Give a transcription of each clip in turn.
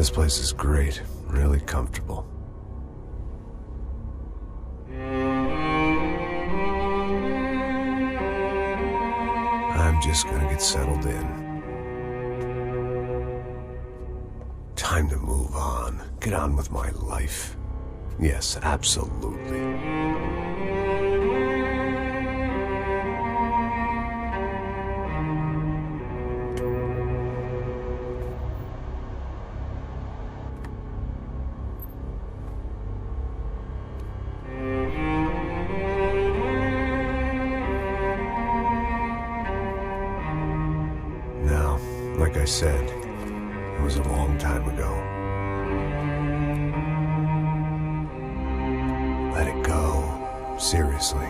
This place is great, really comfortable. I'm just gonna get settled in. Time to move on. Get on with my life. Yes, absolutely. Now, like I said, it was a long time ago. Let it go. Seriously.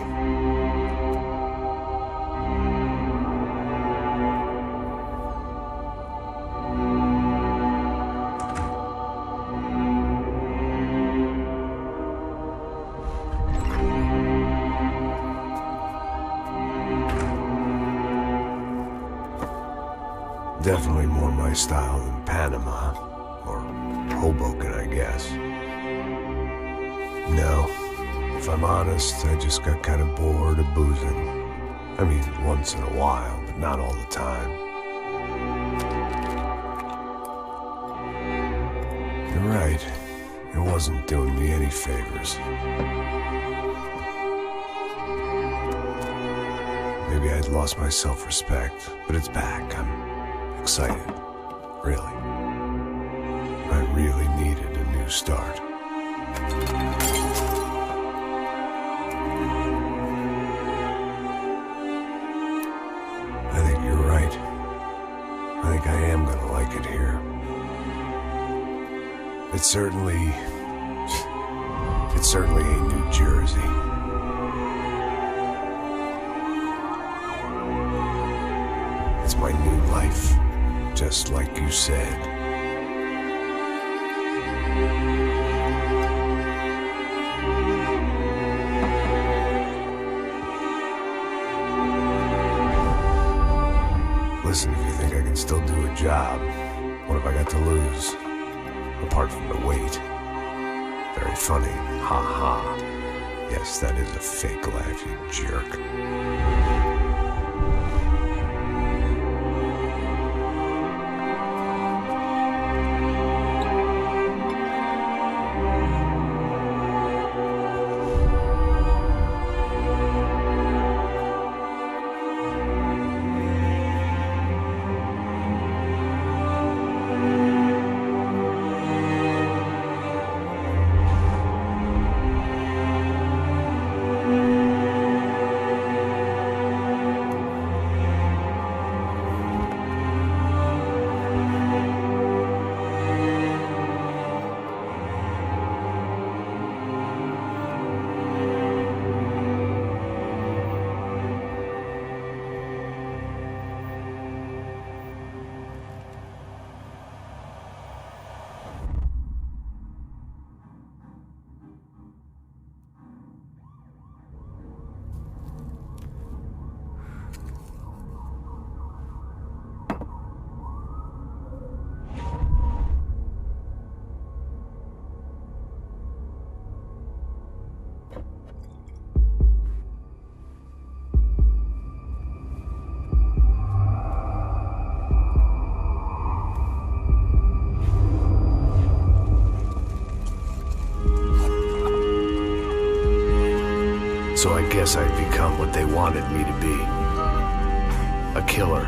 Definitely more my style than Panama, or Hoboken, I guess. No, if I'm honest, I just got kind of bored of boozing. I mean, once in a while, but not all the time. You're right, it wasn't doing me any favors. Maybe I'd lost my self-respect, but it's back. I'm excited, really. I really needed a new start. I think you're right. I think I am gonna like it here. It's certainly ain't New Jersey. It's my new life. Just like you said. Listen, if you think I can still do a job, what have I got to lose? Apart from the weight. Very funny. Ha ha. Yes, that is a fake laugh, you jerk. So I guess I'd become what they wanted me to be. A killer.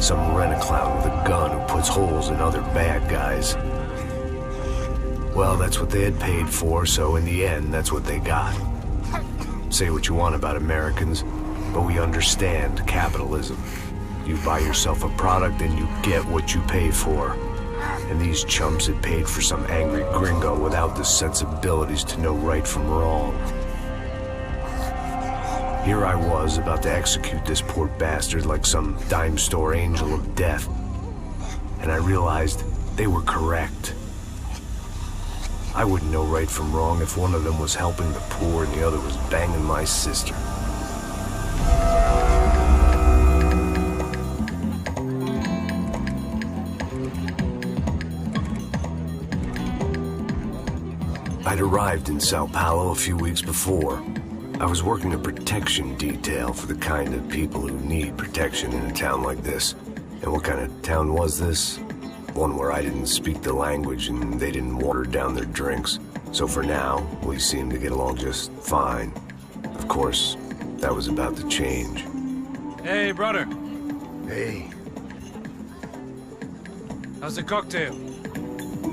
Some rent-a-clown with a gun who puts holes in other bad guys. Well, that's what they had paid for, so in the end, that's what they got. Say what you want about Americans, but we understand capitalism. You buy yourself a product and you get what you pay for. And these chumps had paid for some angry gringo without the sensibilities to know right from wrong. Here I was, about to execute this poor bastard like some dime store angel of death. And I realized they were correct. I wouldn't know right from wrong if one of them was helping the poor and the other was banging my sister. I'd arrived in Sao Paulo a few weeks before. I was working a protection detail for the kind of people who need protection in a town like this. And what kind of town was this? One where I didn't speak the language and they didn't water down their drinks. So for now, we seemed to get along just fine. Of course, that was about to change. Hey, brother. Hey. How's the cocktail?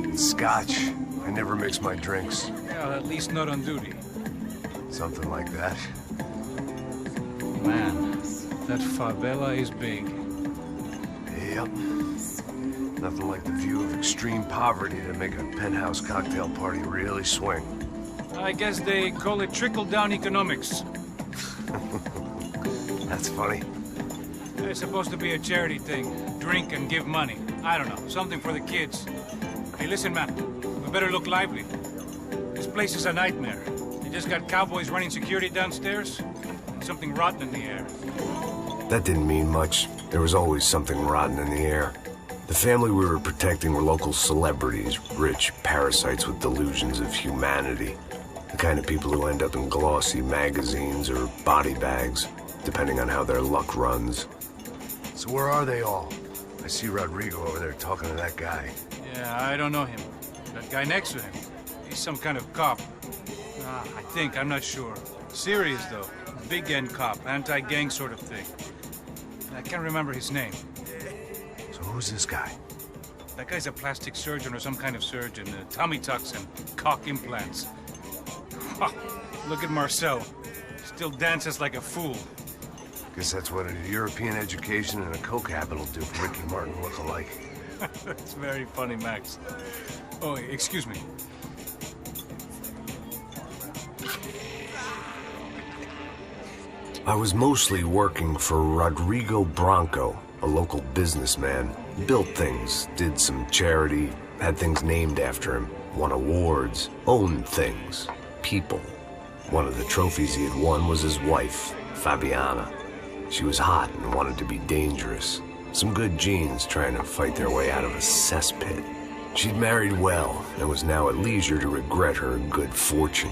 It's scotch. I never mix my drinks. Yeah, at least not on duty. Something like that. Man, that favela is big. Yep. Nothing like the view of extreme poverty to make a penthouse cocktail party really swing. I guess they call it trickle-down economics. That's funny. It's supposed to be a charity thing. Drink and give money. I don't know, something for the kids. Hey, listen, man. We better look lively. This place is a nightmare. They just got cowboys running security downstairs, and something rotten in the air. That didn't mean much. There was always something rotten in the air. The family we were protecting were local celebrities, rich parasites with delusions of humanity. The kind of people who end up in glossy magazines or body bags, depending on how their luck runs. So where are they all? I see Rodrigo over there talking to that guy. Yeah, I don't know him. That guy next to him, he's some kind of cop. I think, I'm not sure. Serious, though. Big end cop, anti-gang sort of thing. I can't remember his name. So who's this guy? That guy's a plastic surgeon or some kind of surgeon. Tummy tucks and cock implants. Look at Marcel. Still dances like a fool. Guess that's what a European education and a coke habit will do for Ricky Martin look-alike. That's very funny, Max. Oh, excuse me. I was mostly working for Rodrigo Branco, a local businessman. Built things, did some charity, had things named after him, won awards, owned things, people. One of the trophies he had won was his wife, Fabiana. She was hot and wanted to be dangerous. Some good genes trying to fight their way out of a cesspit. She'd married well and was now at leisure to regret her good fortune.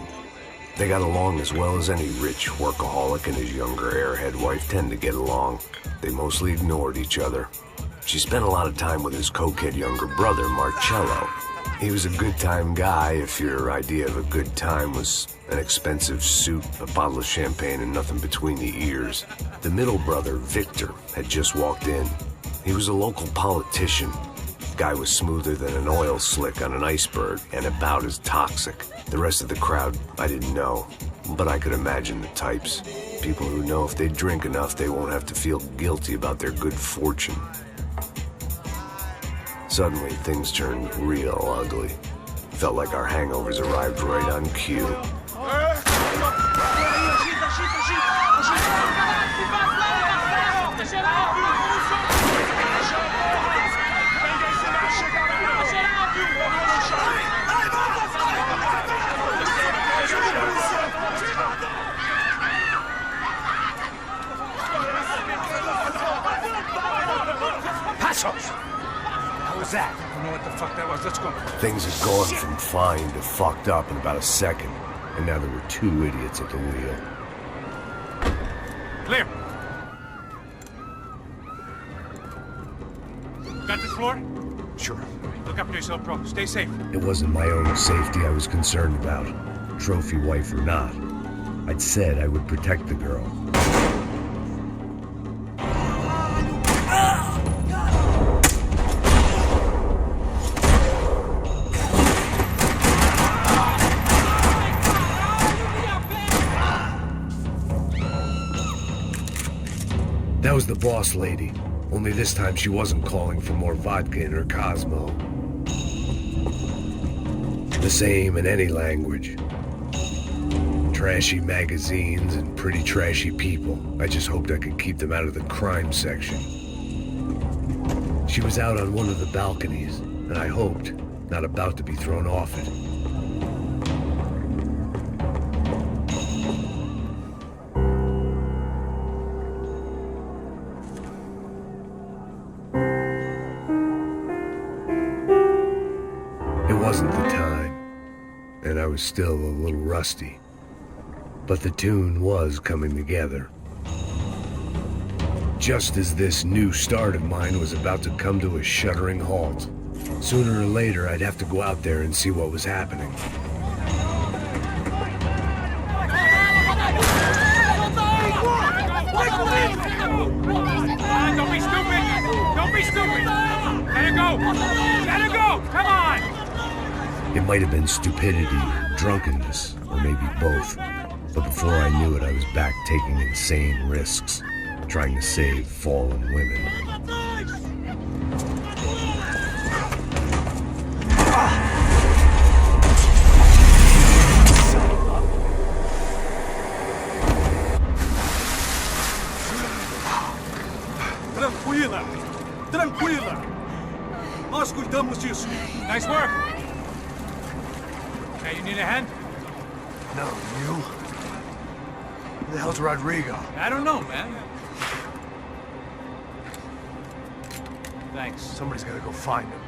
They got along as well as any rich workaholic and his younger airhead wife tend to get along. They mostly ignored each other. She spent a lot of time with his cokehead younger brother, Marcello. He was a good-time guy if your idea of a good time was an expensive suit, a bottle of champagne, and nothing between the ears. The middle brother, Victor, had just walked in. He was a local politician. The guy was smoother than an oil slick on an iceberg and about as toxic. The rest of the crowd, I didn't know, but I could imagine the types. People who know if they drink enough, they won't have to feel guilty about their good fortune. Suddenly, things turned real ugly. Felt like our hangovers arrived right on cue. That? I don't know what the fuck that was. Let's go. Things had gone from fine to fucked up in about a second, and now there were two idiots at the wheel. Clear. Got this floor? Sure. Look after yourself, bro. Stay safe. It wasn't my own safety I was concerned about, trophy wife or not. I'd said I would protect the girl. That was the boss lady, only this time she wasn't calling for more vodka in her Cosmo. The same in any language. Trashy magazines and pretty trashy people. I just hoped I could keep them out of the crime section. She was out on one of the balconies, and I hoped not about to be thrown off it. It wasn't the time, and I was was still a little rusty. But the tune was coming together. Just as this new start of mine was about to come to a shuddering halt, sooner or later I'd have to go out there and see what was happening. Don't be stupid! Don't be stupid! Let her go! Let her go! Come on! It might have been stupidity, drunkenness, or maybe both. But before I knew it, I was back taking insane risks, trying to save fallen women. Tranquila! Tranquila! Nós cuidamos disso. Nice work! Hey, you need a hand? No, you? Who the hell's Rodrigo? I don't know, man. Thanks. Somebody's gotta go find him.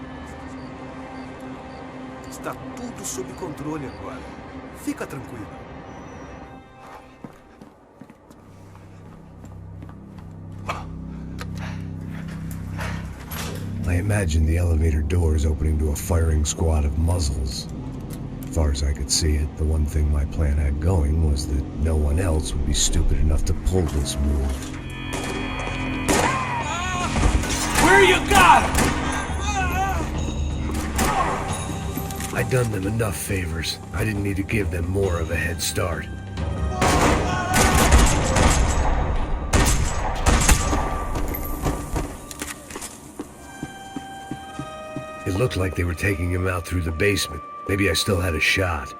Está tudo sob controle agora. Fica tranquila. I imagined the elevator doors opening to a firing squad of muzzles. As far as I could see it, the one thing my plan had going was that no one else would be stupid enough to pull this move. Where you got him? I'd done them enough favors. I didn't need to give them more of a head start. It looked like they were taking him out through the basement. Maybe I still had a shot.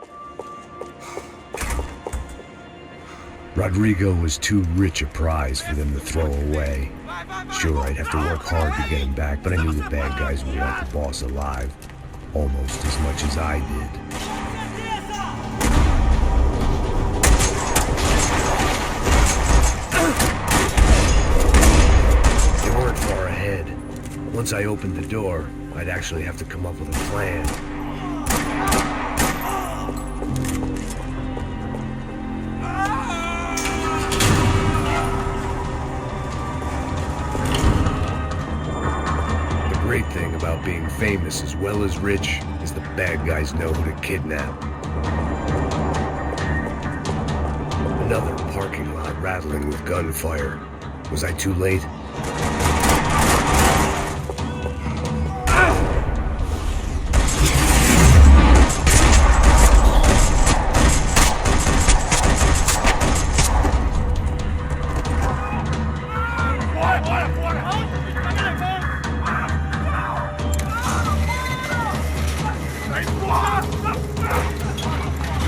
Rodrigo was too rich a prize for them to throw away. Sure, I'd have to work hard to get him back, but I knew the bad guys would want the boss alive. Almost as much as I did. They weren't far ahead. Once I opened the door, I'd actually have to come up with a plan. The great thing about being famous as well as rich is the bad guys know who to kidnap. Another parking lot rattling with gunfire. Was I too late?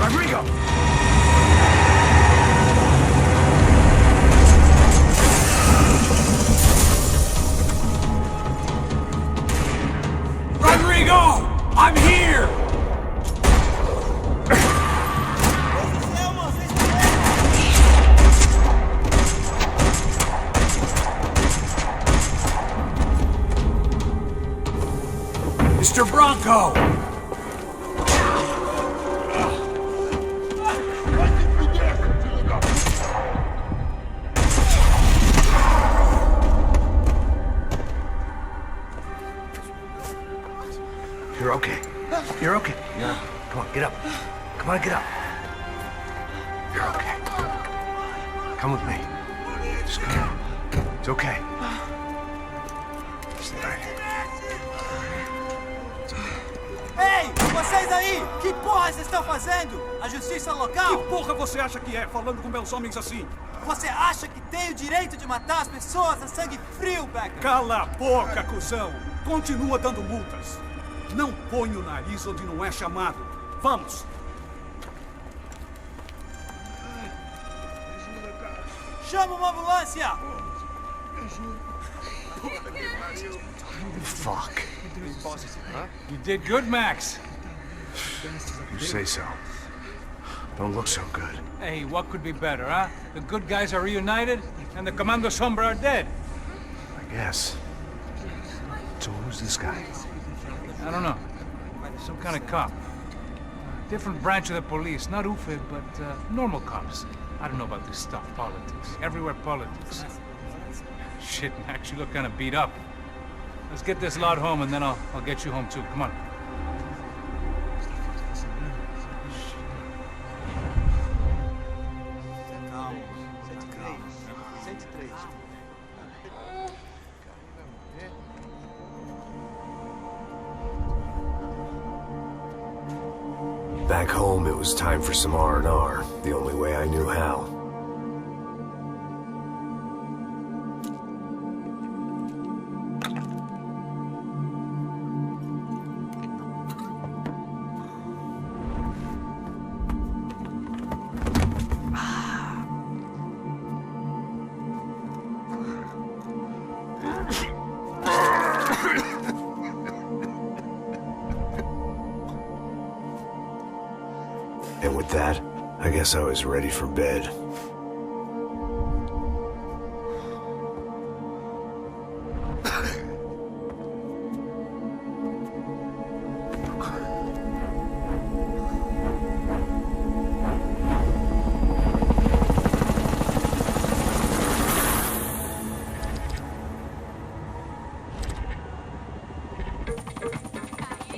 Rodrigo! Rodrigo! I'm here! Mr. Bronco! You're okay. You're okay. Yeah. Come on, get up. Come on, get up. You're okay. Come with me. Just come. It's okay. Stay right here. Ei, vocês aí! Que porra vocês estão fazendo? A justiça local? Que porra você acha que é, falando com meus homens assim? Você acha que tem o direito de matar as pessoas a sangue frio, Becker? Cala a boca, cuzão! Continua dando multas. Não põe o nariz onde não é chamado. Vamos! Chama uma ambulância! Fuck. You did good, Max. You say so. Don't look so good. Hey, what could be better, huh? The good guys are reunited, and the Commando Sombra are dead. I guess. So who's this guy? I don't know. Some kind of cop. Different branch of the police. Not UFE, but normal cops. I don't know about this stuff. Politics. Everywhere politics. Shit, Max, you look kind of beat up. Let's get this lot home, and then I'll get you home, too. Come on. Back home, it was time for some R&R, the only way I knew how. And with that, I guess I was ready for bed.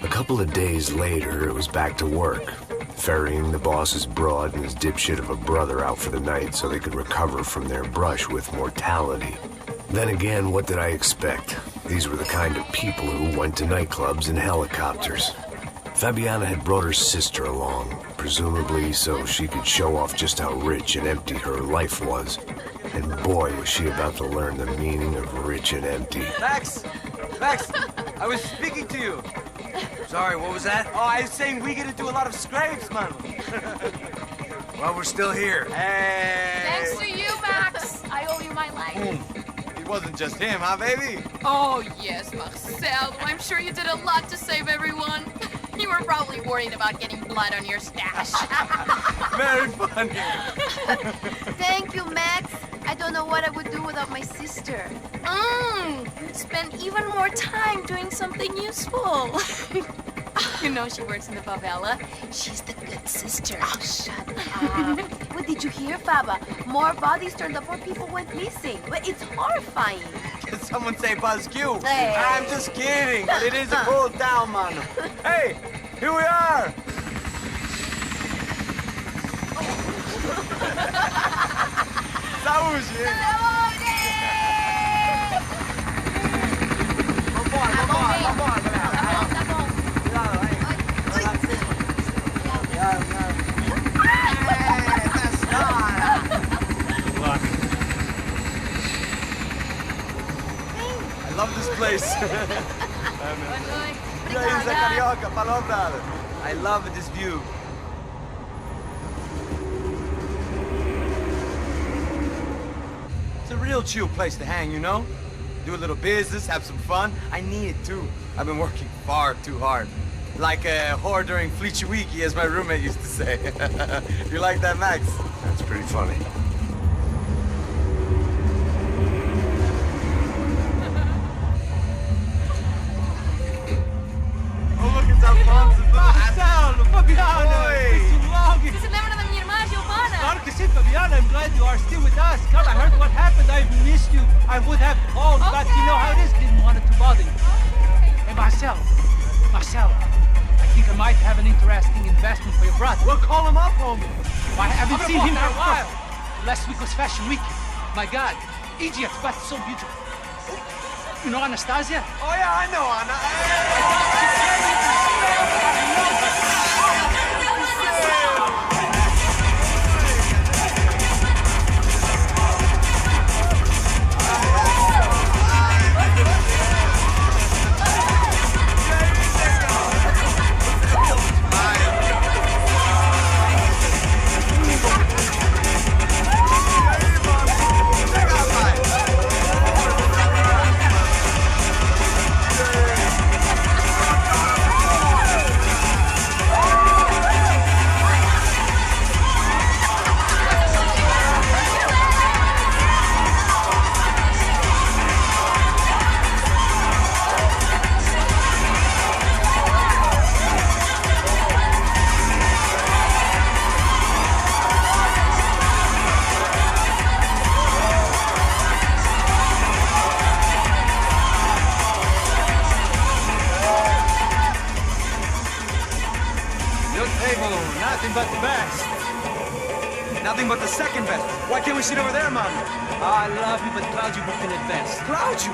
A couple of days later, it was back to work. Ferrying the boss's broad and his dipshit of a brother out for the night so they could recover from their brush with mortality. Then again, what did I expect? These were the kind of people who went to nightclubs in helicopters. Fabiana had brought her sister along, presumably so she could show off just how rich and empty her life was. And boy, was she about to learn the meaning of rich and empty. Max! Max! I was speaking to you. Sorry, what was that? Oh, I was saying we get to do a lot of scrapes, man. Well, we're still here. Hey! Thanks to you, Max. I owe you my life. It wasn't just him, huh, baby? Oh, yes, Marcel. I'm sure you did a lot to save everyone. You were probably worried about getting blood on your stash. Very funny. Thank you, Max. I don't know what I would do without my sister. Spend even more time doing something useful. You know she works in the favela. She's the good sister. Oh, shut up. What did you hear, Faba? More bodies turned up, more people went missing. But it's horrifying. Did someone say Buzz Q? Hey. I'm just kidding, but it is a cool town, man. Hey, here we are. Saúde! Vambora, galera. Tá bom. Cuidado, aí. Lá de cima. I love this place. E aí, Zé Carioca, falou, brother. I love this view. It's a real chill place to hang, you know? Do a little business, have some fun. I need it too. I've been working far too hard. Like a whore during Fleechy Weeky, as my roommate used to say. You like that, Max? That's pretty funny. Oh, look, it's Alfonso. Marcelo, Fabiana, Oi. it's too long. Você se lembra da minha irmã, Giovanna? Claro que sim, Fabiana. I'm glad you are still with us. Come, I heard what happened. I've missed you. I would have called, but you know how it is. Didn't want it to bother you. Hey, Marcelo, I think I might have an interesting investment for your brother. We'll call him up, homie. I haven't seen him for a while. Last week was Fashion Week. My God, Egypt, but so beautiful. You know Anastasia? Oh, yeah, I know, Anna. Nothing but the second best. Why can't we sit over there, Mom? I love you, but Claudio booked in advance. Claudio?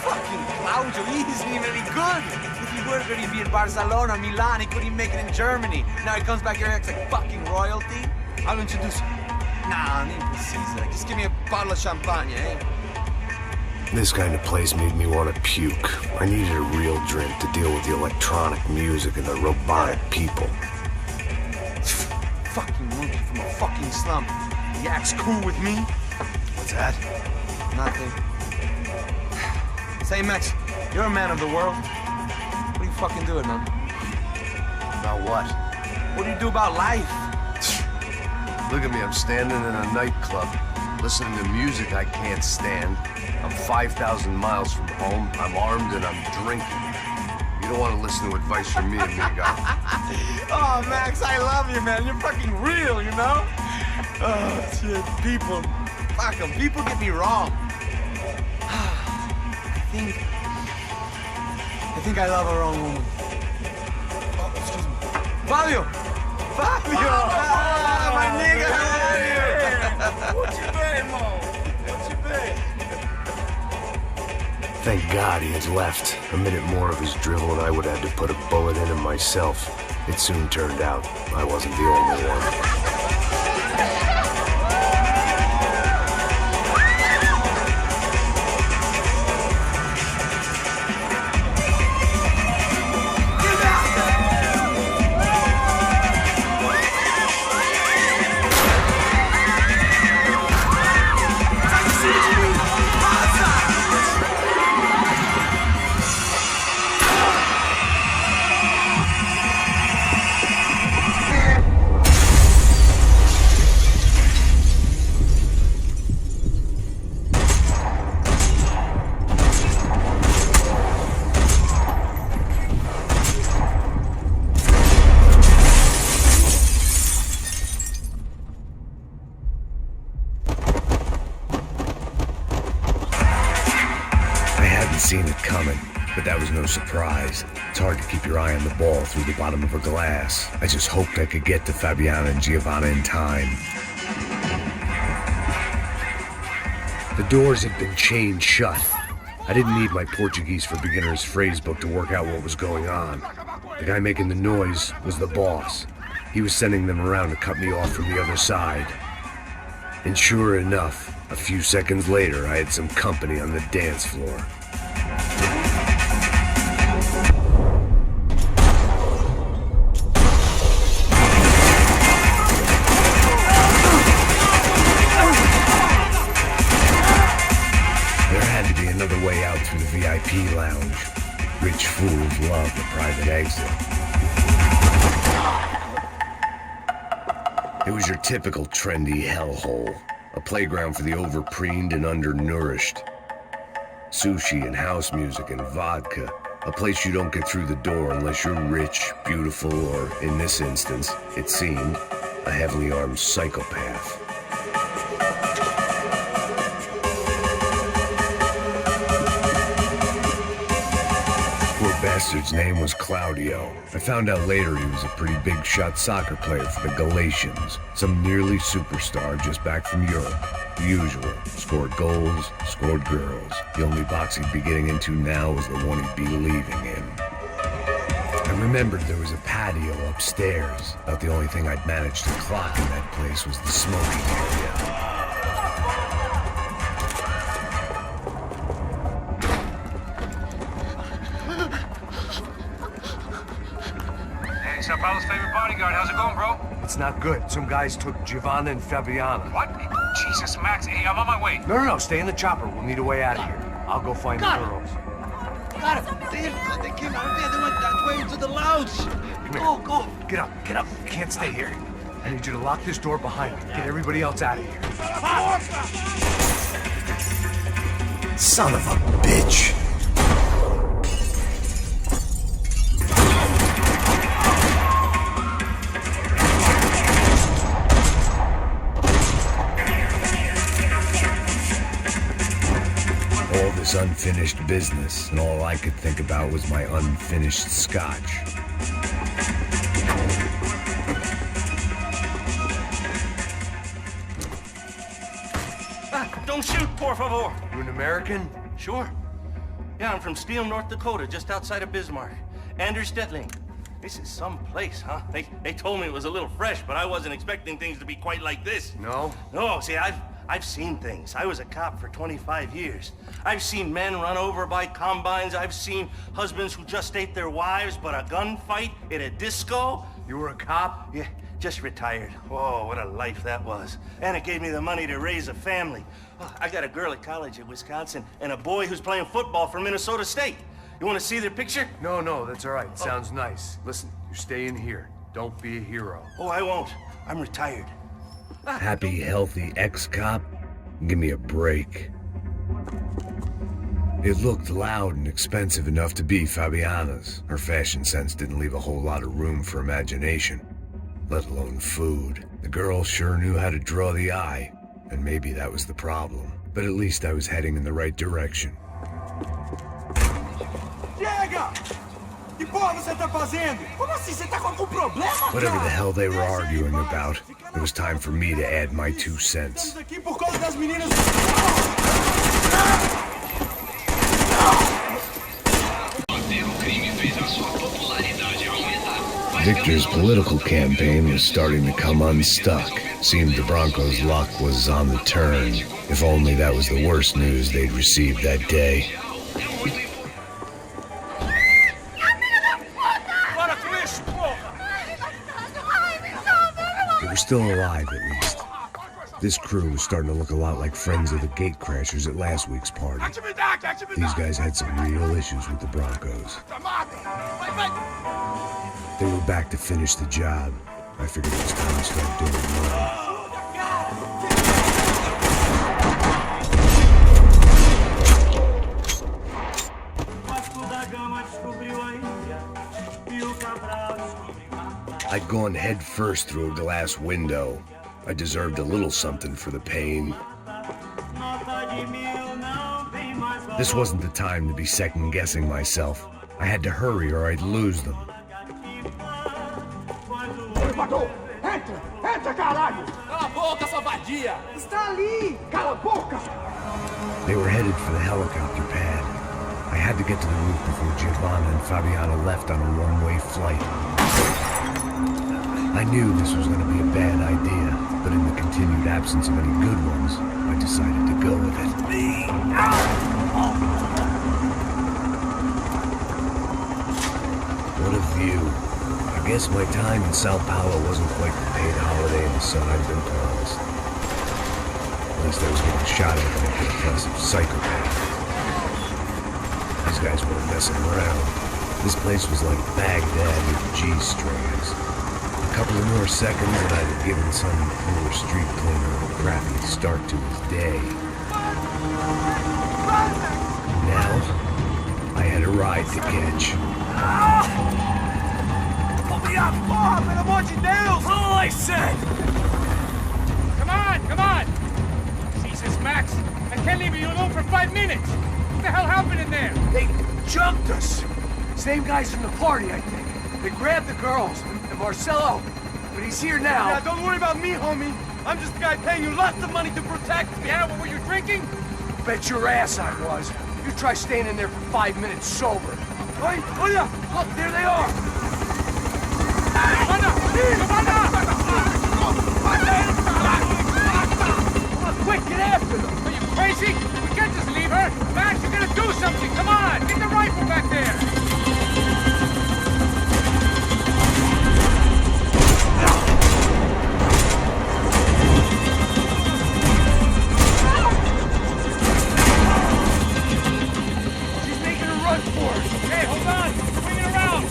Fucking Claudio, he isn't even any good. If he were good, he'd be in Barcelona, Milan. He couldn't even make it in Germany. Now he comes back here and acts like fucking royalty. I'll introduce you. Nah, nem precisa. Just give me a bottle of champagne, eh? This kind of place made me want to puke. I needed a real drink to deal with the electronic music and the robotic people. Fucking monkey from a fucking slum. He acts cool with me. What's that? Nothing. Say, Max, you're a man of the world. What are you fucking doing, man? About what? What do you do about life? Look at me, I'm standing in a nightclub, listening to music I can't stand. I'm 5,000 miles from home, I'm armed, and I'm drinking. You don't want to listen to advice from me, amigo. Oh, Max, I love you, man. You're fucking real, you know? Oh, shit, people. Fuck 'em. People get me wrong. I think I love a wrong woman. Oh, excuse me. Fabio! Fabio! Ah, my nigga, how are you? What you been, Mo? What you been? Thank God he had left. A minute more of his drivel and I would have had to put a bullet in him myself. It soon turned out I wasn't the only one. Seen it coming, but that was no surprise. It's hard to keep your eye on the ball through the bottom of a glass. I just hoped I could get to Fabiana and Giovanna in time. The doors had been chained shut. I didn't need my Portuguese for Beginners phrase book to work out what was going on. The guy making the noise was the boss. He was sending them around to cut me off from the other side. And sure enough, a few seconds later, I had some company on the dance floor. Way out through the VIP lounge. Rich fools love the private exit. It was your typical trendy hellhole. A playground for the overpreened and undernourished. Sushi and house music and vodka. A place you don't get through the door unless you're rich, beautiful, or, in this instance, it seemed, a heavily armed psychopath. Bastard's name was Claudio. I found out later he was a pretty big shot soccer player for the Galatians. Some nearly superstar just back from Europe. The usual. Scored goals, scored girls. The only box he'd be getting into now was the one he'd be leaving in. I remembered there was a patio upstairs. About the only thing I'd managed to clock in that place was the smoking area. Sao Paulo's favorite bodyguard. How's it going, bro? It's not good. Some guys took Giovanna and Fabiana. What? Jesus, Max. Hey, I'm on my way. No. Stay in the chopper. We'll need a way out of here. I'll go find the girls. Got it. They came out there. They went that way into the lounge. Go. Get up. You can't stay here. I need you to lock this door behind me. Get everybody else out of here. Son of a bitch. All this unfinished business, and all I could think about was my unfinished scotch. don't shoot, por favor. You an American? Sure. Yeah, I'm from Steele, North Dakota, just outside of Bismarck. Anders Stetling. This is some place, huh? They told me it was a little fresh, but I wasn't expecting things to be quite like this. No? No, see, I've seen things. I was a cop for 25 years. I've seen men run over by combines. I've seen husbands who just ate their wives, but a gunfight at a disco. You were a cop? Yeah, just retired. Whoa, what a life that was. And it gave me the money to raise a family. Oh, I got a girl at college at Wisconsin and a boy who's playing football for Minnesota State. You want to see their picture? No, that's all right. Sounds nice. Listen, you're staying here. Don't be a hero. Oh, I won't. I'm retired. Happy, healthy ex-cop? Give me a break. It looked loud and expensive enough to be Fabiana's. Her fashion sense didn't leave a whole lot of room for imagination, let alone food. The girl sure knew how to draw the eye, and maybe that was the problem. But at least I was heading in the right direction. Chega! Que porra você tá fazendo? Como assim? Você tá com algum problema? Whatever the hell they were arguing about, it was time for me to add my 2 cents. Estamos aqui por causa das meninas. Victor's political campaign was starting to come unstuck. Seemed the Broncos' luck was on the turn. If only that was the worst news they'd received that day. They were still alive, at least. This crew was starting to look a lot like friends of the gatecrashers at last week's party. These guys had some real issues with the Broncos. They were back to finish the job. I figured it was time to start doing more. I'd gone head first through a glass window. I deserved a little something for the pain. This wasn't the time to be second-guessing myself. I had to hurry or I'd lose them. Entra! Entra, caralho! Cala a boca, sua vadia! Está ali! Cala a boca! They were headed for the helicopter pad. I had to get to the roof before Giovanna and Fabiana left on a one-way flight. I knew this was going to be a bad idea, but in the continued absence of any good ones, I decided to go with it. What a view. I guess my time in Sao Paulo wasn't quite the paid holiday in the sun I'd been promised. At least I was getting shot at like an impressive psychopath. These guys weren't messing around. This place was like Baghdad with G-strings. A couple of more seconds and I'd have given some poor street cleaner a crappy start to his day. Now, I had a ride to catch. Porra, pelo amor de Deus! All I said! Come on! Jesus, Max, I can't leave you alone for 5 minutes! What the hell happened in there? They jumped us. Same guys from the party, I think. They grabbed the girls and Marcelo, but he's here now. Yeah, don't worry about me, homie. I'm just the guy paying you lots of money to protect me. Yeah, what were you drinking? Bet your ass I was. You try staying in there for 5 minutes sober. Oi, olha! Look, there they are. Quick, get after them! Are you crazy? We can't just leave her! Max, you gotta do something! Come on! Get the rifle back there! She's making a run for it. Hey, hold on! Swing it around!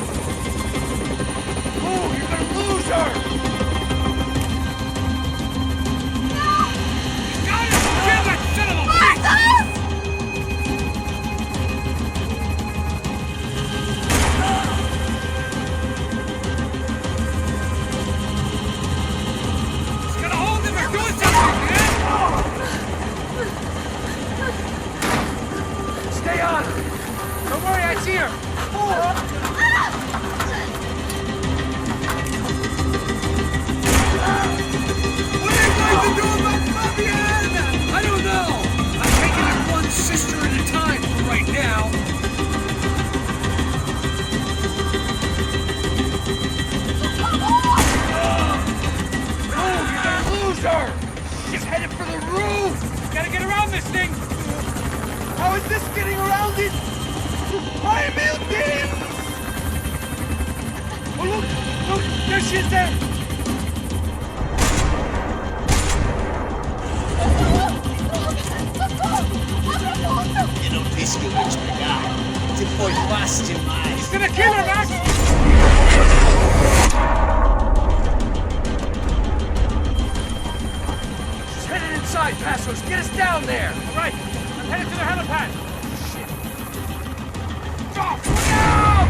Ooh, you're gonna lose her! this thing! How is this getting around it? Ai, meu Deus! Oh, look! There she is there! Eu não disse que eu ia te pegar. Você foi fácil demais. He's gonna kill her, Max! She's headed inside, Passos. Get us down there! All right, I'm headed to the helipad. Shit. Stop! No!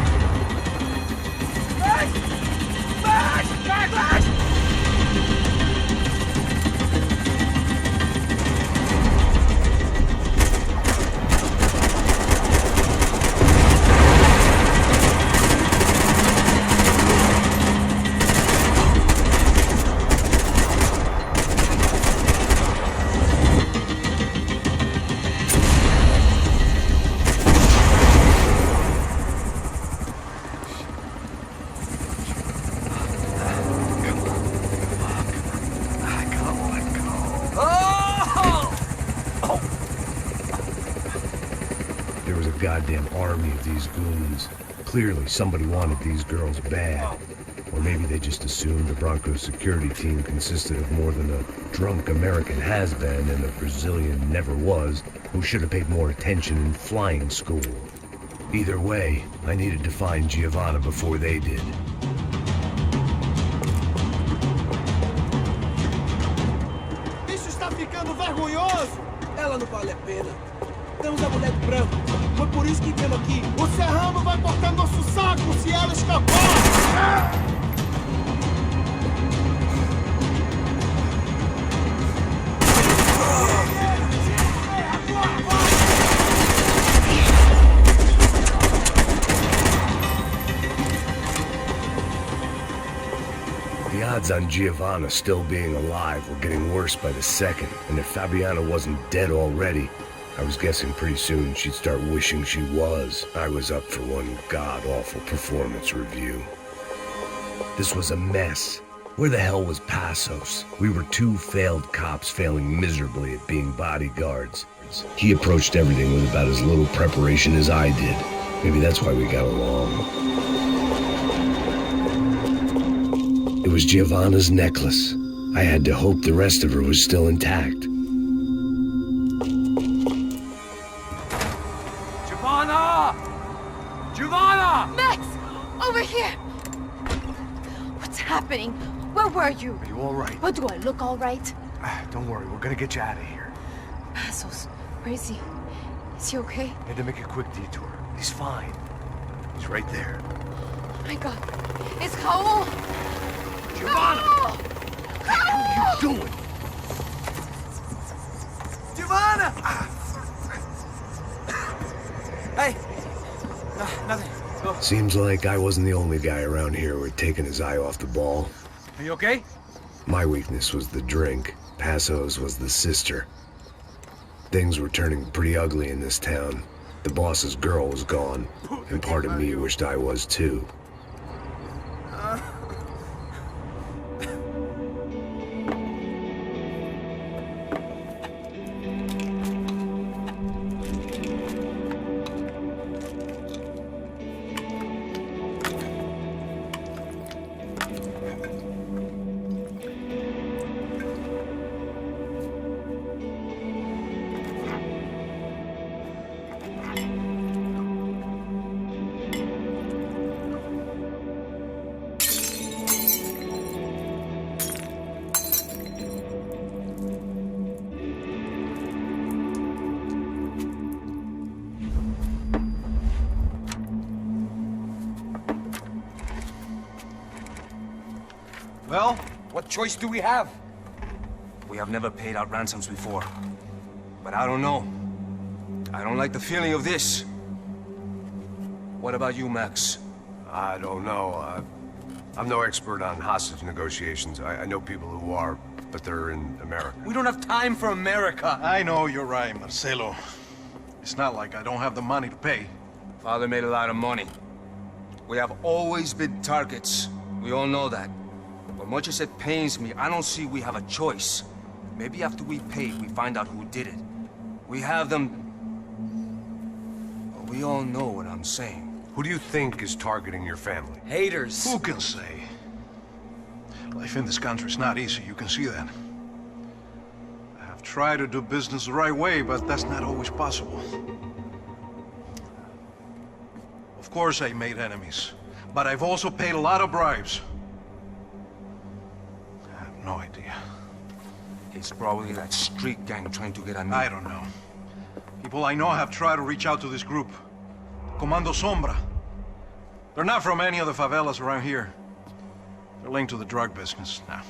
Back! Back! Back! Back! There was a goddamn army of these goons. Clearly, somebody wanted these girls bad. Or maybe they just assumed the Broncos security team consisted of more than a drunk American has-been and a Brazilian never-was who should have paid more attention in flying school. Either way, I needed to find Giovanna before they did. Isso está ficando vergonhoso! Ela não vale a pena. Temos a mulher de branco. Foi por isso que viemos aqui. O Serrano vai cortar nosso saco se ela escapar! The odds on Giovanna still being alive were getting worse by the second, and if Fabiana wasn't dead already, I was guessing pretty soon she'd start wishing she was. I was up for one god-awful performance review. This was a mess. Where the hell was Passos? We were two failed cops failing miserably at being bodyguards. He approached everything with about as little preparation as I did. Maybe that's why we got along. It was Giovanna's necklace. I had to hope the rest of her was still intact. Giovanna! Giovanna! Max! Over here! What's happening? Where were you? Are you all right? What, do I look all right? Don't worry, we're gonna get you out of here. Passos, where is he? Is he okay? Had to make a quick detour. He's fine. He's right there. Oh my God. It's Raul! Giovanna! Raul! What are you doing? Giovanna! Hey! No, nothing. Go. Seems like I wasn't the only guy around here who had taken his eye off the ball. Are you okay? My weakness was the drink. Passos was the sister. Things were turning pretty ugly in this town. The boss's girl was gone, and part of me wished I was too. Well, what choice do we have? We have never paid out ransoms before. But I don't know. I don't like the feeling of this. What about you, Max? I don't know. I'm no expert on hostage negotiations. I know people who are, but they're in America. We don't have time for America. I know you're right, Marcelo. It's not like I don't have the money to pay. Father made a lot of money. We have always been targets. We all know that. But much as it pains me, I don't see we have a choice. Maybe after we pay, we find out who did it. We have them... We all know what I'm saying. Who do you think is targeting your family? Haters. Who can say? Life in this country is not easy, you can see that. I have tried to do business the right way, but that's not always possible. Of course I made enemies, but I've also paid a lot of bribes. I have no idea. It's probably that street gang trying to get at me. I don't know. People I know have tried to reach out to this group. Comando Sombra. They're not from any of the favelas around here. They're linked to the drug business. Now,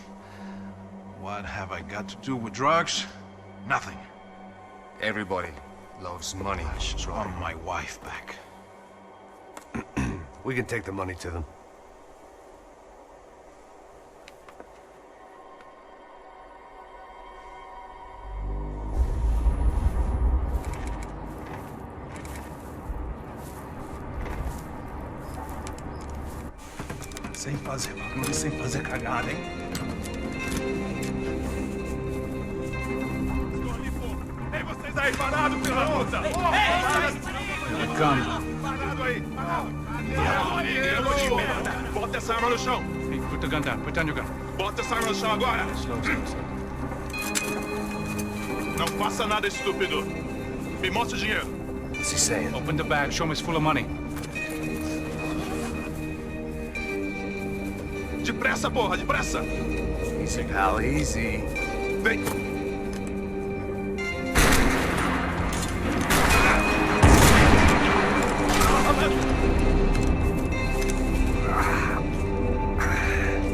what have I got to do with drugs? Nothing. Everybody loves money. I just want my wife back. We can take the money to them. Sem fazer barulho, sem fazer cagada, hein? Ei, vocês aí parados, pela puta! Come. Parado aí! Bota essa arma no chão! Hey, put the gun down. Put down your gun. Bota essa arma no chão agora! Slow, slow, slow. Não faça nada, estúpido! Me mostre o dinheiro! What's he saying? Open the bag. Show me it's full of money. Depressa, porra, depressa! Easy, pal, easy. Vem!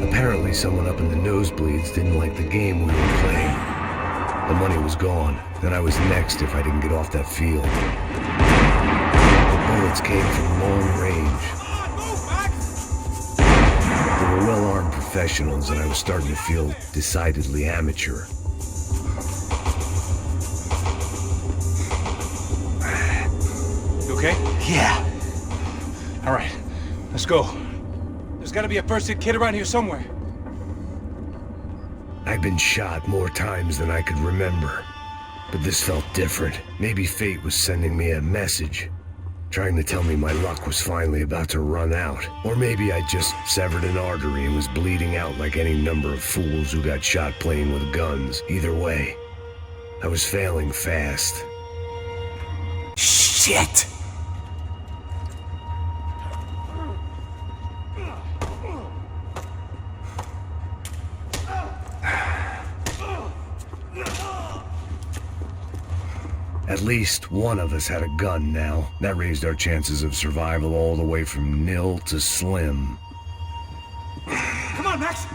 Apparently someone up in the nosebleeds didn't like the game we were playing. The money was gone, then I was next if I didn't get off that field. The bullets came from long range. They were well-armed professionals, and I was starting to feel decidedly amateur. You okay? Yeah. All right. Let's go. There's gotta be a first-aid kit around here somewhere. I've been shot more times than I could remember. But this felt different. Maybe fate was sending me a message, trying to tell me my luck was finally about to run out. Or maybe I just severed an artery and was bleeding out like any number of fools who got shot playing with guns. Either way, I was failing fast. Shit! At least one of us had a gun now. That raised our chances of survival all the way from nil to slim. Come on, Max!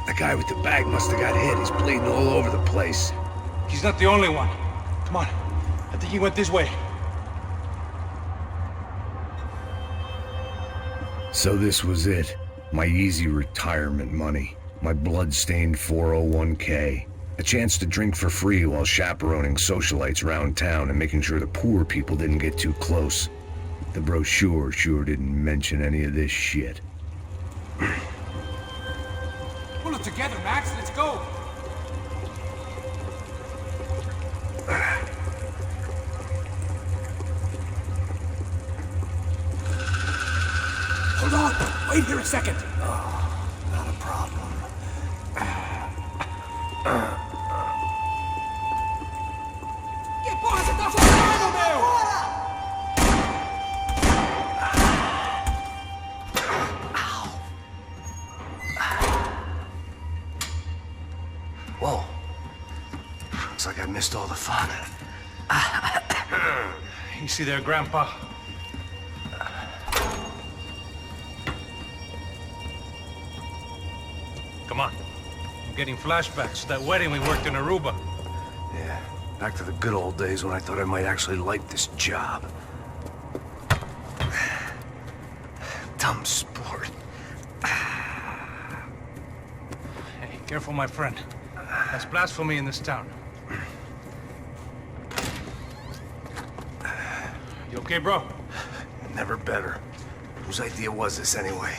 The guy with the bag must have got hit. He's bleeding all over the place. He's not the only one. Come on. I think he went this way. So this was it. My easy retirement money. My blood-stained 401k. A chance to drink for free while chaperoning socialites around town and making sure the poor people didn't get too close. The brochure sure didn't mention any of this shit. Pull it together, Max. Let's go. Hold on! Wait here a second! Not a problem. Que porra você tá fazendo, meu? Whoa. Looks like I missed all the fun. You see there, Grandpa? Come on. I'm getting flashbacks to that wedding we worked in Aruba. Yeah, back to the good old days when I thought I might actually like this job. Dumb sport. Hey, careful, my friend. That's blasphemy in this town. You okay, bro? Never better. Whose idea was this anyway?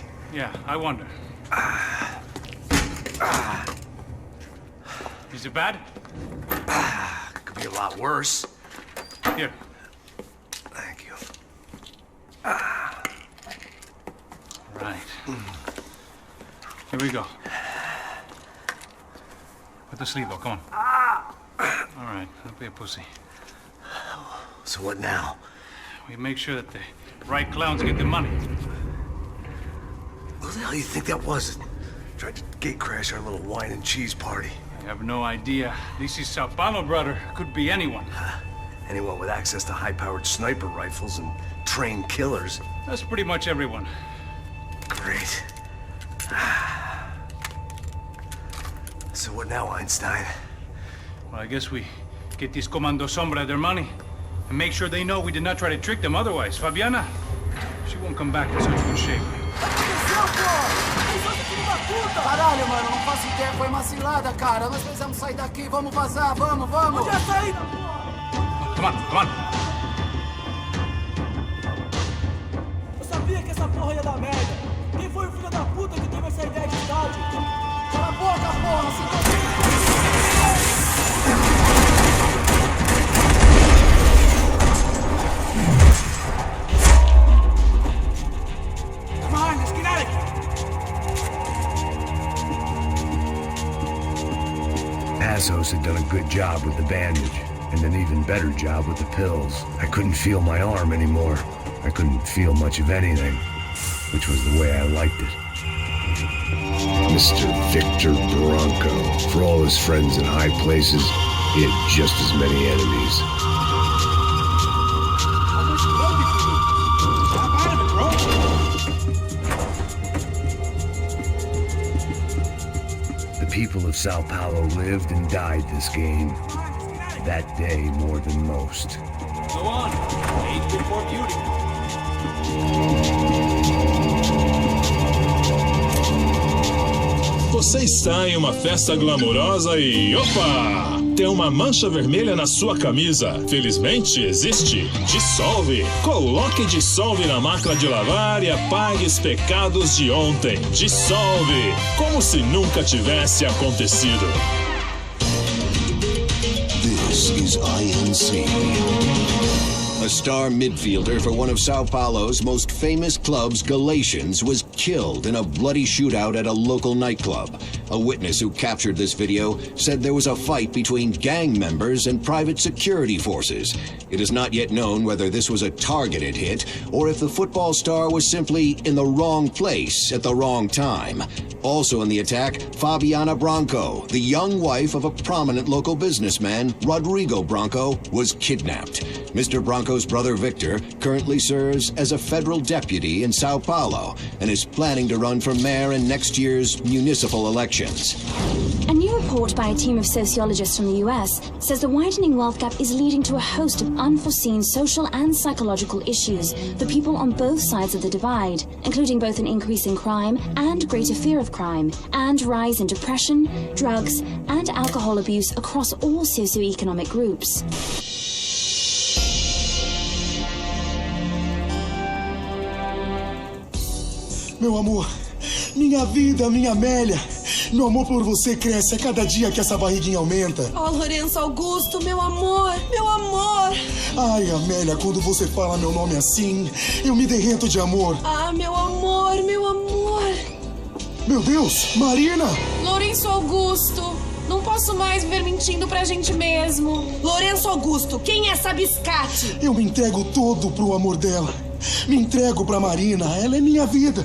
Is it bad? Could be a lot worse. Here. Thank you. Right. Here we go. Put the sleeve on, come on. All right, don't be a pussy. So what now? We make sure that the right clowns get the money. Who the hell do you think that was? Tried to gate crash our little wine and cheese party. I have no idea. This is Sao Paulo, brother. Could be anyone. Anyone with access to high-powered sniper rifles and trained killers. That's pretty much everyone. Great. So what now, Einstein? Well, I guess we get these Comando Sombra their money and make sure they know we did not try to trick them otherwise. Fabiana, she won't come back in such good shape. Caralho, mano, não faço ideia. Foi uma cilada, cara. Nós precisamos sair daqui. Vamos vazar, vamos. Onde é a saída? Come on, come on. Eu sabia que essa porra ia dar merda. Quem foi o filho da puta que teve essa ideia de scout? Cala a boca, porra! Se Come on, let's get out of here! Passos had done a good job with the bandage, and an even better job with the pills. I couldn't feel my arm anymore. I couldn't feel much of anything, which was the way I liked it. Mr. Victor Bronco. For all his friends in high places, he had just as many enemies. The people of Sao Paulo lived and died this game. That day more than most. Go on. Age before beauty. Você está em uma festa glamourosa e... Opa! Tem uma mancha vermelha na sua camisa. Felizmente existe Dissolve. Coloque Dissolve na máquina de lavar e apague os pecados de ontem. Dissolve. Como se nunca tivesse acontecido. This is INC. A star midfielder for one of Sao Paulo's most famous clubs, Galatians, was killed in a bloody shootout at a local nightclub. A witness who captured this video said there was a fight between gang members and private security forces. It is not yet known whether this was a targeted hit or if the football star was simply in the wrong place at the wrong time. Also in the attack, Fabiana Bronco, the young wife of a prominent local businessman, Rodrigo Bronco, was kidnapped. Mr. Bronco's brother Victor currently serves as a federal deputy in Sao Paulo and is planning to run for mayor in next year's municipal elections. A new report by a team of sociologists from the US says the widening wealth gap is leading to a host of unforeseen social and psychological issues for people on both sides of the divide, including both an increase in crime and greater fear of crime, and rise in depression, drugs, and alcohol abuse across all socioeconomic groups. Meu amor, minha vida, minha Amélia. Meu amor por você cresce a cada dia que essa barriguinha aumenta. Oh, Lourenço Augusto, meu amor, meu amor. Ai, Amélia, quando você fala meu nome assim, eu me derreto de amor. Ah, meu amor, meu amor. Meu Deus, Marina! Lourenço Augusto, não posso mais viver mentindo pra gente mesmo. Lourenço Augusto, quem é essa biscate? Eu me entrego todo pro amor dela. Me entrego pra Marina, ela é minha vida.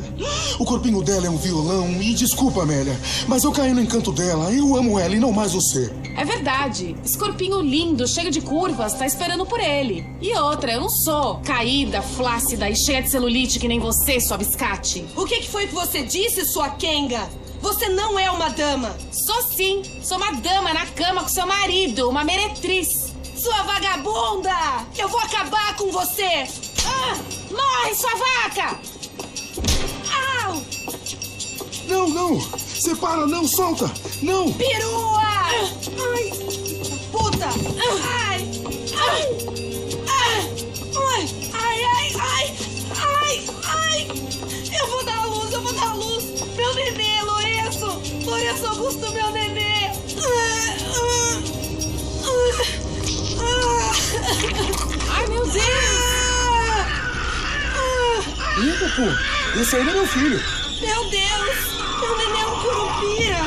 O corpinho dela é um violão e desculpa, Amélia, mas eu caí no encanto dela. Eu amo ela e não mais você. É verdade. Esse corpinho lindo, cheio de curvas, tá esperando por ele. E outra, eu não sou caída, flácida e cheia de celulite que nem você, sua biscate. O que foi que você disse, sua quenga? Você não é uma dama. Sou sim. Sou uma dama na cama com seu marido, uma meretriz. Sua vagabunda! Eu vou acabar com você! Ah! Morre, sua vaca! Au! Não, não! Separa, não, solta! Não! Perua! Ai! Puta! Ai! Ai! Ai! Ai, ai, ai! Ai, ai! Eu vou dar luz, eu vou dar luz! Meu nenê, Lourenço! Lourenço Augusto, meu nenê! tipo, esse aí é meu filho. Meu Deus! Meu neném é um curupira!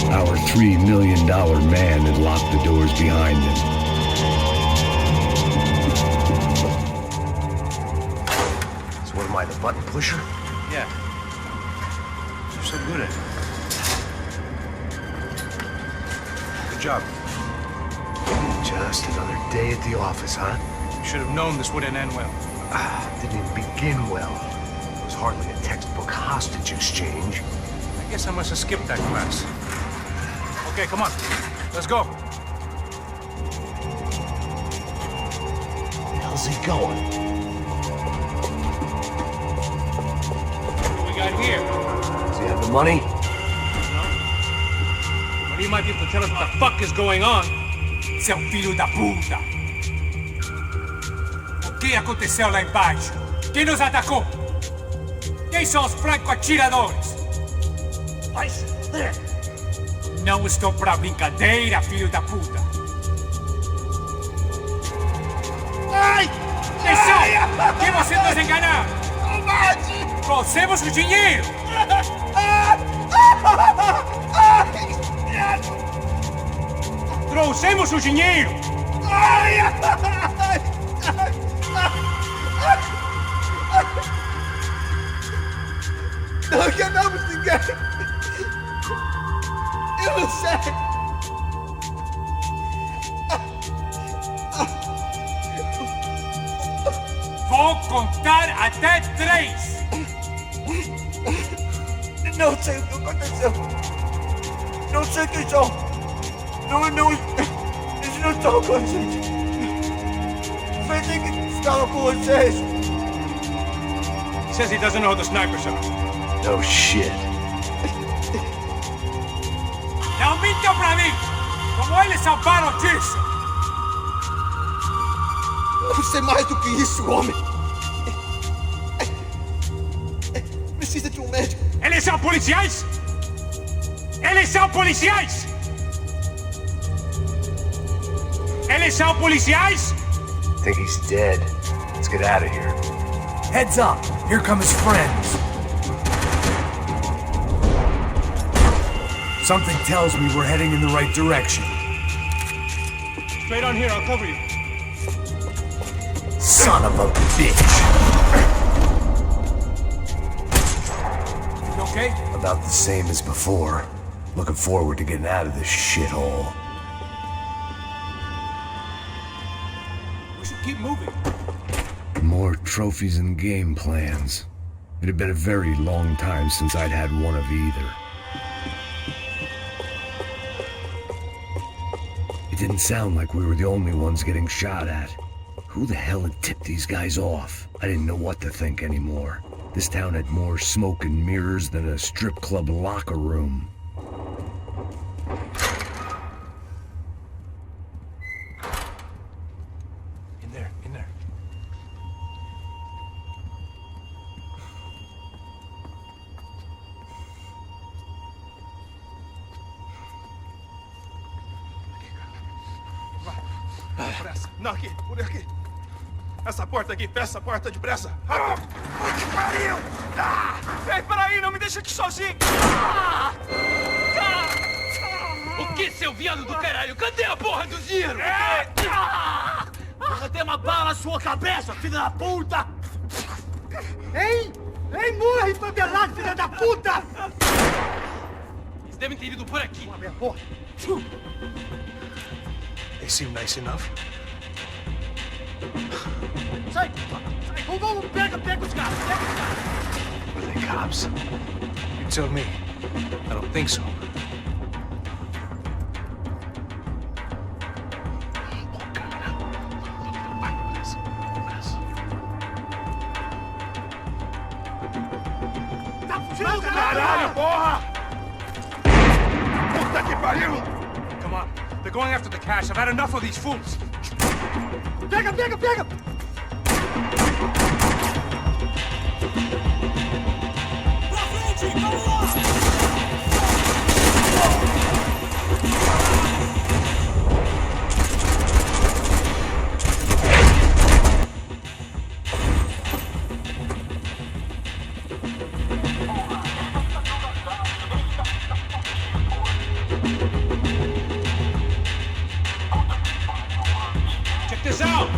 Our $3 million man had locked the doors behind him. So what am I, the button pusher? Yeah. You're so good at it. Good job. Just another day at the office, huh? You should have known this wouldn't end well. Didn't even begin well. It was hardly a textbook hostage exchange. I guess I must have skipped that class. Okay, come on. Let's go. Where the hell's he going? What do we got here? Does he have the money? Well, you might be able to tell us what the fuck is going on. Seu filho da puta! O que aconteceu lá embaixo? Quem nos atacou? Quem são os franco-atiradores? Vai se fuder! Não estou pra brincadeira, filho da puta! Ai! Atenção! Quem você nos enganar? Trouxemos o dinheiro! Trouxemos o dinheiro! Não enganamos ninguém! Eu não sei! Vou contar até 3! Não sei o que aconteceu! Não sei quem são! Eles não estão com a gente! Pensei que estava com vocês! Says he doesn't know who the snipers are. No shit. Não mintam pra mim! Como eles salvaram disso? Eu sei mais do que isso, homem! Precisa de um médico! Eles são policiais? Eles são policiais? Eles são policiais? Think he's dead. Let's get out of here. Heads up! Here come his friends. Something tells me we're heading in the right direction. Straight on here, I'll cover you. Son of a bitch! You okay? About the same as before. Looking forward to getting out of this shithole. We should keep moving. More trophies and game plans. It had been a very long time since I'd had one of either. It didn't sound like we were the only ones getting shot at. Who the hell had tipped these guys off? I didn't know what to think anymore. This town had more smoke and mirrors than a strip club locker room. In there. Depressa. Não, aqui, por aqui. Essa porta aqui, fecha essa porta depressa. Rápido. Que pariu! Ei, peraí, não me deixa aqui sozinho. O que, seu viado do caralho? Cadê a porra do dinheiro? Cadê uma bala na sua cabeça, filha da puta? Ei, morre, favelado, filha da puta! Eles devem ter ido por aqui. Porra. They seem nice enough. Sai! Vamos, pega os caras! Were they cops? You tell me. I don't think so. Caralho, porra! Puta que pariu! Come on. They're going after the cash. I've had enough of these fools. Pega! Check this out!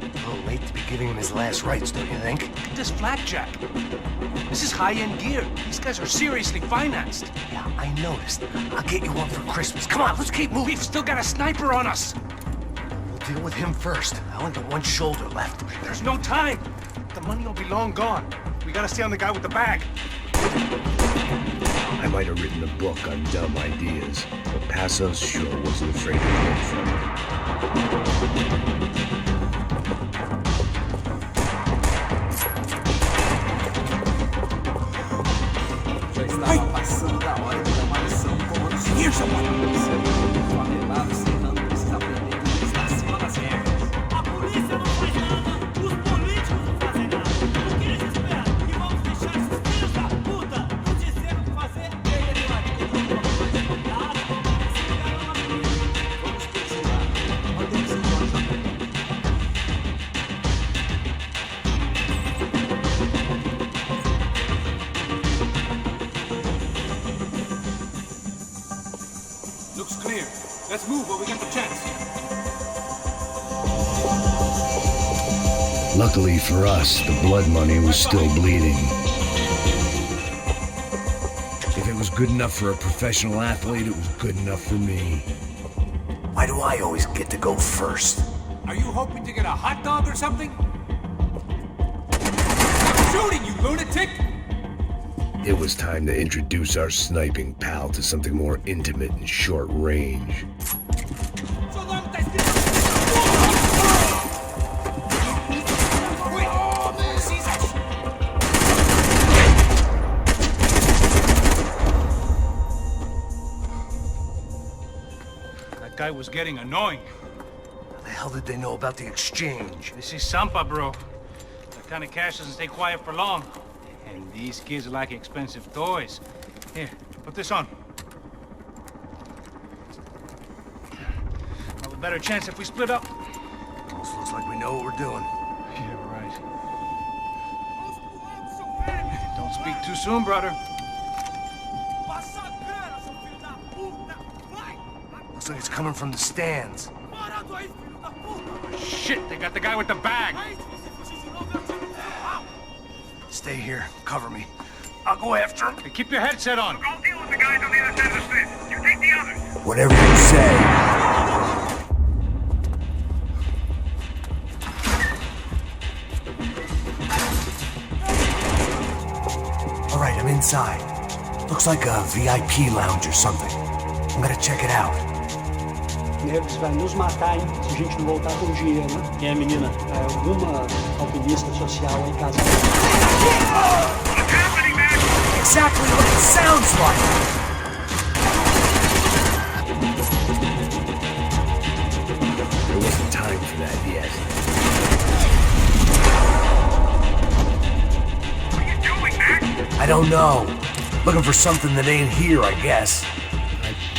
A little late to be giving him his last rites, don't you think? Look at this flakjack. This is high-end gear. These guys are seriously financed. Yeah, I noticed. I'll get you one for Christmas. Come on, let's keep moving. We've still got a sniper on us. We'll deal with him first. I only got one shoulder left. There's no time. The money will be long gone. We gotta stay on the guy with the bag. I might have written a book on dumb ideas, but Passos sure wasn't afraid to learn from it. Here's someone! Favelado sem não precisa aprender que está acima das regras. A polícia não faz nada, os políticos não fazem nada. O que eles esperam? Que vamos deixar esses filhos da puta não dizer o que fazer? Vamos pesquisar. Mantemos em conta. Looks clear. Let's move while we got the chance. Luckily for us, the blood money was still bleeding. If it was good enough for a professional athlete, it was good enough for me. Why do I always get to go first? Are you hoping to get a hot dog or something? Stop shooting, you lunatic! It was time to introduce our sniping pal to something more intimate and short range. That guy was getting annoying. How the hell did they know about the exchange? This is Sampa, bro. That kind of cash doesn't stay quiet for long. And these kids like expensive toys. Here, put this on. Have a better chance if we split up. Almost looks like we know what we're doing. Yeah, right. Don't speak too soon, brother. Looks like it's coming from the stands. Shit, they got the guy with the bag. Stay here. Cover me. I'll go after him. Hey, keep your headset on. I'll deal with the guys on the other side of the street. You take the others. Whatever you say. All right, I'm inside. Looks like a VIP lounge or something. I'm gonna check it out. Neves vai nos matar, hein? Se a gente não voltar com dinheiro, né? Quem é, menina? É alguma alpinista social aí, casada. Exactly what it sounds like! There wasn't time for that yet. What are you doing, Mac? I don't know. Looking for something that ain't here, I guess.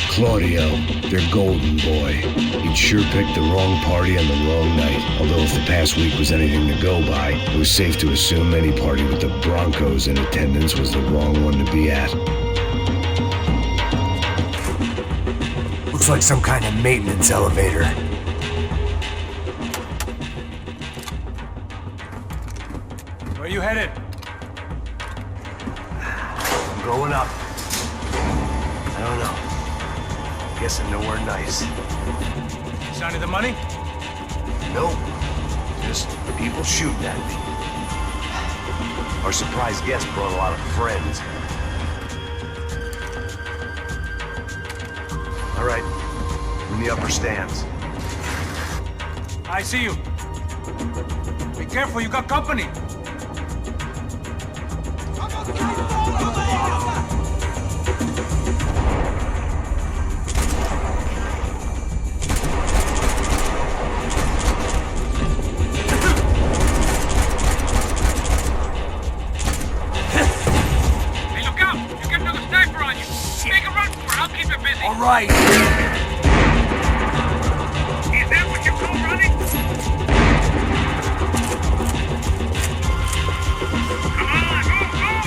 Claudio, their golden boy. He'd sure picked the wrong party on the wrong night. Although if the past week was anything to go by, it was safe to assume any party with the Broncos in attendance was the wrong one to be at. Looks like some kind of maintenance elevator. Where you headed? I'm going up. I don't know. Guessing nowhere nice. Sign of the money? Nope. Just people shooting at me. Our surprise guest brought a lot of friends. All right. In the upper stands. I see you. Be careful, you got company. right. Is that what you call running? Come on, move, move!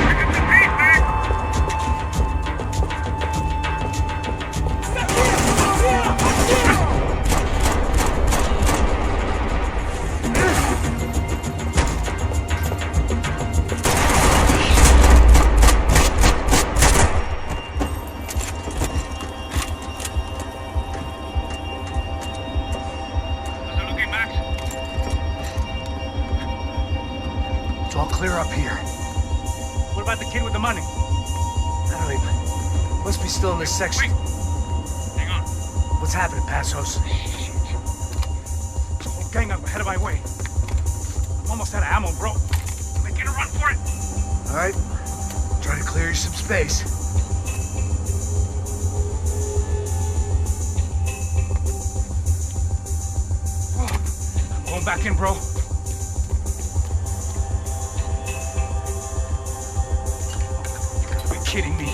Pick up the pace, man! It's all clear up here. What about the kid with the money? I don't even... Must be still in this section. Hang on. What's happening, Passos? Whole gang up ahead of my way. I'm almost out of ammo, bro. Making a run for it. All right. Try to clear you some space. I'm going back in, bro. You gotta be kidding me.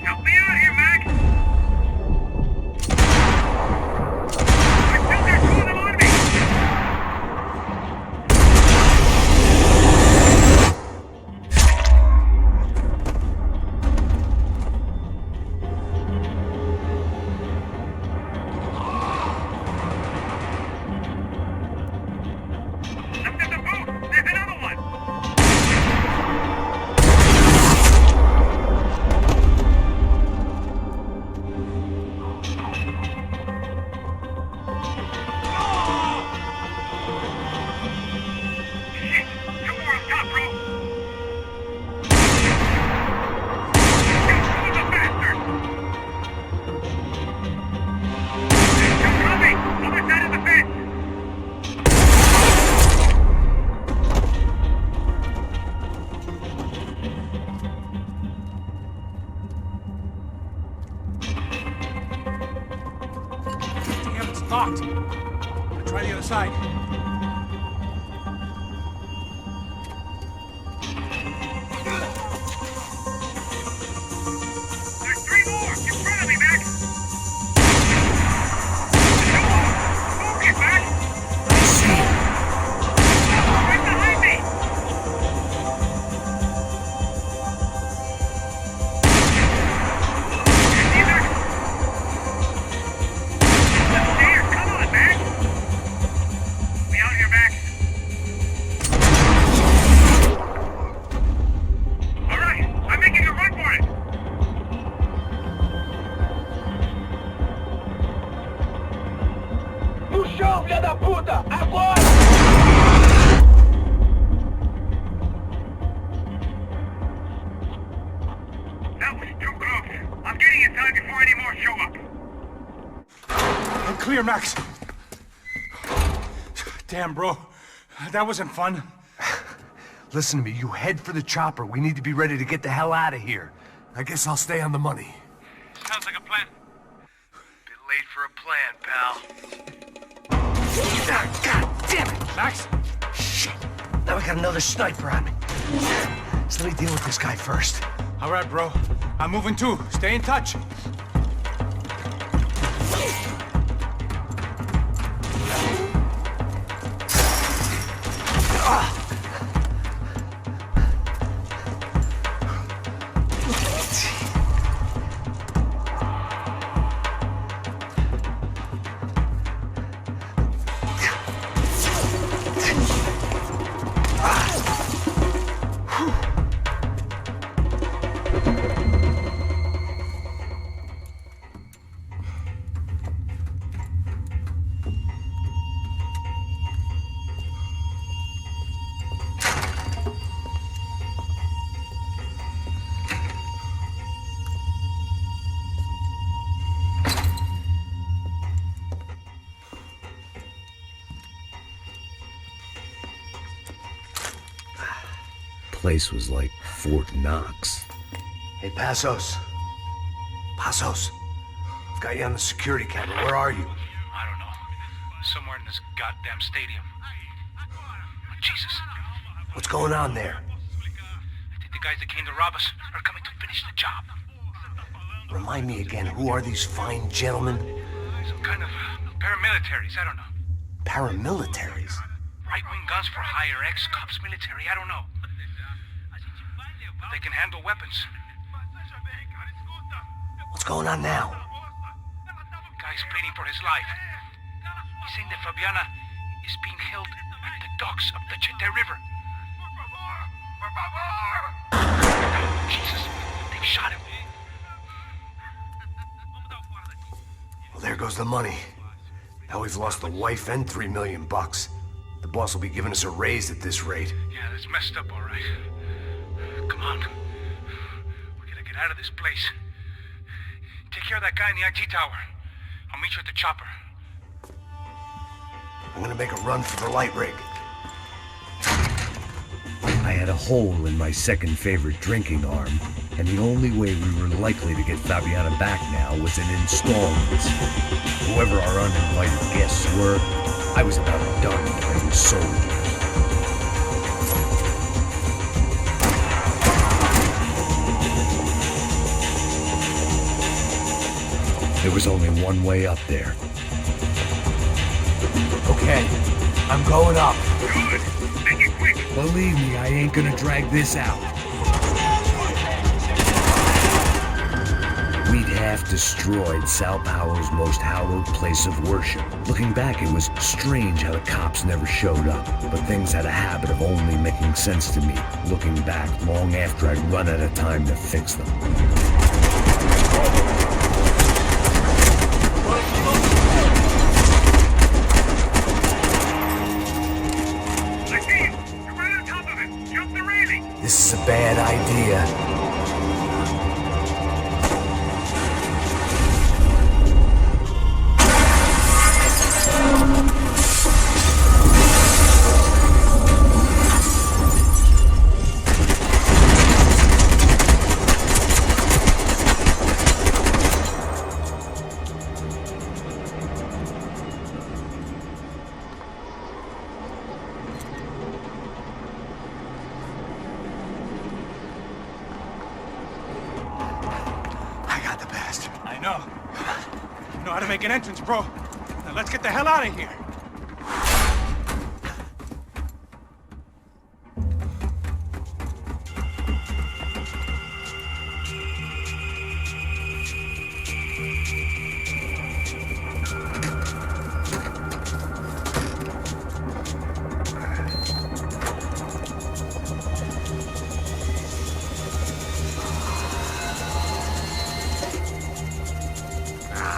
Help me out here, Mac! I still got two of them on me! Look at the boot! There's another one! Shit! Two more up top, bro! Get some of the bastards! There's two coming! Other side of the fence! Damn, it's locked. I'll try the other side. There's three more! In front of me, Mac! Move, get back! I see him. Right behind me! Upstairs, come on, Mac! We out here, Mac? All right, I'm making a run for it! No chão, filha da puta! Agora! That was too close. I'm getting inside before any more show up. I'm clear, Max. Damn, bro. That wasn't fun. Listen to me. You head for the chopper. We need to be ready to get the hell out of here. I guess I'll stay on the money. Sounds like a plan. Bit late for a plan, pal. God damn it! Max? Shit. Now we got another sniper on me. So let me deal with this guy first. All right, bro. I'm moving too. Stay in touch. Place was like Fort Knox. Hey, Passos. Passos. Got you on the security camera. Where are you? I don't know. Somewhere in this goddamn stadium. Jesus. What's going on there? I think the guys that came to rob us are coming to finish the job. Remind me again, who are these fine gentlemen? Some kind of paramilitaries, I don't know. Paramilitaries? Right-wing guns for hire, ex-cops, military, I don't know. But they can handle weapons. What's going on now? Guy's pleading for his life. He's saying that Fabiana is being held at the docks of the Chete River. Jesus, they've shot him. Well, there goes the money. Now we've lost the wife and $3 million. The boss will be giving us a raise at this rate. Yeah, that's messed up, all right. Come on. We gotta get out of this place. Take care of that guy in the IT tower. I'll meet you at the chopper. I'm gonna make a run for the light rig. I had a hole in my second favorite drinking arm, and the only way we were likely to get Fabiana back now was in installments. Whoever our uninvited guests were, I was about done playing soldiers. There was only one way up there. Okay, I'm going up. Good. Make it quick. Believe me, I ain't gonna drag this out. We'd half destroyed Sao Paulo's most hallowed place of worship. Looking back, it was strange how the cops never showed up, but things had a habit of only making sense to me, looking back long after I'd run out of time to fix them. This is a bad idea. I know. You know how to make an entrance, bro. Now let's get the hell out of here.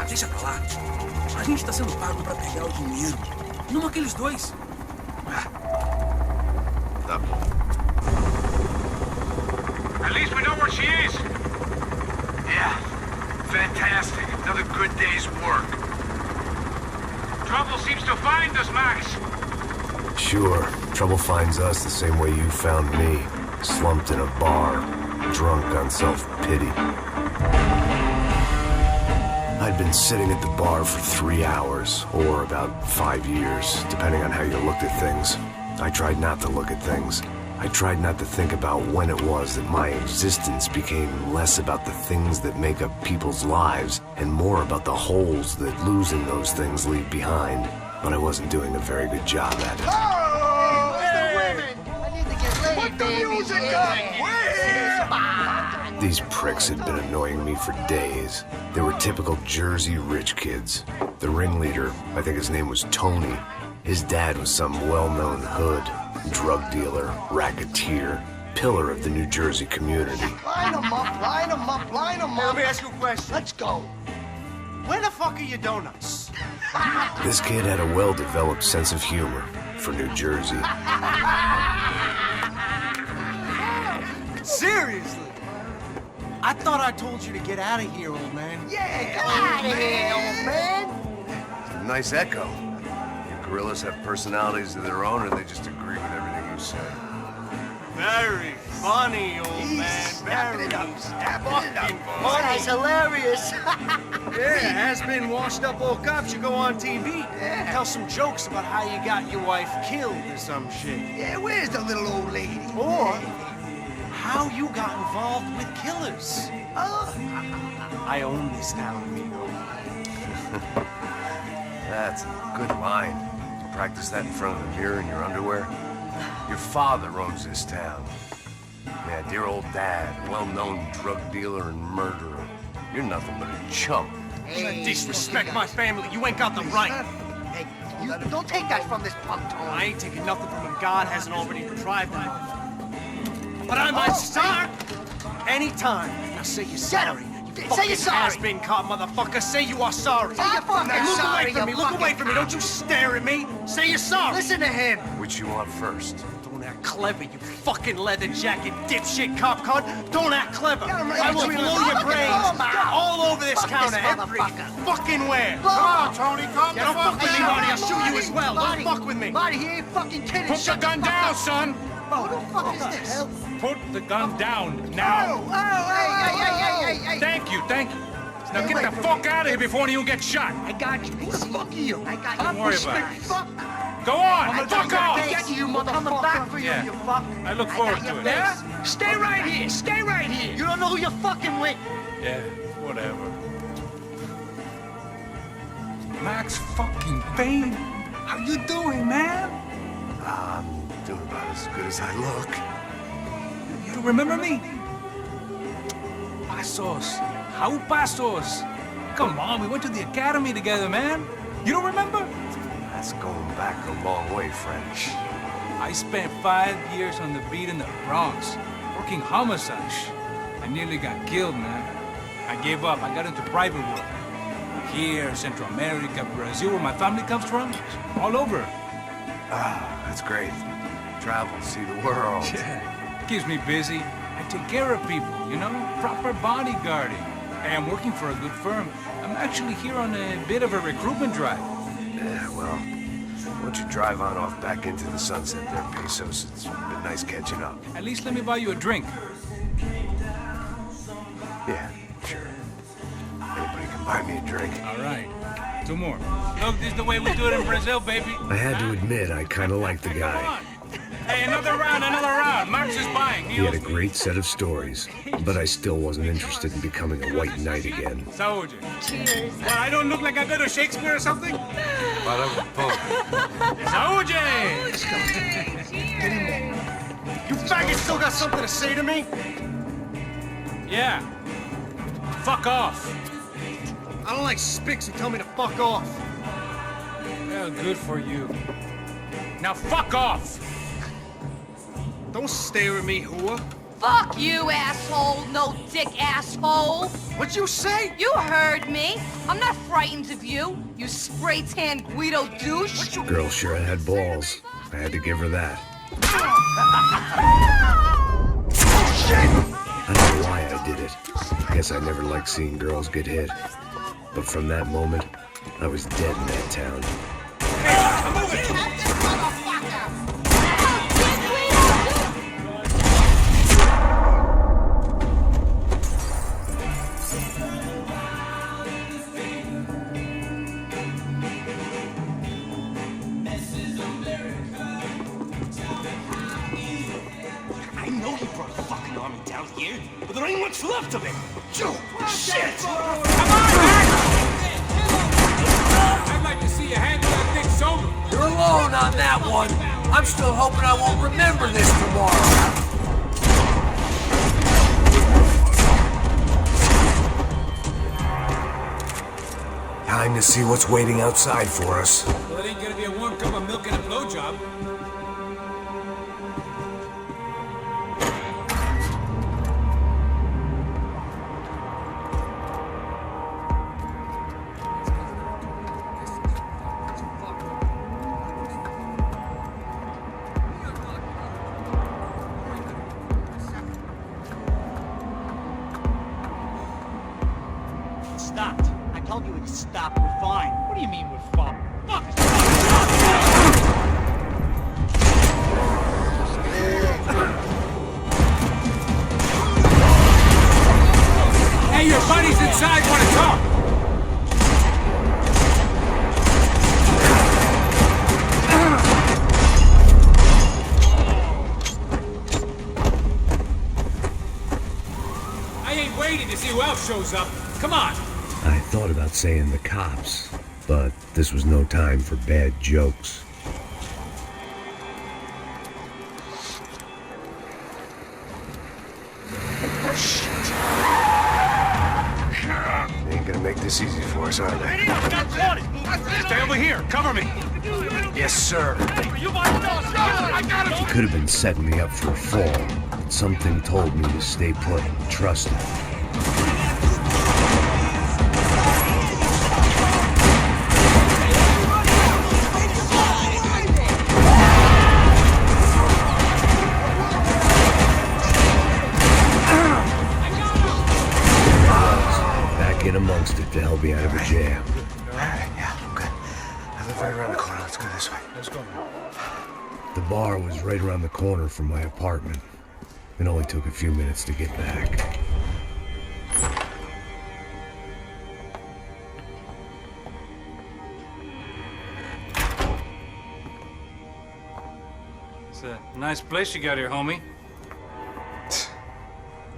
Deixa pra lá. A gente tá sendo pago pra pegar o dinheiro. Não aqueles dois. Tá bom. At least we know where she is. Yeah, fantastic. Another good day's work. Trouble seems to find us, Max. Sure, trouble finds us the same way you found me. Slumped in a bar, drunk on self-pity. I'd been sitting at the bar for 3 hours, or about 5 years, depending on how you looked at things. I tried not to look at things. I tried not to think about when it was that my existence became less about the things that make up people's lives, and more about the holes that losing those things leave behind. But I wasn't doing a very good job at it. Oh, where's the women? I need to get laid, Put the music up! We're here! These pricks had been annoying me for days. They were typical Jersey rich kids. The ringleader, I think his name was Tony. His dad was some well-known hood, drug dealer, racketeer, pillar of the New Jersey community. Line them up, line them up, line them up. Let me ask you a question. Let's go. Where the fuck are your donuts? This kid had a well-developed sense of humor for New Jersey. Seriously? I thought I told you to get out of here, old man. Yeah, get out of here, old man. Nice echo. You gorillas have personalities of their own, or they just agree with everything you say? Very funny, old man. Very fucking funny. That's hilarious. Yeah, has-been washed-up old cop should go on TV. Tell some jokes about how you got your wife killed or some shit. Yeah, where's the little old lady? Or how you got involved with killers. I own this town, amigo. That's a good line. Practice that in front of the mirror in your underwear. Your father owns this town. Yeah, dear old dad, well-known drug dealer and murderer. You're nothing but a chump. You disrespect my family. You ain't got the right. Hey, you don't take that from this punk, Tony. I ain't taking nothing from him. God hasn't already deprived him of. But I might start anytime. Now say you're sorry. Say you're sorry. Has-been caught, motherfucker. Say you are sorry. Say you're fucking Now look sorry, away from me. you Look away fucking from me. Don't you stare at me. Say you're sorry. Listen to him. Which you want first? Don't act clever, you fucking leather jacket dipshit cop cunt. Don't act clever. I will blow your brains all over this counter, every fucking where. Come on, Tony, calm the fuck down. Don't fuck with me, Marty. I'll shoot you as well. Don't fuck with me. Marty, he ain't fucking kidding. Put the gun down, son! Who the fuck is this? Put the gun down now! Hey. Thank you. Now get the fuck out of here before you get shot! I got you. Who the fuck are you? I got you. Don't worry about it. Fuck. Go on! Fuck off! I get you, motherfucker. Coming back for you, Yeah. you fuck. I look forward to it. Yeah? Stay right here. Stay right here. You don't know who you're fucking with. Yeah, whatever. Max fucking Payne! How you doing, man? I'm doing about as good as I look. You don't remember me? Pasos. How Pasos? Come on, we went to the academy together, man. You don't remember? That's going back a long way, French. I spent 5 years on the beat in the Bronx, working homicide. I nearly got killed, man. I gave up. I got into private work. Here, Central America, Brazil, where my family comes from, all over. Ah, that's great. Travel, see the world. Yeah, keeps me busy. I take care of people, you know? Proper bodyguarding. Hey, I'm working for a good firm. I'm actually here on a bit of a recruitment drive. Yeah, well, why don't you drive on off back into the sunset there, Pesos? It's been nice catching up. At least let me buy you a drink. Yeah, sure. Anybody can buy me a drink. All right. 2 more. Look, this is the way we do it in Brazil, baby. I had to admit, I kind of like the guy. Hey, another round. Max is buying. He had a great set of stories, but I still wasn't interested in becoming a white knight again. Saúde. Cheers. Well, I don't look like I go to Shakespeare or something? Saúde! You faggots still got something to say to me? Yeah. Fuck off. I don't like spics who tell me to fuck off. Well, good for you. Now fuck off! Don't stare at me, whore. Fuck you, asshole. No dick asshole. What'd you say? You heard me. I'm not frightened of you, you spray-tan Guido douche. Girl sure had balls. I had to give her that. I don't know why I did it. I guess I never liked seeing girls get hit. But from that moment, I was dead in that town. I know you brought a fucking army down here, but there ain't much left of it. Joe, shit! Come on, Max! I'd like to see you handle that thing sober. You're alone on that one. I'm still hoping I won't remember this tomorrow. Time to see what's waiting outside for us. Well, it ain't gonna be a warm cup of milk and a blowjob. Stopped. I told you it stopped. We're fine. What do you mean we're fine? Fuck! inside want to talk! I ain't waiting to see who else shows up. Come on! I thought about saying the cops, but this was no time for bad jokes. They ain't gonna make this easy for us, are they? Stay over here! Cover me! Yes, sir. He could have been setting me up for a fall, but something told me to stay put and trust him. In amongst it to help me out of a jam. Yeah, I'm good. I live right around the corner. Let's go this way. Let's go. The bar was right around the corner from my apartment. It only took a few minutes to get back. It's a nice place you got here, homie.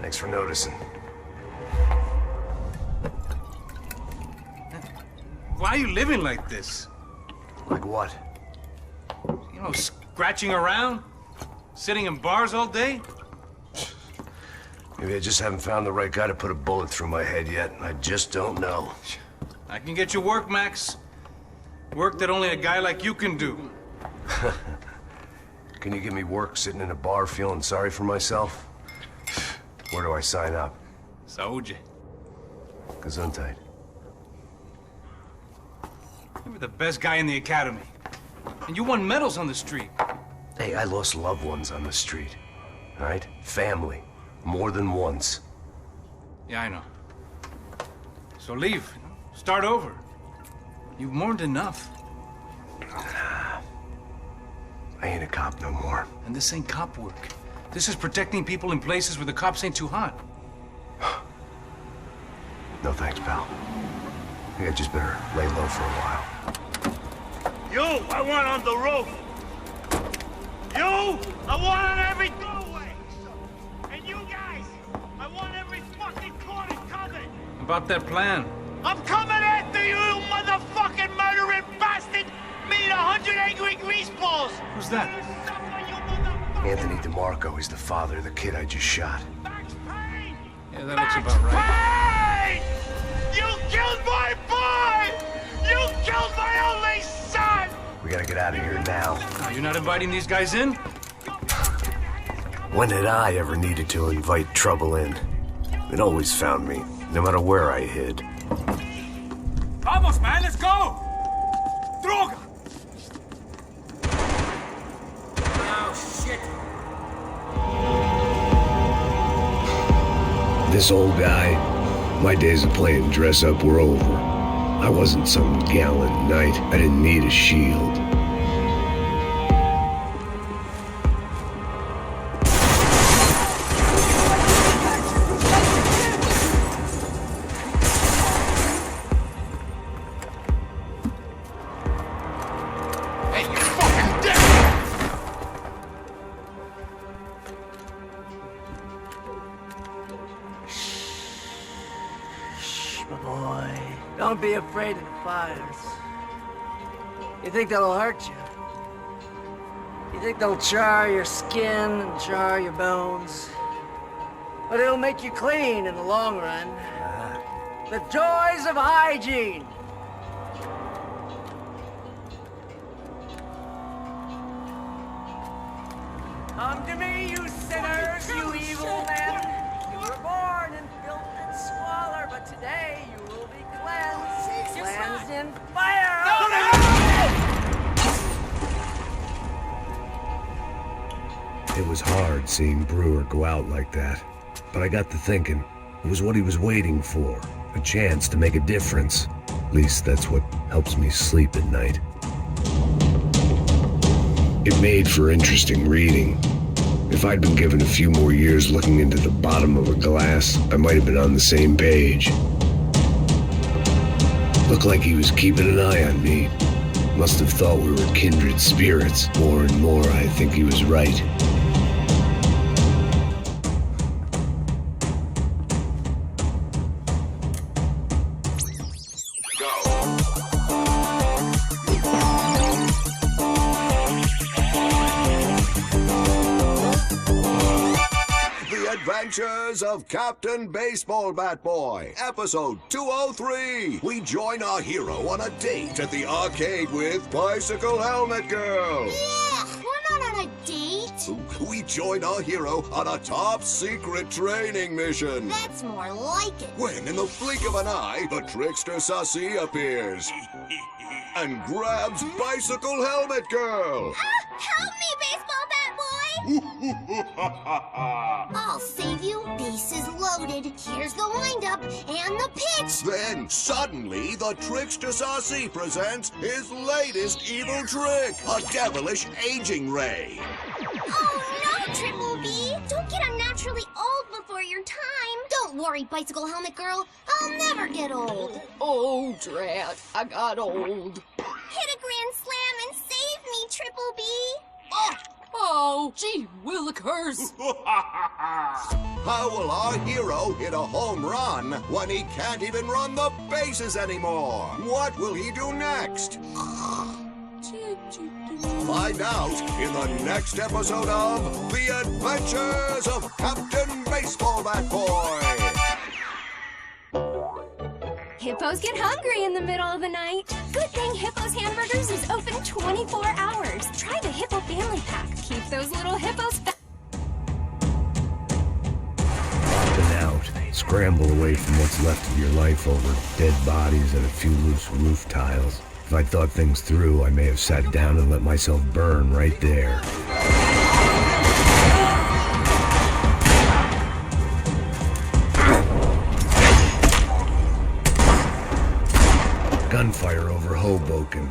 Thanks for noticing. Why are you living like this? Like what? You know, scratching around? Sitting in bars all day? Maybe I just haven't found the right guy to put a bullet through my head yet. I just don't know. I can get you work, Max. Work that only a guy like you can do. Can you give me work sitting in a bar feeling sorry for myself? Where do I sign up? Saúde. Gesundheit. You were the best guy in the academy. And you won medals on the street. Hey, I lost loved ones on the street. All right? Family. More than once. Yeah, I know. So leave. Start over. You've mourned enough. I ain't a cop no more. And this ain't cop work. This is protecting people in places where the cops ain't too hot. No thanks, pal. I think I just better lay low for a while. You, I want on the roof. You, I want on every doorway. And you guys, I want every fucking corner covered. About that plan. I'm coming after you, you motherfucking murdering bastard! Me and 100 angry greaseballs! Who's that? Anthony DeMarco. He's the father of the kid I just shot. Yeah, that looks about right. Payne! You killed my boy! You killed my only son! We gotta get out of here now. You're not inviting these guys in? When had I ever needed to invite trouble in? It always found me, no matter where I hid. Vamos, man, let's go! Droga! Oh, shit. This old guy, my days of playing dress-up were over. I wasn't some gallant knight. I didn't need a shield. Boy, don't be afraid of the fires. You think that'll hurt you? You think they'll char your skin and char your bones? But it'll make you clean in the long run. The joys of hygiene! Come to me, you sinners, you evil men! You were born in filth and squalor, but today you will be cleansed. Cleansed in fire! It was hard seeing Brewer go out like that, but I got to thinking, it was what he was waiting for, a chance to make a difference. At least that's what helps me sleep at night. It made for interesting reading. If I'd been given a few more years looking into the bottom of a glass, I might have been on the same page. Looked like he was keeping an eye on me. Must have thought we were kindred spirits. More and more, I think he was right. Adventures of Captain Baseball Bat Boy, episode 203. We join our hero on a date at the arcade with Bicycle Helmet Girl. Yeah, we're not on a date. We join our hero on a top-secret training mission. That's more like it. When, in the blink of an eye, the trickster Sassy appears and grabs Bicycle Helmet Girl. Help me, Baseball Bat Boy! I'll save you. Bases loaded. Here's the windup and the pitch. Then, suddenly, the trickster Sassy presents his latest evil trick, a devilish aging ray. Oh, no, Triple B. Don't get unnaturally old before your time. Don't worry, Bicycle Helmet Girl. I'll never get old. Oh, drat. I got old. Hit a grand slam and save me, Triple B. Oh, gee willikers. How will our hero hit a home run when he can't even run the bases anymore? What will he do next? Find out in the next episode of The Adventures of Captain Baseball Bat Boy. Hippos get hungry in the middle of the night. Good thing Hippo's Hamburgers is open 24 hours. Try the Hippo Family Pack. Keep those little hippos fat. Been out. Scramble away from what's left of your life over dead bodies and a few loose roof tiles. If I'd thought things through, I may have sat down and let myself burn right there. Gunfire over Hoboken.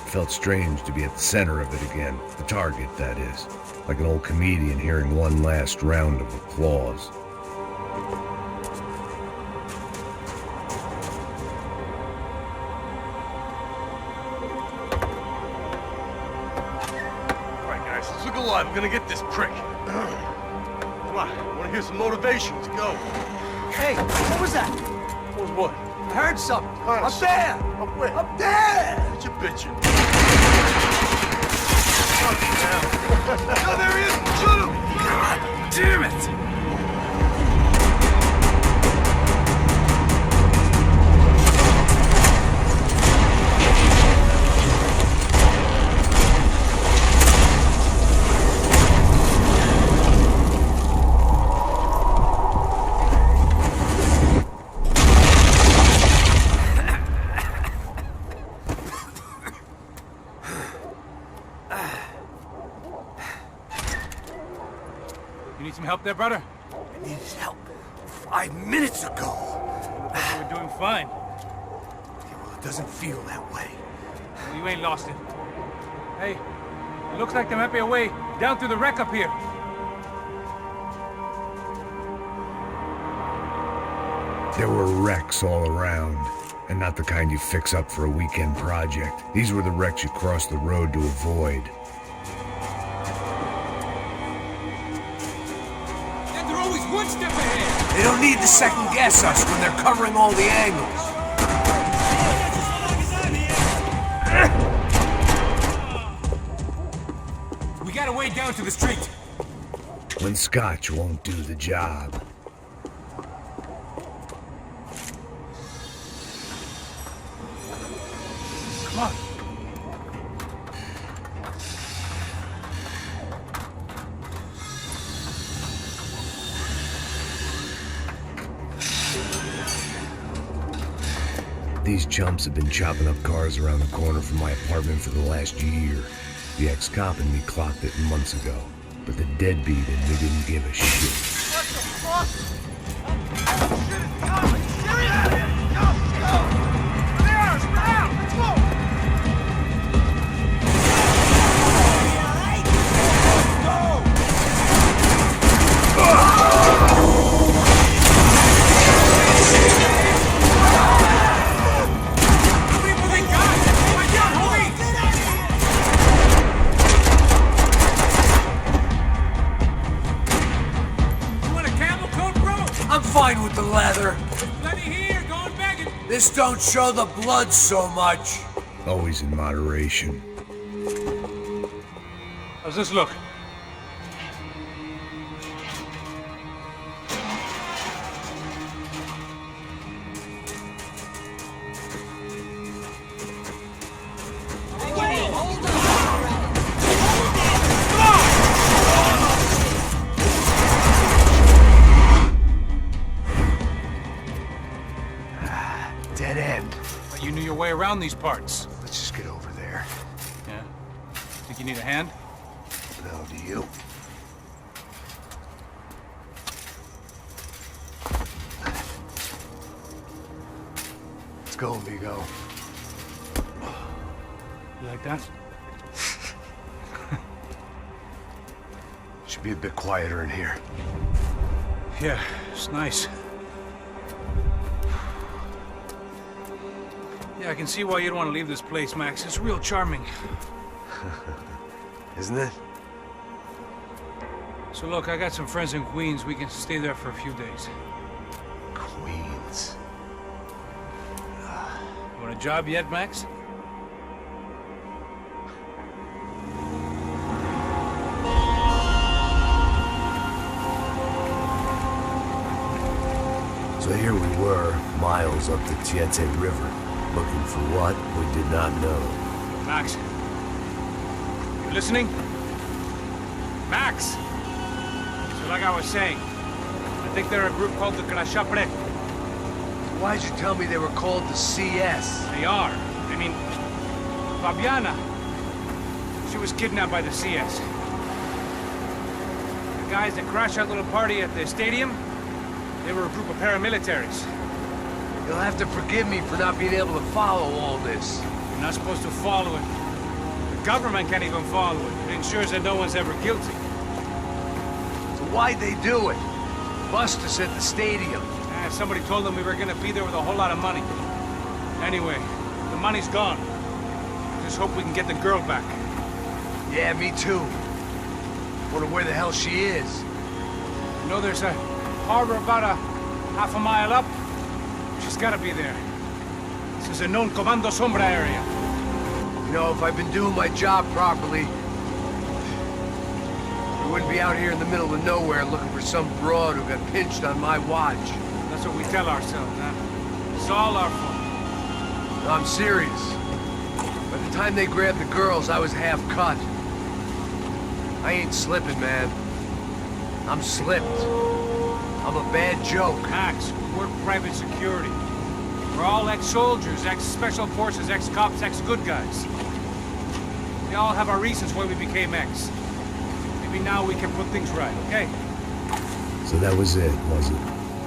Felt strange to be at the center of it again. The target, that is. Like an old comedian hearing one last round of applause. Alright guys, let's look alive. We're gonna get this prick. Come on, I wanna hear some motivation. Let's go. Hey, what was that? What was what? I heard something. Huh? Up there! Up where? Up there! What you bitching? Oh, there he is! Shoot him! God damn it! You need some help there, brother? I needed help 5 minutes ago. I thought you were doing fine. Yeah, well, it doesn't feel that way. Well, you ain't lost it. Hey, it looks like there might be a way down through the wreck up here. There were wrecks all around, and not the kind you fix up for a weekend project. These were the wrecks you cross the road to avoid. One step ahead. They don't need to second guess us when they're covering all the angles. We got a way down to the street. When scotch won't do the job. Come on. These chumps have been chopping up cars around the corner from my apartment for the last year. The ex-cop in me clocked it months ago, but the deadbeat in me didn't give a shit. What the fuck? Shit is coming! Get out of here! Go! There! Spread out! Let's go! This don't show the blood so much. Always in moderation. How's this look? Dead end. Well, you knew your way around these parts. Let's just get over there. Yeah? Think you need a hand? No, do you? Let's go, amigo. You like that? Should be a bit quieter in here. Yeah, it's nice. Yeah, I can see why you'd want to leave this place, Max. It's real charming. Isn't it? So look, I got some friends in Queens. We can stay there for a few days. Queens. You want a job yet, Max? So here we were, miles up the Tietze River, looking for what we did not know. Max. You listening? Max! So like I was saying, I think they're a group called the Crashapre. Why'd you tell me they were called the CS? They are. I mean, Fabiana. She was kidnapped by the CS. The guys that crashed that little party at the stadium, they were a group of paramilitaries. You'll have to forgive me for not being able to follow all this. You're not supposed to follow it. The government can't even follow it. It ensures that no one's ever guilty. So why'd they do it? Bust us at the stadium. Somebody told them we were gonna be there with a whole lot of money. Anyway, the money's gone. Just hope we can get the girl back. Yeah, me too. Wonder where the hell she is. You know, there's a harbor about a half a mile up. She's gotta be there. This is a known Comando Sombra area. You know, if I've been doing my job properly, we wouldn't be out here in the middle of nowhere looking for some broad who got pinched on my watch. That's what we tell ourselves, huh? It's all our fault. No, I'm serious. By the time they grabbed the girls, I was half cut. I ain't slipping, man. I'm slipped. I'm a bad joke. Max, we're private security. We're all ex-soldiers, ex-special forces, ex-cops, ex-good guys. We all have our reasons why we became ex. Maybe now we can put things right, okay? So that was it, was it?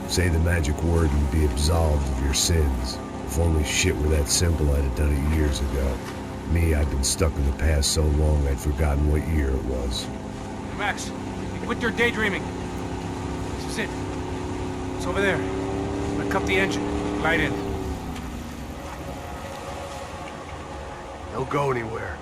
Say the magic word and be absolved of your sins. If only shit were that simple, I'd have done it years ago. Me, I've been stuck in the past so long I'd forgotten what year it was. Hey, Max, you quit your daydreaming. This is it. It's over there. I'm gonna cut the engine. Right in. Don't go anywhere.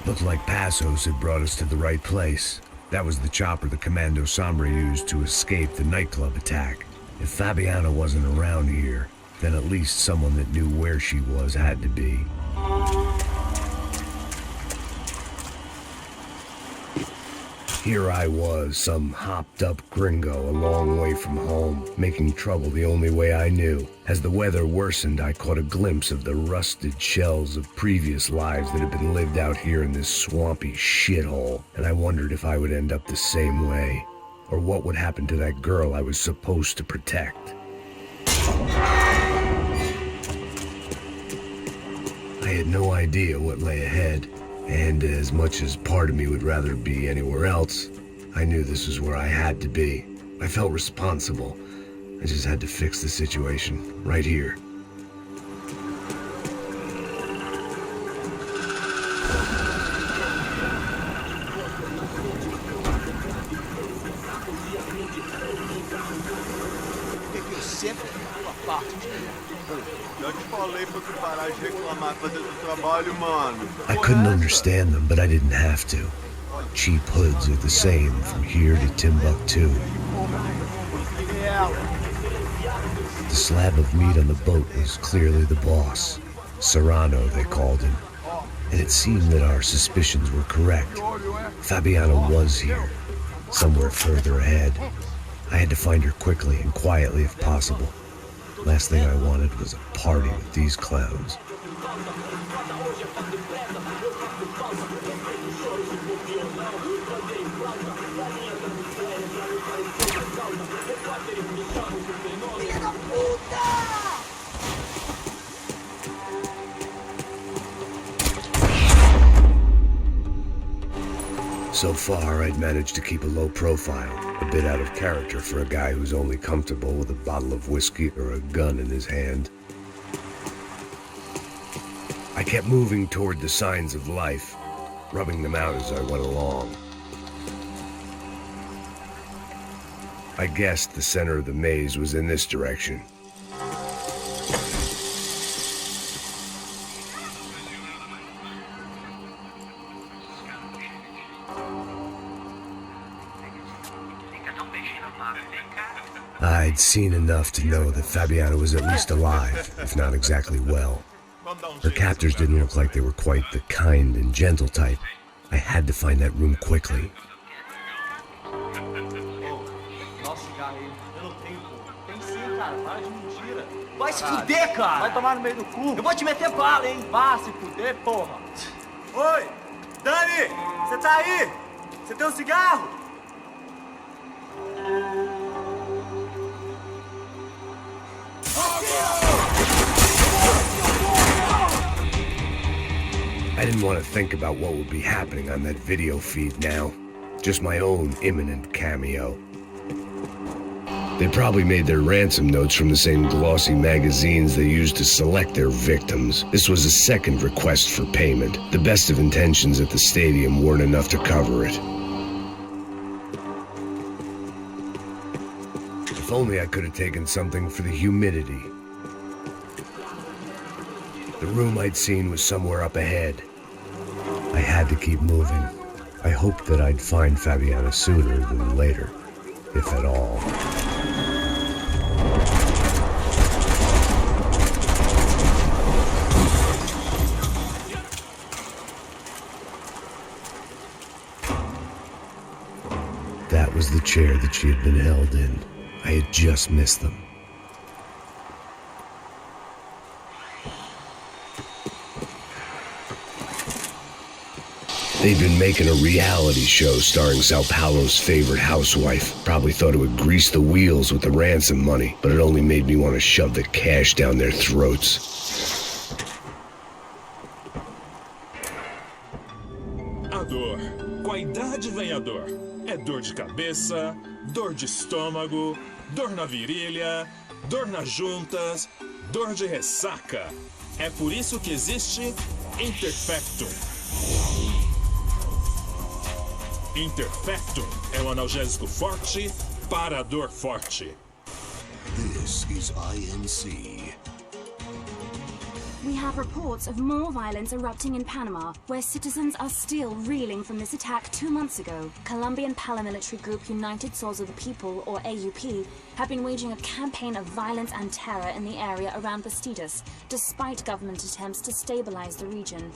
Looked like Passos had brought us to the right place. That was the chopper the Comando Sombra used to escape the nightclub attack. If Fabiana wasn't around here, then at least someone that knew where she was had to be. Here I was, some hopped-up gringo a long way from home, making trouble the only way I knew. As the weather worsened, I caught a glimpse of the rusted shells of previous lives that had been lived out here in this swampy shithole, and I wondered if I would end up the same way, or what would happen to that girl I was supposed to protect. I had no idea what lay ahead. And as much as part of me would rather be anywhere else, I knew this was where I had to be. I felt responsible. I just had to fix the situation, right here. I couldn't understand them, but I didn't have to. Cheap hoods are the same from here to Timbuktu. The slab of meat on the boat was clearly the boss. Serrano, they called him. And it seemed that our suspicions were correct. Fabiana was here, somewhere further ahead. I had to find her quickly and quietly if possible. Last thing I wanted was a party with these clowns. So far, I'd managed to keep a low profile, a bit out of character for a guy who's only comfortable with a bottle of whiskey or a gun in his hand. I kept moving toward the signs of life, rubbing them out as I went along. I guessed the center of the maze was in this direction. I'd seen enough to know that Fabiana was at least alive, if not exactly well. Her captors didn't look like they were quite the kind and gentle type. I had to find that room quickly. Vai se fuder, cara! Vai tomar no meio do cu! Eu vou te meter bala, hein? Vá se fuder, porra! Oi! Dani! Você tá aí? Você tem um cigarro? I didn't want to think about what would be happening on that video feed now. Just my own imminent cameo. They probably made their ransom notes from the same glossy magazines they used to select their victims. This was a second request for payment. The best of intentions at the stadium weren't enough to cover it. If only I could have taken something for the humidity. The room I'd seen was somewhere up ahead. I had to keep moving. I hoped that I'd find Fabiana sooner than later, if at all. That was the chair that she had been held in. I had just missed them. They'd been making a reality show starring Sao Paulo's favorite housewife. Probably thought it would grease the wheels with the ransom money, but it only made me want to shove the cash down their throats. A dor. Com a idade vem a dor. É dor de cabeça, dor de estômago, dor na virilha, dor nas juntas, dor de ressaca. É por isso que existe Interfectum. Interfectum é um analgésico forte para a dor forte. This is INC. We have reports of more violence erupting in Panama, where citizens are still reeling from this attack 2 months ago. Colombian paramilitary group United Souls of the People, or AUP, have been waging a campaign of violence and terror in the area around Bastidas, despite government attempts to stabilize the region.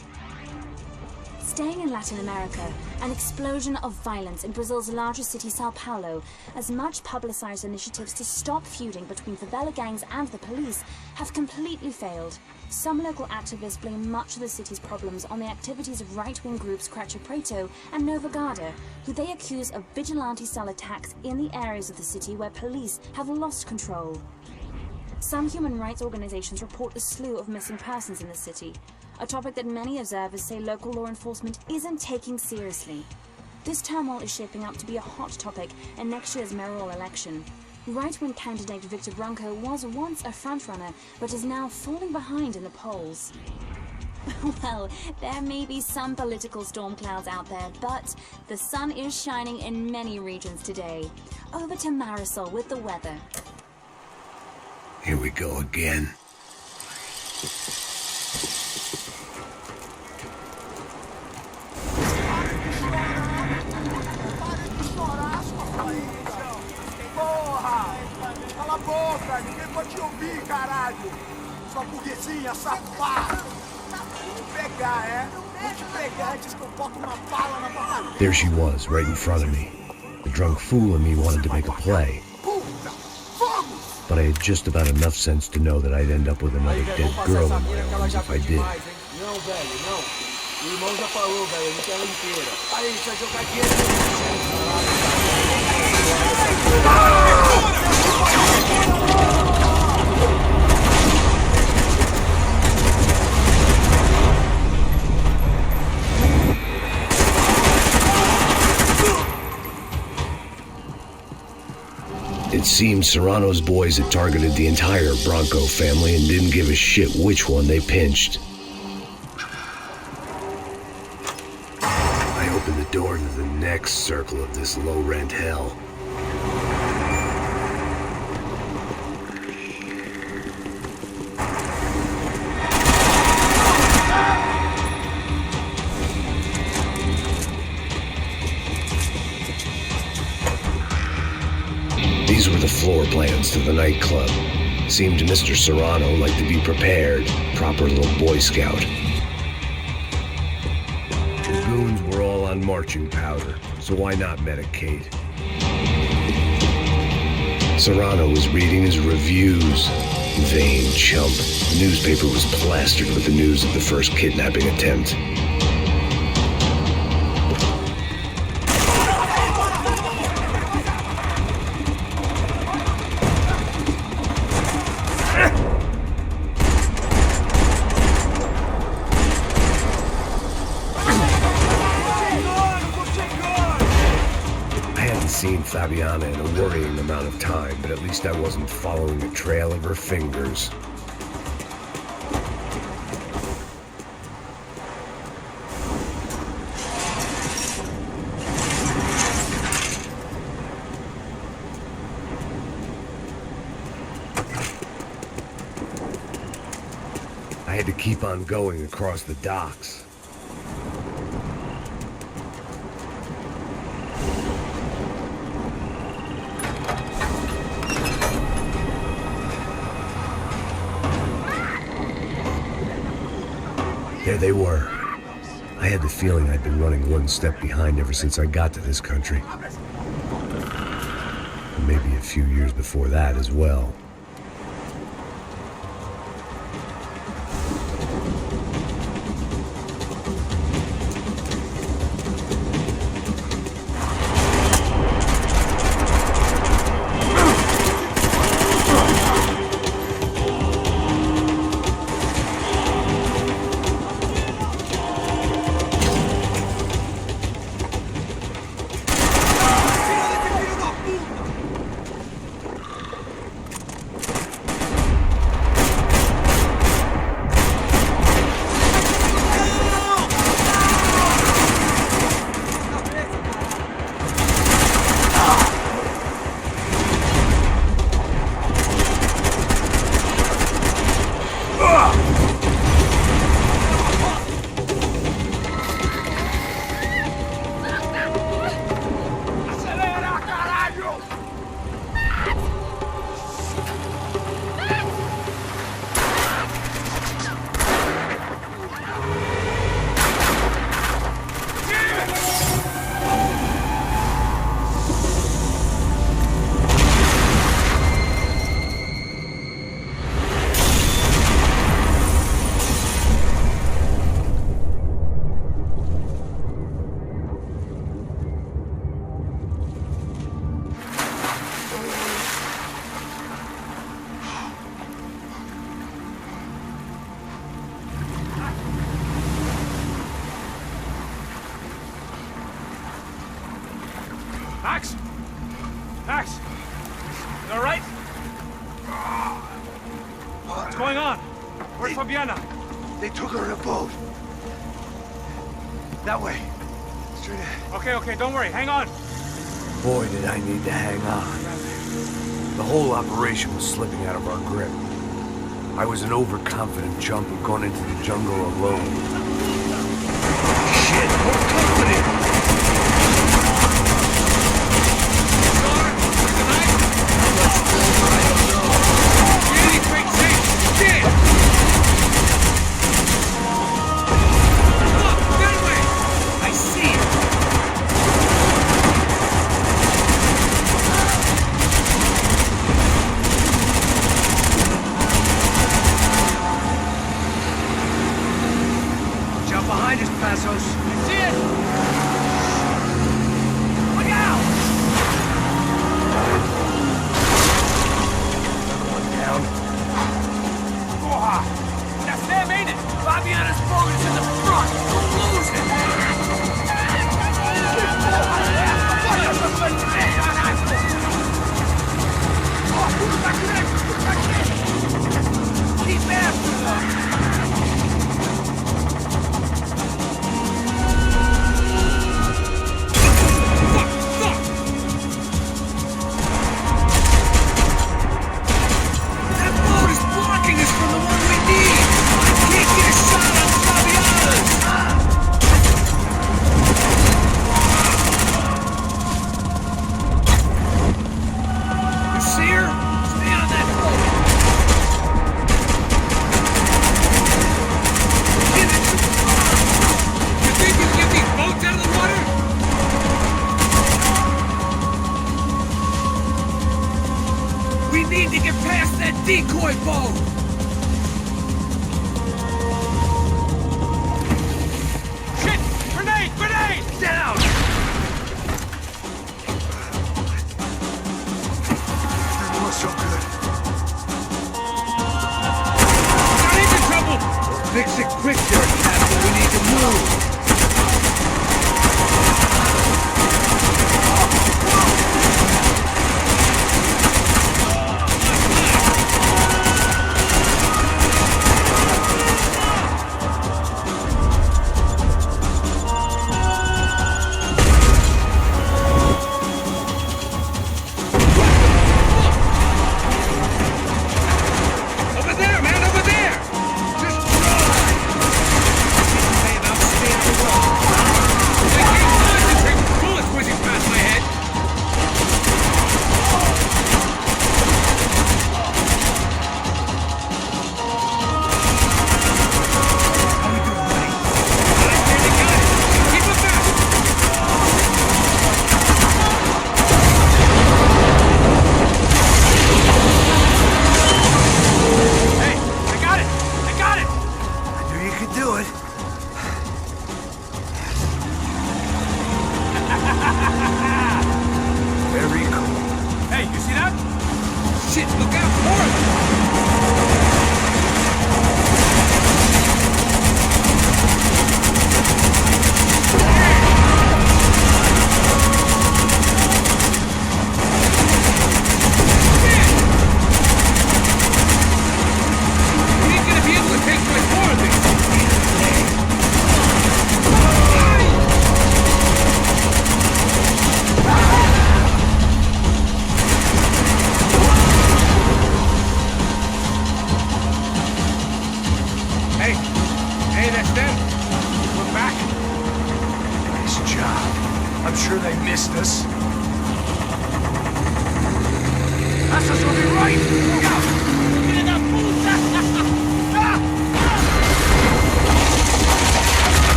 Staying in Latin America, an explosion of violence in Brazil's largest city, Sao Paulo, as much publicized initiatives to stop feuding between favela gangs and the police have completely failed. Some local activists blame much of the city's problems on the activities of right-wing groups Cracha Preto and Nova Garda, who they accuse of vigilante-style attacks in the areas of the city where police have lost control. Some human rights organizations report a slew of missing persons in the city. a topic that many observers say local law enforcement isn't taking seriously. This turmoil is shaping up to be a hot topic in next year's mayoral election. Right-wing candidate Victor Branco was once a frontrunner, but is now falling behind in the polls. Well, there may be some political storm clouds out there, but the sun is shining in many regions today. Over to Marisol with the weather. Here we go again. Porra! Cala a boca! Ninguém pode te ouvir, caralho! Sua burguesinha safada! Vou pegar, é? Vou te pegar antes que eu boto uma bala na tua cabeça! There she was, right in front of me. The drunk fool in me wanted to make a play. But I had just about enough sense to know that I'd end up with another dead girl in my arms if I did. Não, velho, não. O irmão já falou, velho, não quer ela inteira. Aí, você vai jogar dinheiro. It seemed Serrano's boys had targeted the entire Bronco family and didn't give a shit which one they pinched. I opened the door to the next circle of this low-rent hell. These were the floor plans to the nightclub. Seemed to Mr. Serrano like to be prepared, proper little Boy Scout. The goons were all on marching powder, so why not medicate? Serrano was reading his reviews. Vain chump. The newspaper was plastered with the news of the first kidnapping attempt. Seen Fabiana in a worrying amount of time, but at least I wasn't following the trail of her fingers. I had to keep on going across the docks. There they were. I had the feeling I'd been running one step behind ever since I got to this country. And maybe a few years before that as well. Max? Max? You all right? What's going on? Where's Fabiana? They took her in a boat. That way. Straight ahead. Okay, don't worry. Hang on. Boy, did I need to hang on. The whole operation was slipping out of our grip. I was an overconfident chump who'd gone into the jungle alone. Shit, more company! Decoy boat! Shit! Grenade! Grenade! Down! That was so good. Got into trouble! Fix it quick there, Captain. We need to move.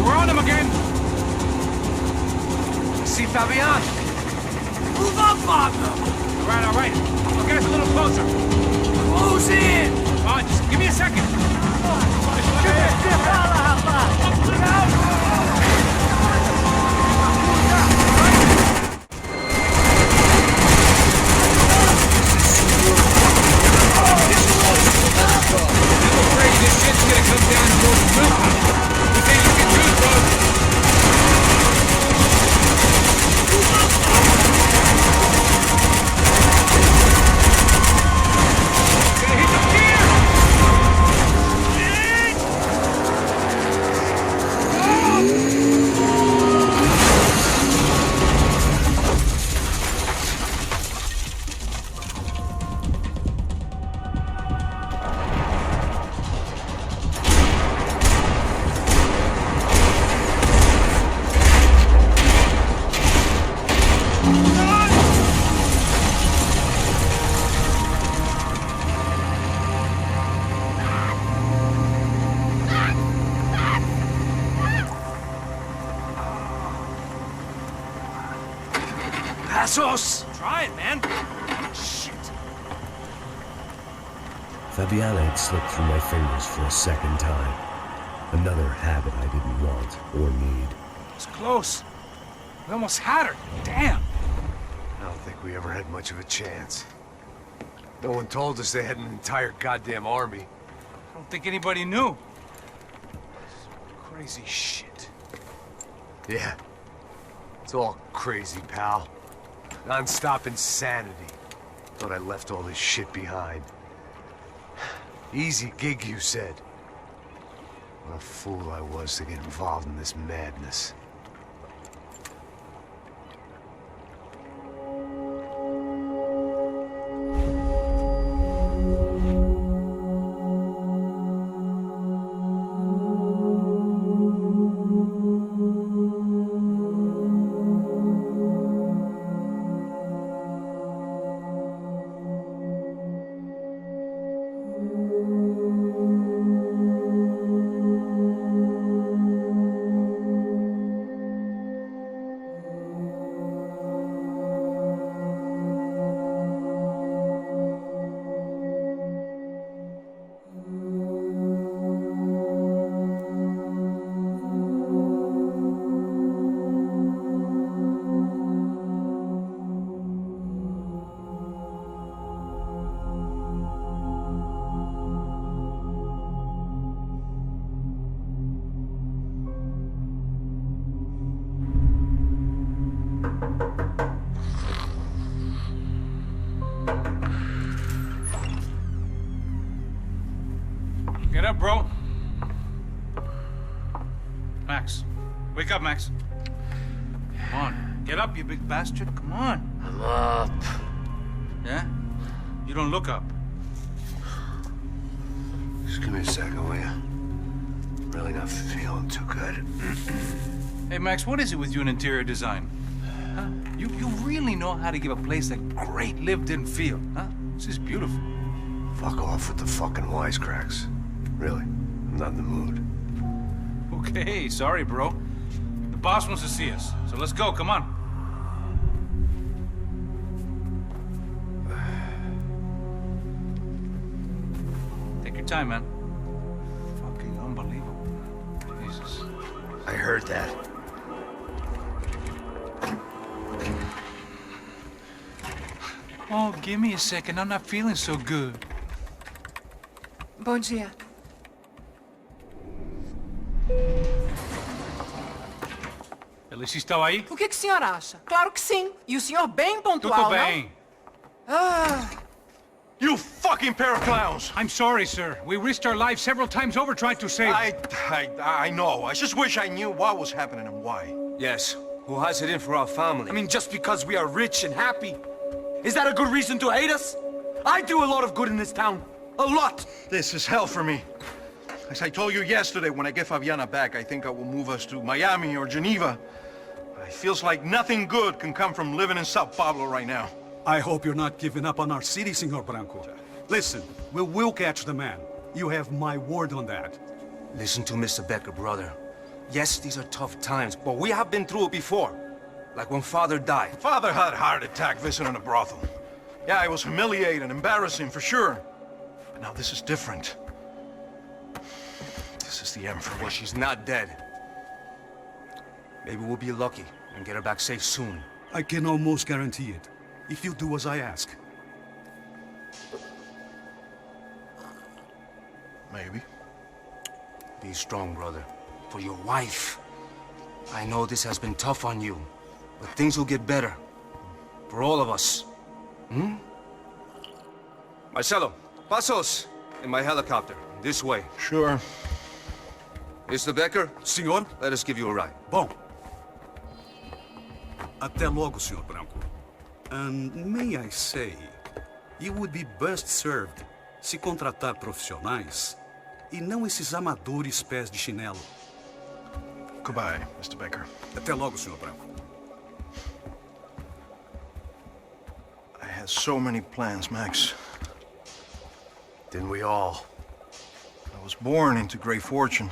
we're on him again! See Fabian? Move up, Pablo! All right. I'll get us a little closer. Close in! Come on, just give me a second. Passos! Try it, man. Shit. Fabiana had slipped through my fingers for a second time. Another habit I didn't want or need. It's close. We almost had her. Damn. I don't think we ever had much of a chance. No one told us they had an entire goddamn army. I don't think anybody knew. Crazy shit. Yeah. It's all crazy, pal. Non-stop insanity. Thought I left all this shit behind. Easy gig, you said. What a fool I was to get involved in this madness. Get up, bro. Max. Wake up, Max. Come on. Get up, you big bastard. Come on. I'm up. Yeah? You don't look up. Just give me a second, will you? Really not feeling too good. Hey, Max, what is it with you and interior design? Huh? You really know how to give a place a great lived-in feel, huh? This is beautiful. Fuck off with the fucking wisecracks. Really, I'm not in the mood. Okay, sorry, bro. The boss wants to see us, so let's go, come on. Take your time, man. Fucking unbelievable. Jesus. I heard that. Oh, give me a second. I'm not feeling so good. Bom dia. Alice estava aí? O que o senhor acha? Claro que sim. E o senhor bem pontual, Tudo bem. não? Ah. You fucking pair of clowns! I'm sorry, sir. We risked our lives several times over trying to save... I know. I just wish I knew what was happening and why. Yes. Who has it in for our family? I mean, just because we are rich and happy. Is that a good reason to hate us? I do a lot of good in this town. A lot! This is hell for me. As I told you yesterday, when I get Fabiana back, I think I will move us to Miami or Geneva. It feels like nothing good can come from living in Sao Paulo right now. I hope you're not giving up on our city, Senor Branco. Listen, we will catch the man. You have my word on that. Listen to Mr. Becker, brother. Yes, these are tough times, but we have been through it before. Like when Father died. Father had a heart attack visiting a brothel. Yeah, it was humiliating, embarrassing, for sure. But now this is different. This is the end for me. Well, she's not dead. Maybe we'll be lucky and get her back safe soon. I can almost guarantee it, if you do as I ask. Maybe. Be strong, brother. For your wife. I know this has been tough on you, but things will get better. For all of us. Hmm? Marcelo, pasos in my helicopter. This way. Sure. Mr. Becker? Senhor? Let us give you a ride. Bom. Até logo, Sr. Branco. And may I say, you would be best served se contratar profissionais e não esses amadores pés de chinelo. Goodbye, Mr. Becker. Até logo, Sr. Branco. I had so many plans, Max. Didn't we all? I was born into great fortune.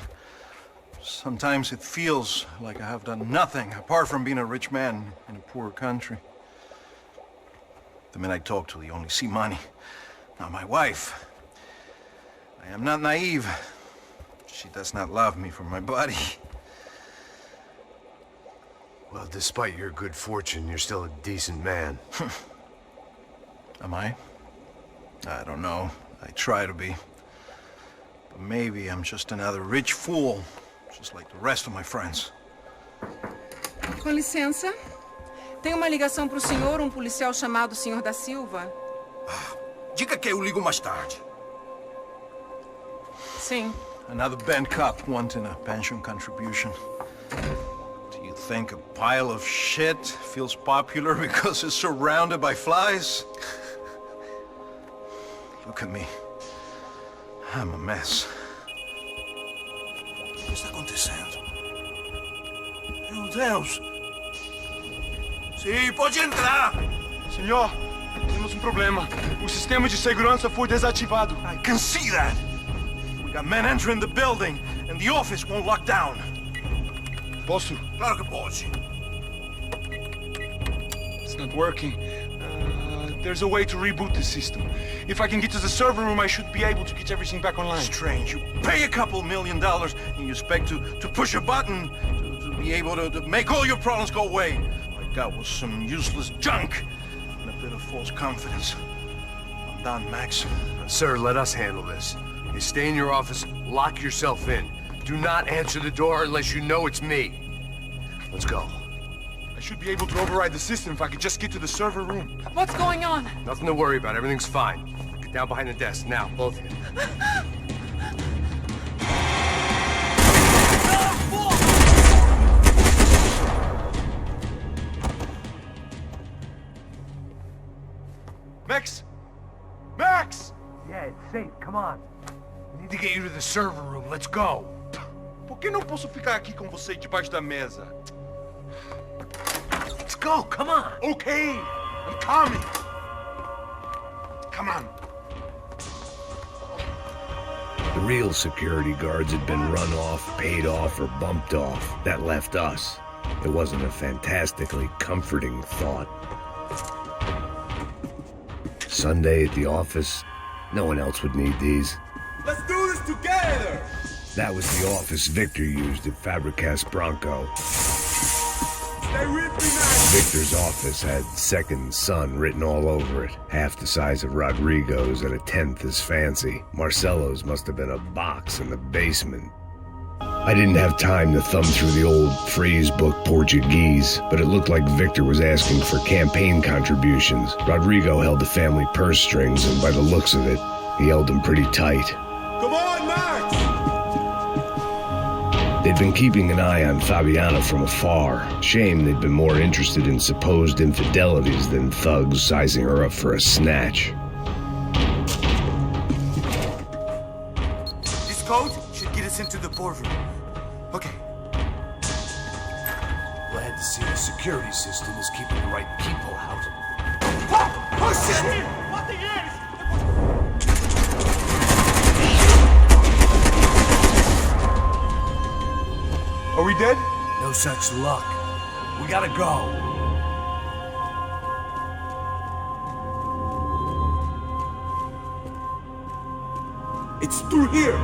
Sometimes it feels like I have done nothing apart from being a rich man in a poor country. The men I talk to, they only see money. Not my wife. I am not naive. She does not love me for my body. Well, despite your good fortune, you're still a decent man. Am I? I don't know. I try to be. But maybe I'm just another rich fool, just like the rest of my friends. Com licença. Tem uma ligação para o senhor, policial chamado Sr. da Silva. Diga que eu ligo mais tarde. Sim. Another band cop wanting a pension contribution. Do you think a pile of shit feels popular because it's surrounded by flies? Look at me. I'm a mess. O que está acontecendo? Meu Deus! Sim, pode entrar! Senhor, temos problema. O sistema de segurança foi desativado. I can see that! We got men entering the building, and the office won't lock down. Posso? Claro que pode. It's not working. There's a way to reboot the system. If I can get to the server room, I should be able to get everything back online. Strange. You pay a couple $1 million, and you expect to push a button to be able to make all your problems go away. All I got was some useless junk and a bit of false confidence. I'm done, Max. Sir, let us handle this. You stay in your office, lock yourself in. Do not answer the door unless you know it's me. Let's go. I should be able to override the system if I could just get to the server room. What's going on? Nothing to worry about. Everything's fine. Get down behind the desk. Now, both of you. Max! Max! Yeah, it's safe. Come on. We need to get you to the server room. Let's go. Por que não posso ficar aqui com você debaixo da mesa? Let's go. Come on. Okay. I'm coming. Come on. The real security guards had been run off, paid off, or bumped off. That left us. It wasn't a fantastically comforting thought. Sunday at the office. No one else would need these. Let's do this together! That was the office Victor used at Fabricas Bronco. Stay with me now! Victor's office had second son written all over it, half the size of Rodrigo's and a tenth as fancy. Marcelo's must have been a box in the basement. I didn't have time to thumb through the old phrase book Portuguese, but it looked like Victor was asking for campaign contributions. Rodrigo held the family purse strings, and by the looks of it, he held them pretty tight. Come on, Max! They'd been keeping an eye on Fabiana from afar. Shame they'd been more interested in supposed infidelities than thugs sizing her up for a snatch. This code should get us into the boardroom. Okay. Glad to see the security system is keeping the right people out. Oh, shit! What the hell? Are we dead? No such luck. We gotta go. It's through here.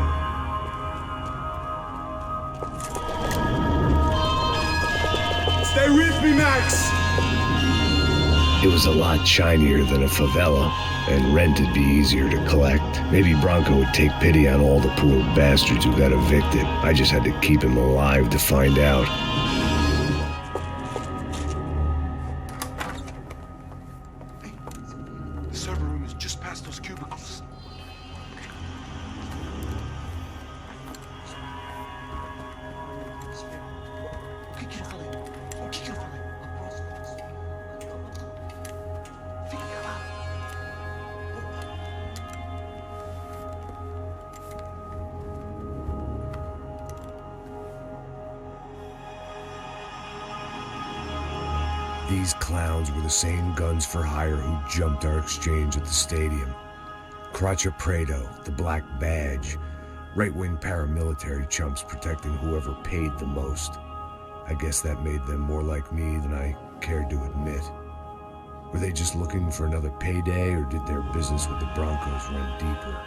Stay with me, Max. It was a lot shinier than a favela, and rent'd be easier to collect. Maybe Bronco would take pity on all the poor bastards who got evicted. I just had to keep him alive to find out. The server room is just past those cubicles. These clowns were the same guns for hire who jumped our exchange at the stadium. Craccia Prado, the Black Badge, right-wing paramilitary chumps protecting whoever paid the most. I guess that made them more like me than I cared to admit. Were they just looking for another payday, or did their business with the Broncos run deeper?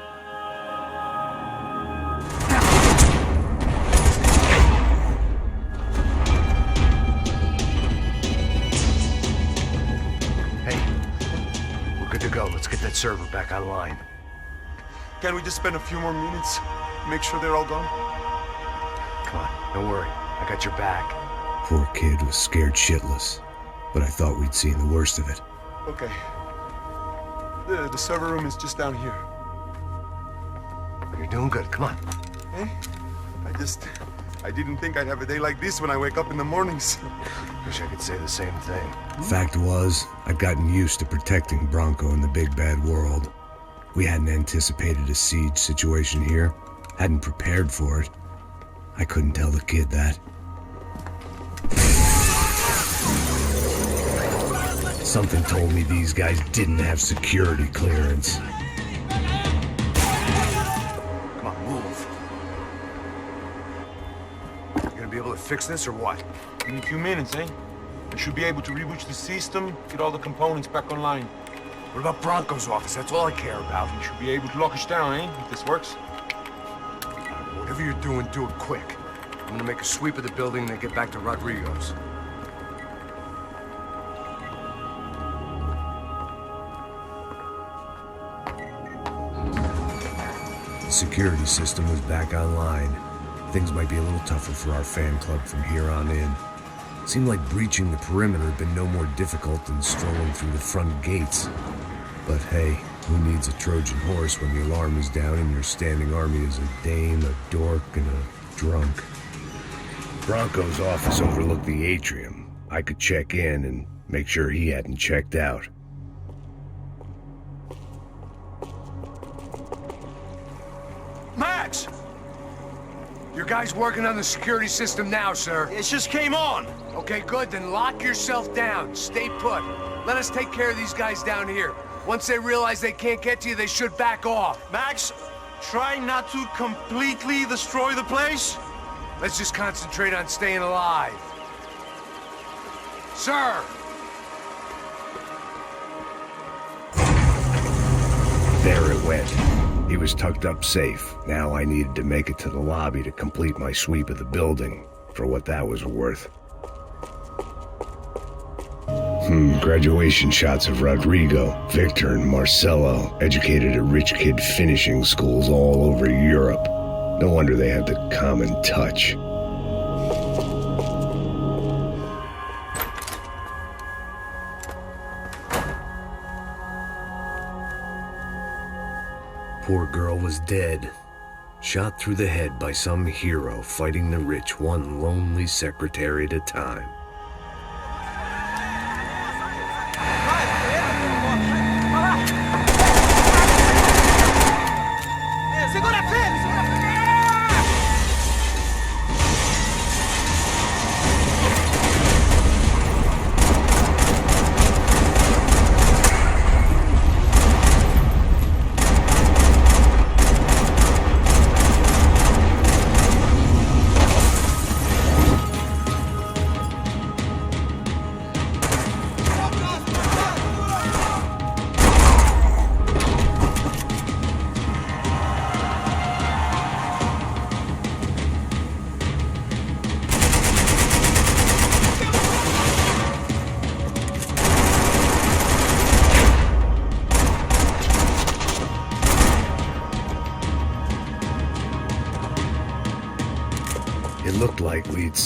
Let's get that server back online. Can't we just spend a few more minutes? Make sure they're all gone? Come on, don't worry. I got your back. Poor kid was scared shitless, but I thought we'd seen the worst of it. Okay. The server room is just down here. You're doing good. Come on. Hey, I didn't think I'd have a day like this when I wake up in the mornings. Wish I could say the same thing. Fact was, I'd gotten used to protecting Bronco in the big bad world. We hadn't anticipated a siege situation here, hadn't prepared for it. I couldn't tell the kid that. Something told me these guys didn't have security clearance. Come on, move. You gonna be able to fix this or what? In a few minutes, eh? We should be able to reboot the system, get all the components back online. What about Bronco's office? That's all I care about. You should be able to lock us down, eh? If this works. Whatever you're doing, do it quick. I'm gonna make a sweep of the building and then get back to Rodrigo's. The security system was back online. Things might be a little tougher for our fan club from here on in. Seemed like breaching the perimeter had been no more difficult than strolling through the front gates. But hey, who needs a Trojan horse when the alarm is down and your standing army is a dame, a dork, and a drunk? Bronco's office overlooked the atrium. I could check in and make sure he hadn't checked out. Max! Your guy's working on the security system now, sir. It just came on. Okay, good. Then lock yourself down. Stay put. Let us take care of these guys down here. Once they realize they can't get to you, they should back off. Max, try not to completely destroy the place. Let's just concentrate on staying alive. Sir! There it went. He was tucked up safe. Now I needed to make it to the lobby to complete my sweep of the building, for what that was worth. Graduation shots of Rodrigo, Victor, and Marcelo, educated at rich kid finishing schools all over Europe. No wonder they had the common touch. Poor girl was dead, shot through the head by some hero fighting the rich one lonely secretary at a time.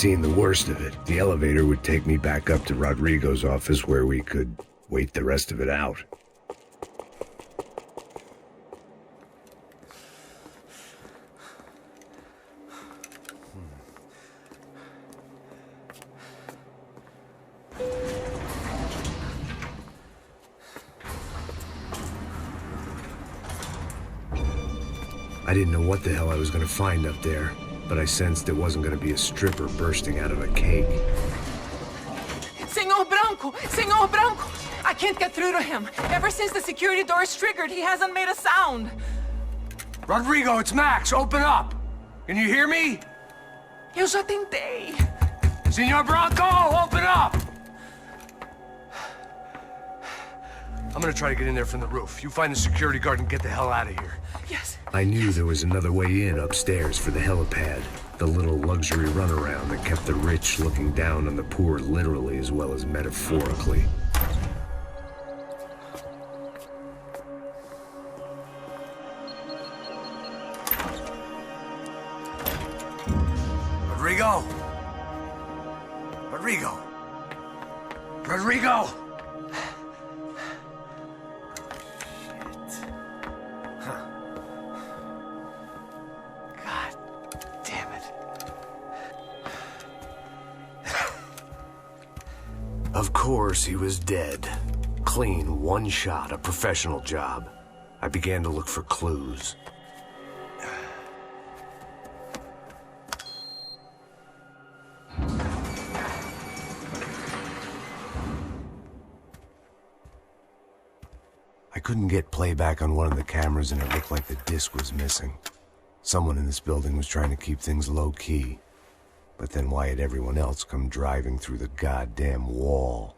seen the worst of it. The elevator would take me back up to Rodrigo's office where we could wait the rest of it out. I didn't know what the hell I was going to find up there, but I sensed it wasn't going to be a stripper bursting out of a cake. Senor Branco! Senor Branco! I can't get through to him. Ever since the security door is triggered, he hasn't made a sound. Rodrigo, it's Max. Open up. Can you hear me? Eu já tentei. Senor Branco, open up! I'm gonna try to get in there from the roof. You find the security guard and get the hell out of here. Yes. I knew there was another way in upstairs for the helipad, the little luxury runaround that kept the rich looking down on the poor literally as well as metaphorically. Rodrigo! Rodrigo! Rodrigo! Of course, he was dead. Clean, one shot, a professional job. I began to look for clues. I couldn't get playback on one of the cameras and it looked like the disc was missing. Someone in this building was trying to keep things low-key. But then why had everyone else come driving through the goddamn wall?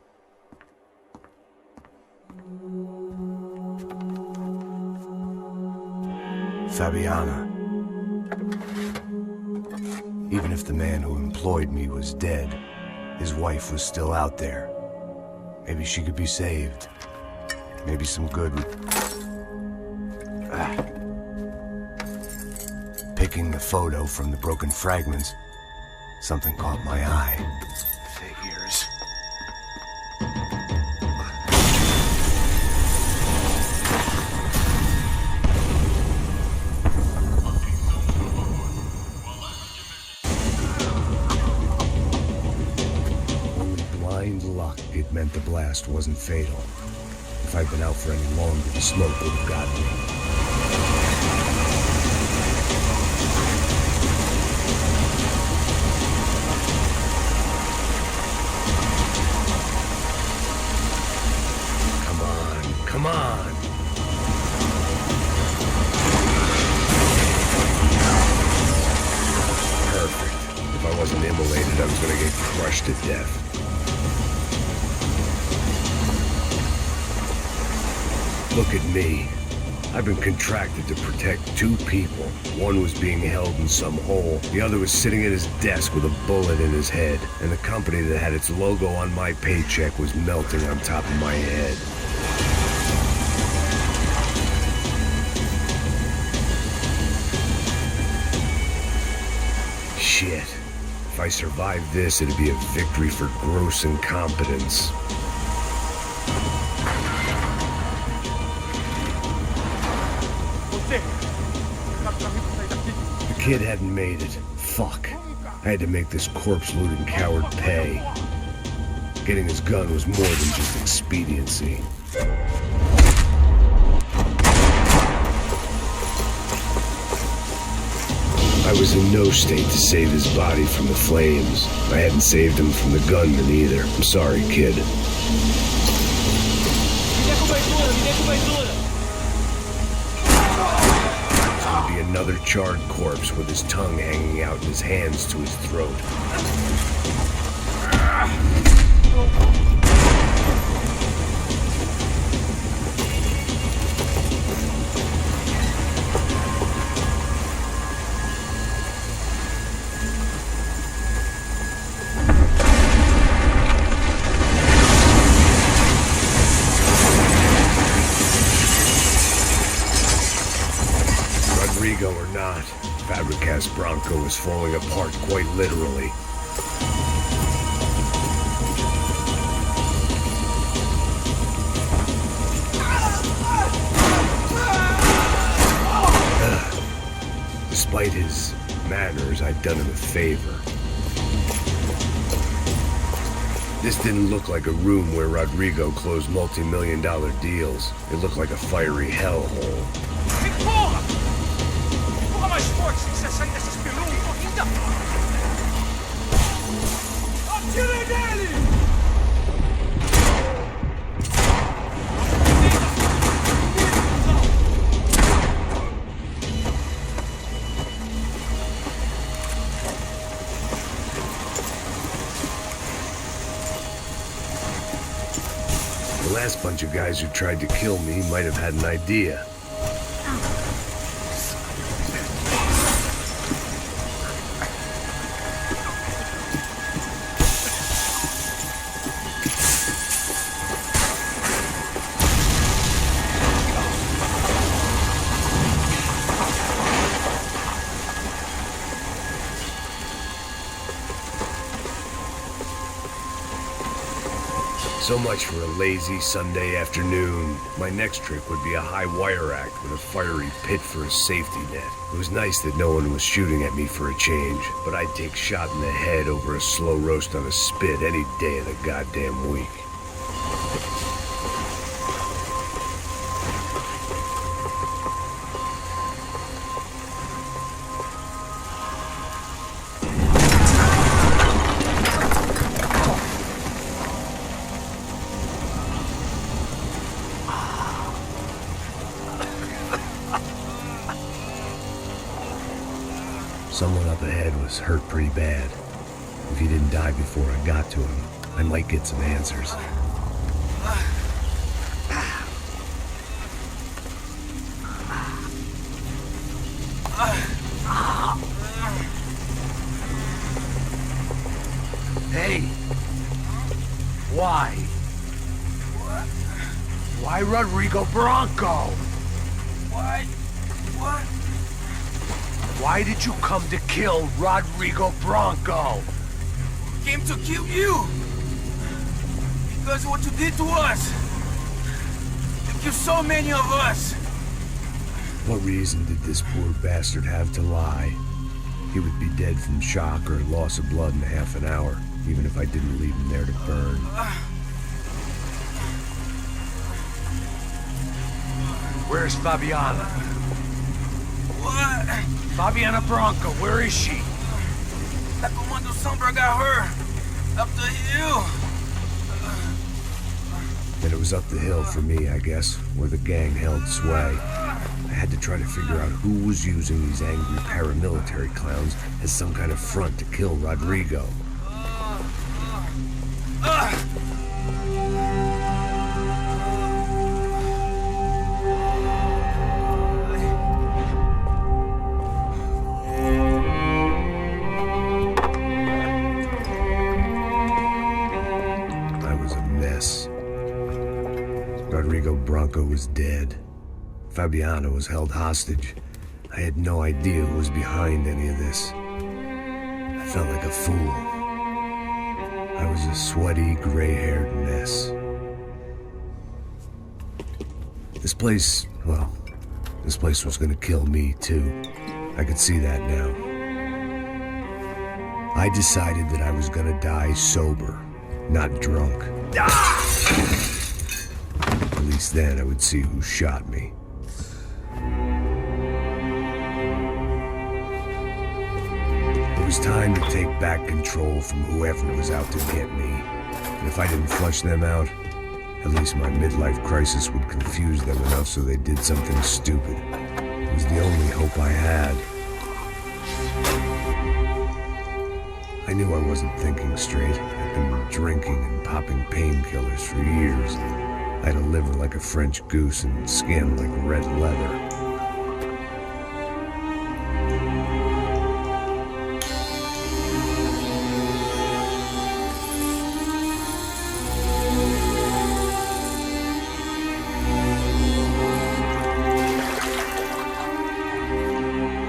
Fabiana. Even if the man who employed me was dead, his wife was still out there. Maybe she could be saved. Maybe some good would... Picking the photo from the broken fragments, something caught my eye. Figures. Only blind luck it meant the blast wasn't fatal. If I'd been out for any longer, the smoke would have gotten me. Come on. Perfect. If I wasn't immolated, I was gonna get crushed to death. Look at me. I've been contracted to protect two people. One was being held in some hole. The other was sitting at his desk with a bullet in his head. And the company that had its logo on my paycheck was melting on top of my head. Shit. If I survived this, it'd be a victory for gross incompetence. The kid hadn't made it. Fuck. I had to make this corpse-looting coward pay. Getting his gun was more than just expediency. I was in no state to save his body from the flames. I hadn't saved him from the gunman either. I'm sorry, kid. There'd be another charred corpse with his tongue hanging out and his hands to his throat. Rodrigo or not, Fabricas Bronco was falling apart quite literally. manners, I'd done him a favor. This didn't look like a room where Rodrigo closed multi-million-dollar deals. It looked like a fiery hellhole. Que porra! Porra mais forte se você sair dessas pelumbas ainda! Atire nele! The last bunch of guys who tried to kill me might have had an idea. So much for a lazy Sunday afternoon. My next trick would be a high wire act with a fiery pit for a safety net. It was nice that no one was shooting at me for a change, but I'd take shot in the head over a slow roast on a spit any day of the goddamn week. Someone up ahead was hurt pretty bad. If he didn't die before I got to him, I might get some answers. Hey! Why? Why Rodrigo Bronco? Why? What? Why did you come to kill Rodrigo Bronco? Came to kill you. Because of what you did to us. You killed so many of us. What reason did this poor bastard have to lie? He would be dead from shock or loss of blood in half an hour, even if I didn't leave him there to burn. Where's Fabiana? What? Fabiana Bronco, where is she? That Comando Sombra got her. Up the hill. Then it was up the hill for me, I guess, where the gang held sway. I had to try to figure out who was using these angry paramilitary clowns as some kind of front to kill Rodrigo. Rodrigo Bronco was dead. Fabiana was held hostage. I had no idea who was behind any of this. I felt like a fool. I was a sweaty, gray-haired mess. This place was gonna kill me, too. I could see that now. I decided that I was gonna die sober, not drunk. At least then I would see who shot me. It was time to take back control from whoever was out to get me. And if I didn't flush them out, at least my midlife crisis would confuse them enough so they did something stupid. It was the only hope I had. I knew I wasn't thinking straight. I'd been drinking and popping painkillers for years. I had a liver like a French goose and skin like red leather.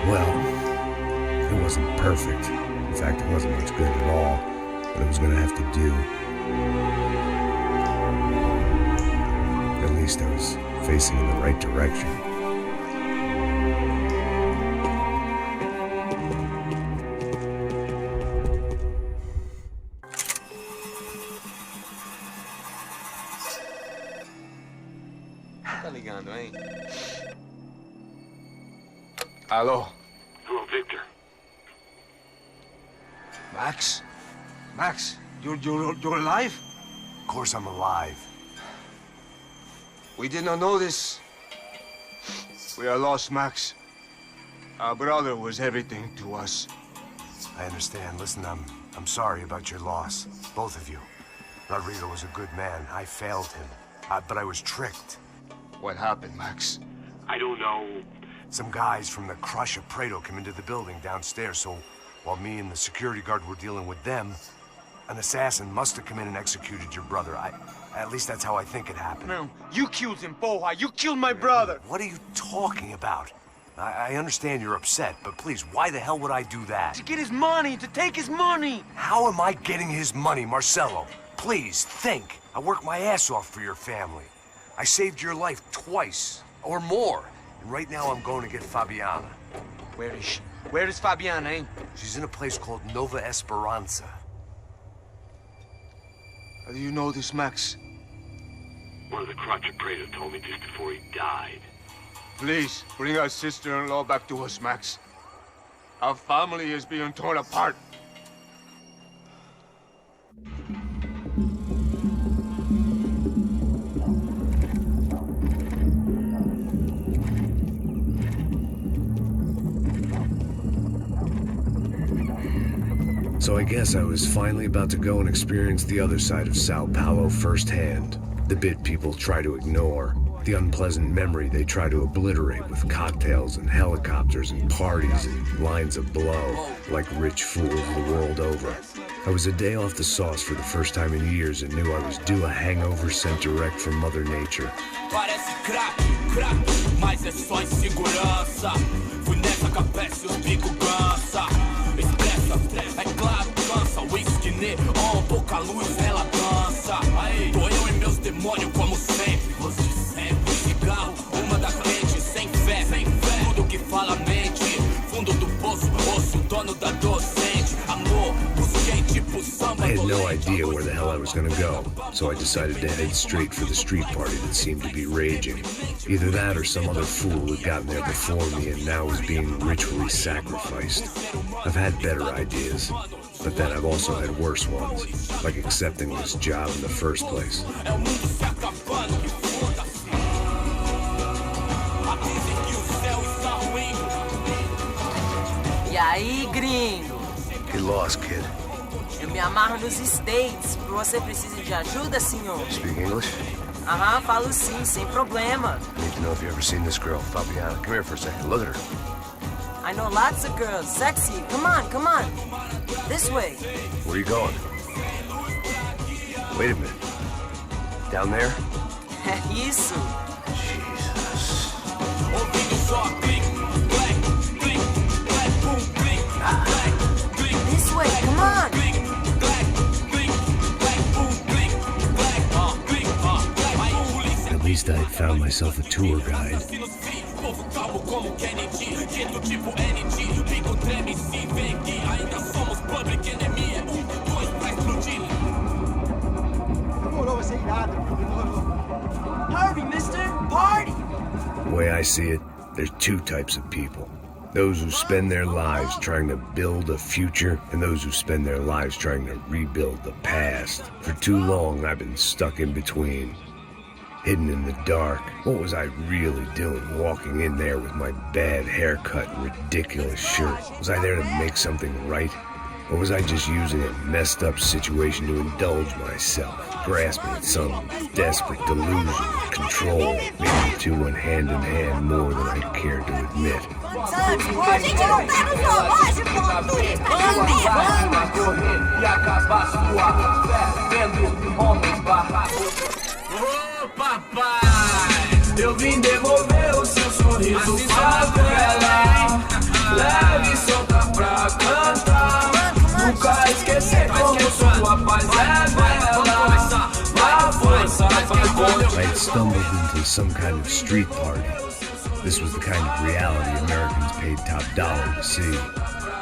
Well, it wasn't perfect. In fact, it wasn't much good at all, but it was gonna have to do. At least I was facing in the right direction. Tá ligando, hein? Alô? Hello, Victor. Max? Max, you're alive? Of course I'm alive. We did not know this. We are lost, Max. Our brother was everything to us. I understand. Listen, I'm sorry about your loss. Both of you. Rodrigo was a good man. I failed him. But I was tricked. What happened, Max? I don't know. Some guys from the Crush of Prado came into the building downstairs, so while me and the security guard were dealing with them, an assassin must have come in and executed your brother. At least that's how I think it happened. No, you killed him, Porra. You killed my brother. What are you talking about? I understand you're upset, but please, why the hell would I do that? To get his money, to take his money. How am I getting his money, Marcelo? Please, think. I worked my ass off for your family. I saved your life twice, or more. And right now I'm going to get Fabiana. Where is she? Where is Fabiana, eh? She's in a place called Nova Esperanza. How do you know this, Max? One of the Crotch of Prado told me just before he died. Please, bring our sister-in-law back to us, Max. Our family is being torn apart. So I guess I was finally about to go and experience the other side of Sao Paulo firsthand. The bit people try to ignore. The unpleasant memory they try to obliterate with cocktails and helicopters and parties and lines of blow, like rich fools the world over. I was a day off the sauce for the first time in years and knew I was due a hangover sent direct from Mother Nature. Parece crack, mas é só insegurança. Fui nessa capete, os bico cansa. Expressa, é claro, cansa. Whisky neon, pouca luz, ela dança. Tô eu e meus demônios como sempre. Você sempre. Cigarro, uma da frente, sem fé. Tudo que fala mente. Fundo do poço, osso, dono da docente. Amor, busquei tipo samba. I had no idea where the hell I was gonna go, so I decided to head straight for the street party that seemed to be raging. Either that or some other fool had gotten there before me and now was being ritually sacrificed. I've had better ideas, but then I've also had worse ones, like accepting this job in the first place. E aí, gringo? Get lost, kid. Eu me amarro nos States. Você precisa de ajuda, senhor? Speak English? Aham, falo sim, sem problema. I need to know if you've ever seen this girl, Fabiana. Come here for a second. Look at her. I know lots of girls. Sexy. Come on, come on. This way. Where are you going? Wait a minute. Down there? Isso. Jesus. This way, come on. At least I found myself a tour guide. Party, mister! Party! The way I see it, there's two types of people. Those who spend their lives trying to build a future, and those who spend their lives trying to rebuild the past. For too long, I've been stuck in between. Hidden in the dark. What was I really doing walking in there with my bad haircut and ridiculous shirt? Was I there to make something right? Or was I just using a messed up situation to indulge myself, grasping at some desperate delusion of control? Maybe the two went hand in hand more than I cared to admit. Ô papai, eu vim devolver o seu sorriso favela. Leve e solta pra cantar. Nunca esquecer como sua paz é bela. A força I had stumbled into some kind of street party. This was the kind of reality Americans paid top dollar to see.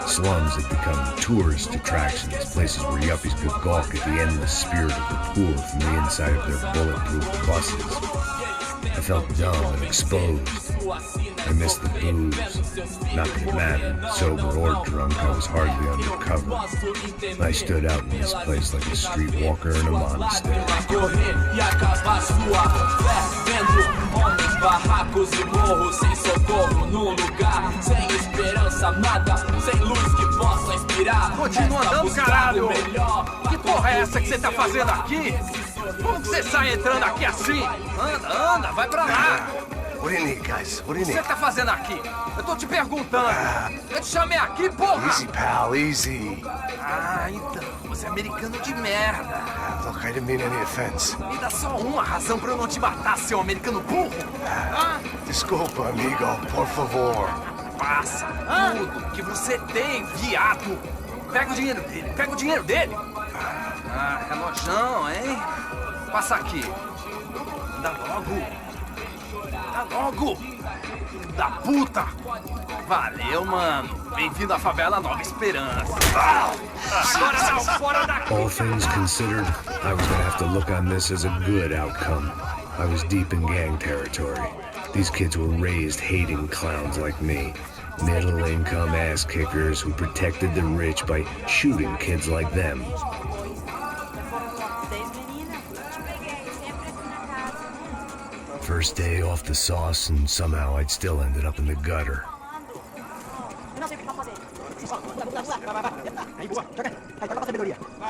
Slums had become tourist attractions, places where yuppies could gawk at the endless spirit of the poor from the inside of their bulletproof buses. I felt dumb and exposed. I missed the booze. Not that it mattered, sober or drunk, I was hardly undercover. I stood out in this place like a streetwalker in a monastery. Barracos e morros sem socorro num lugar sem esperança, nada, sem luz que possa inspirar. Continua andando, caralho! Que porra é essa que você tá fazendo aqui? Como que você sai entrando aqui assim? Anda, vai pra lá! What do you need, guys? What do you O que need? você tá fazendo aqui? Eu tô te perguntando. Eu te chamei aqui, porra! Easy, pal, easy. Ah, então, você é americano de merda. Look, I didn't mean any offense. Me dá só uma razão pra eu não te matar, seu americano burro. Desculpa, amigo, por favor. Passa tudo que você tem, viado. Pega o dinheiro dele, Ah, relojão, hein? Passa aqui. Anda logo. Filho da puta. Valeu, mano. Bem-vindo à favela Nova Esperança. Agora não, fora daqui. All things considered, I was gonna have to look on this as a good outcome. I was deep in gang territory. These kids were raised hating clowns like me. Middle-income ass-kickers who protected the rich by shooting kids like them. First day off the sauce, and somehow I'd still ended up in the gutter.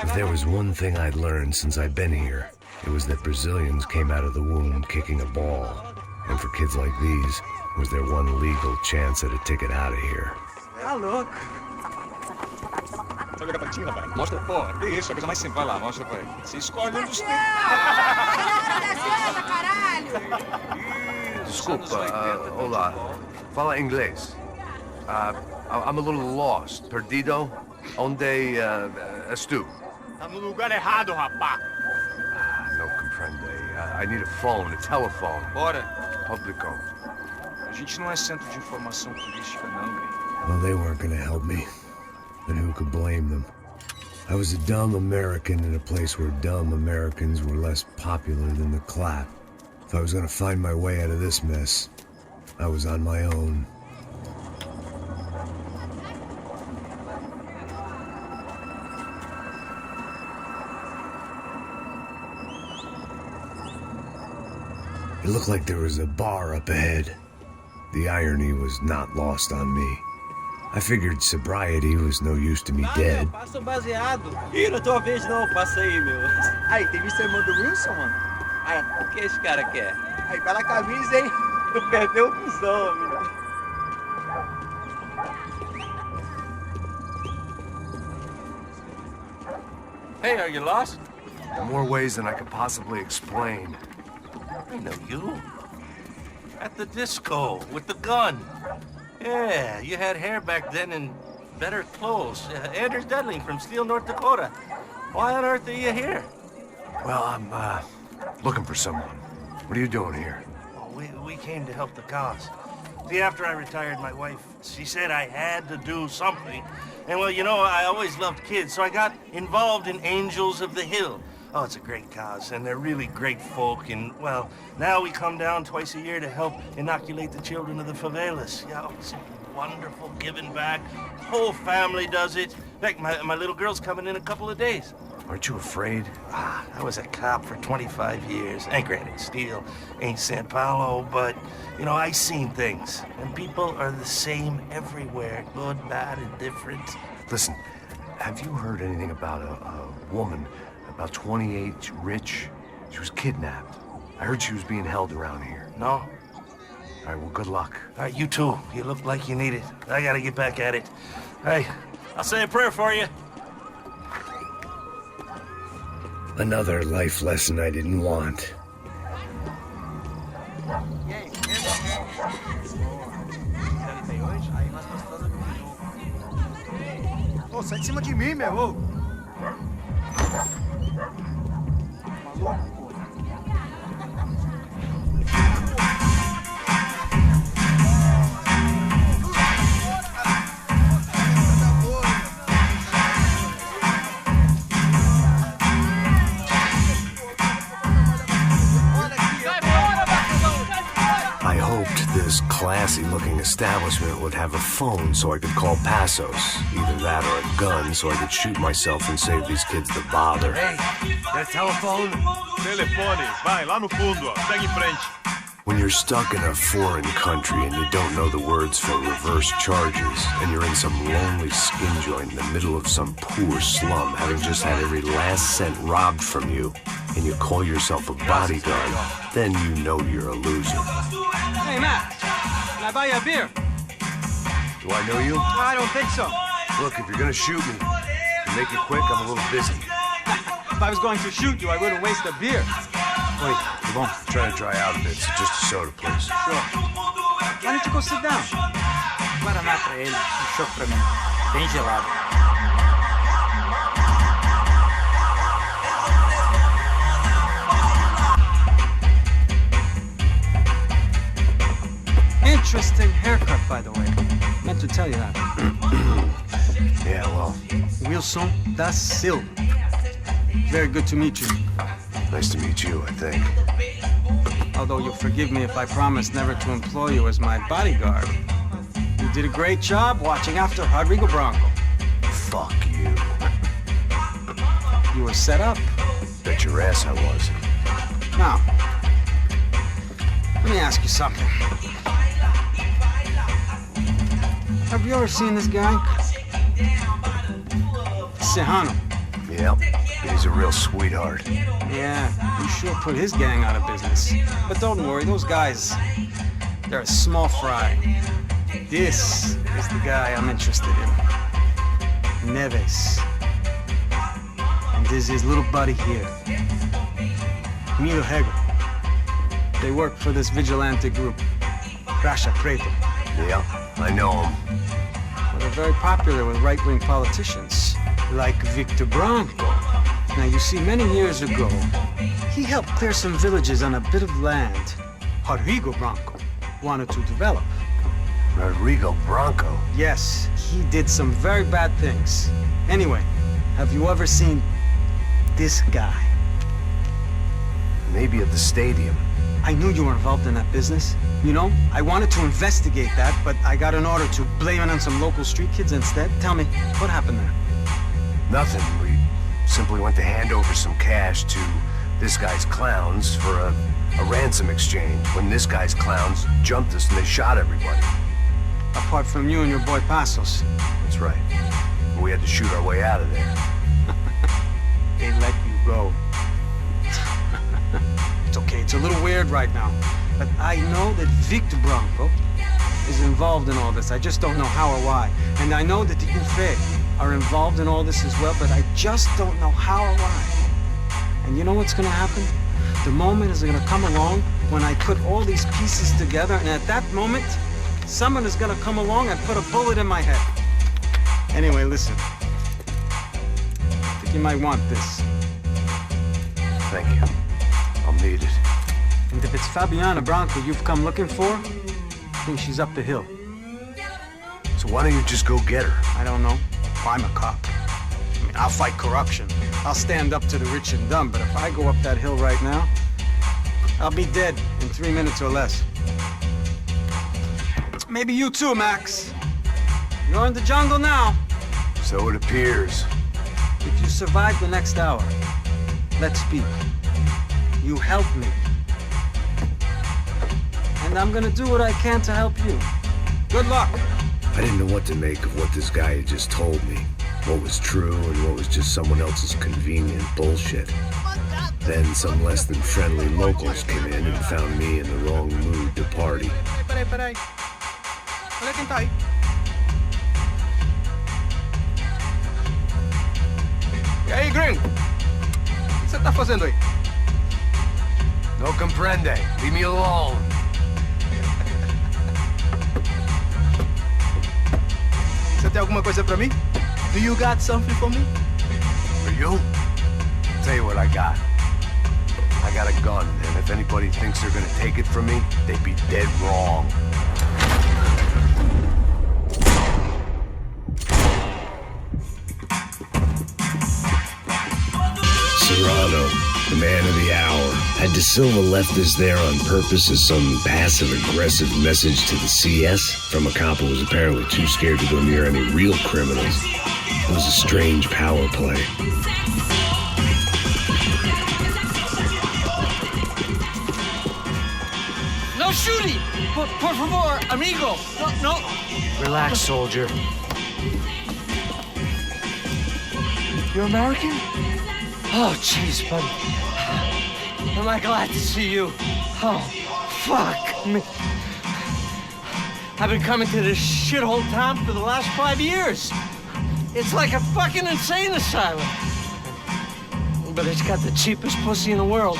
If there was one thing I'd learned since I'd been here, it was that Brazilians came out of the womb kicking a ball. And for kids like these, was their one legal chance at a ticket out of here. Tá louco. Sabe a patinha, rapaz? Mostra, pô, que isso, a coisa mais simples. Vai lá, mostra, pai. Você escolhe um dos três. Desculpa, olá. Fala inglês. I'm a little lost. Perdido? Onde estou? Tá no lugar errado, rapá. Não compreende. I need a phone, a telephone. Bora. Publico. A gente não é centro de informação turística, não, gringo. Well, they weren't gonna help me. And who could blame them? I was a dumb American in a place where dumb Americans were less popular than the clap. If I was gonna find my way out of this mess, I was on my own. It looked like there was a bar up ahead. The irony was not lost on me. I figured sobriety was no use to me dead. Passa o baseado. Ih, não tô vendo não, passa aí, meu. Aí, tem visto a irmã do Wilson, mano? Aí, o que esse cara quer? Aí, pela camisa, hein? Tu perdeu o cuzão, menino. Hey, are you lost? In more ways than I could possibly explain. I know you. At the disco, with the gun. Yeah, you had hair back then and better clothes. Anders Dudley from Steele, North Dakota. Why on earth are you here? Well, I'm, looking for someone. What are you doing here? We came to help the cause. See, after I retired, my wife, she said I had to do something. And, well, you know, I always loved kids, so I got involved in Angels of the Hill. Oh, it's a great cause, and they're really great folk, and, well, now we come down twice a year to help inoculate the children of the favelas. Yeah, it's wonderful giving back. Whole family does it. In fact, my little girl's coming in a couple of days. Aren't you afraid? I was a cop for 25 years. And granted, Steele ain't Sao Paulo, but, you know, I seen things. And people are the same everywhere. Good, bad, indifferent. Listen, have you heard anything about a woman, about 28, rich? She was kidnapped. I heard she was being held around here. No? All right, well, good luck. All right, you too. You look like you need it. I gotta get back at it. Hey, I'll say a prayer for you. Another life lesson I didn't want. Ô, sai de cima de mim, meu! Ô. classy-looking establishment would have a phone so I could call Passos. Either that or a gun so I could shoot myself and save these kids the bother. Hey, that telephone? Telefone. Vai, lá no fundo, ó. Segue em frente. When you're stuck in a foreign country and you don't know the words for reverse charges, and you're in some lonely skin joint in the middle of some poor slum, having just had every last cent robbed from you, and you call yourself a bodyguard, then you know you're a loser. Hey, Matt, can I buy you a beer? Do I know you? I don't think so. Look, if you're gonna shoot me, make it quick, I'm a little busy. If I was going to shoot you, I wouldn't waste a beer. Wait, come on. Try to dry out a bit, so just a soda, please. Sure. Why don't you go sit down? Guaraná pra ele, choque pra mim. Bem gelado. Interesting haircut, by the way. Meant to tell you that. Yeah, well. Wilson da Silva. Very good to meet you. Nice to meet you, I think. Although you'll forgive me if I promise never to employ you as my bodyguard. You did a great job watching after Rodrigo Branco. Fuck you. You were set up. Bet your ass I was. Now, let me ask you something. Have you ever seen this guy? Serrano. Yep. He's a real sweetheart. Yeah, you sure put his gang out of business. But don't worry, those guys, they're a small fry. This is the guy I'm interested in. Neves. And this is his little buddy here. Milo Hegel. They work for this vigilante group, Cracha Preto. Yeah, I know him. Well, they're very popular with right-wing politicians, like Victor Branco. Now, you see, many years ago, he helped clear some villages on a bit of land Rodrigo Branco wanted to develop. Rodrigo Branco? Yes, he did some very bad things. Anyway, have you ever seen this guy? Maybe at the stadium. I knew you were involved in that business. You know, I wanted to investigate that, but I got an order to blame it on some local street kids instead. Tell me, what happened there? Nothing. We simply went to hand over some cash to this guy's clowns for a ransom exchange when this guy's clowns jumped us and they shot everybody. Apart from you and your boy Passos. That's right. We had to shoot our way out of there. They let you go. It's okay, it's a little weird right now. But I know that Victor Branco is involved in all this. I just don't know how or why. And I know that the UFE are involved in all this as well, but I just don't know how or why. And you know what's gonna happen? The moment is gonna come along when I put all these pieces together, and at that moment, someone is gonna come along and put a bullet in my head. Anyway, listen. I think you might want this. Thank you. I'll need it. And if it's Fabiana Branco you've come looking for, I think she's up the hill. So why don't you just go get her? I don't know. I'm a cop. I mean, I'll fight corruption. I'll stand up to the rich and dumb, but if I go up that hill right now, I'll be dead in 3 minutes or less. Maybe you too, Max. You're in the jungle now. So it appears. If you survive the next hour, let's speak. You help me. And I'm gonna do what I can to help you. Good luck. I didn't know what to make of what this guy had just told me. What was true and what was just someone else's convenient bullshit. Then some less than friendly locals came in and found me in the wrong mood to party. Peraí. Olha quem tá aí. E aí, gringo? O que você tá fazendo aí? No comprende. Leave me alone. Você tem alguma coisa pra mim? Do you got something for me? For you? Tell you what I got. I got a gun, and if anybody thinks they're gonna take it from me, they'd be dead wrong. Serrano, the man of the hour. Had De Silva left us there on purpose as some passive-aggressive message to the CS from a cop who was apparently too scared to go near any real criminals? It was a strange power play. No shooting! Por favor, amigo! No. Relax, soldier. You're American? Oh, jeez, buddy. Am I glad to see you? Oh, fuck me. I've been coming to this shithole town for the last 5 years. It's like a fucking insane asylum. But it's got the cheapest pussy in the world.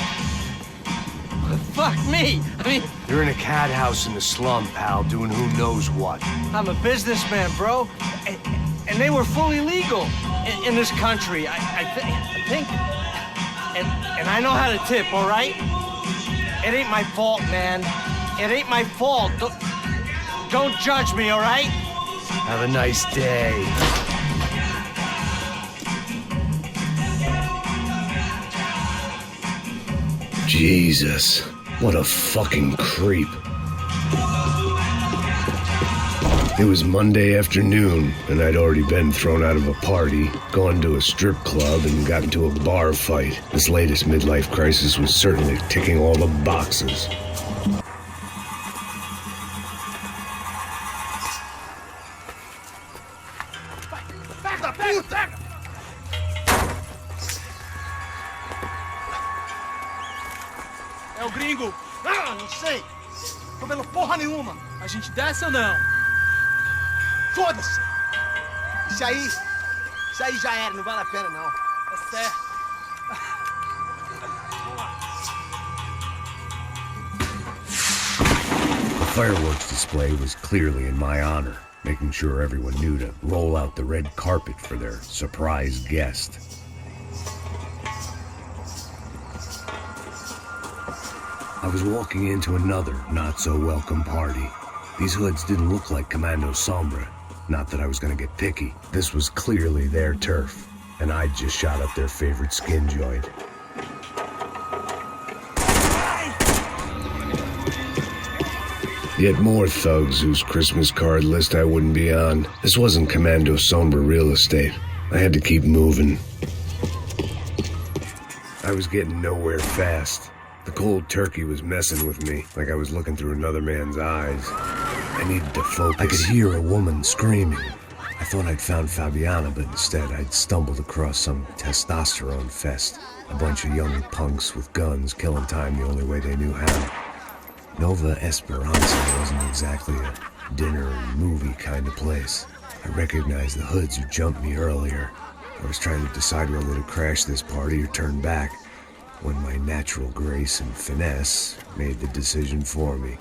Fuck me. I mean... You're in a cat house in the slum, pal, doing who knows what. I'm a businessman, bro. And they were fully legal in this country, I think. And I know how to tip, all right? It ain't my fault, man. It ain't my fault. Don't judge me, all right? Have a nice day. Jesus, what a fucking creep. It was Monday afternoon, and I'd already been thrown out of a party, gone to a strip club, and got into a bar fight. This latest midlife crisis was certainly ticking all the boxes. É o gringo. Ah, não sei. Tô vendo porra nenhuma. A gente desce ou não? Foda-se. Isso aí já era, não vale a pena não. Tá certo. The fireworks display was clearly in my honor, making sure everyone knew to roll out the red carpet for their surprise guest. I was walking into another not-so-welcome party. These hoods didn't look like Commando Sombra. Not that I was gonna get picky. This was clearly their turf, and I'd just shot up their favorite skin joint. Yet more thugs whose Christmas card list I wouldn't be on. This wasn't Commando Sombra real estate. I had to keep moving. I was getting nowhere fast. The cold turkey was messing with me, like I was looking through another man's eyes. I needed to focus. I could hear a woman screaming. I thought I'd found Fabiana, but instead I'd stumbled across some testosterone fest. A bunch of young punks with guns killing time the only way they knew how. Nova Esperanza wasn't exactly a dinner and movie kind of place. I recognized the hoods who jumped me earlier. I was trying to decide whether to crash this party or turn back, when my natural grace and finesse made the decision for me.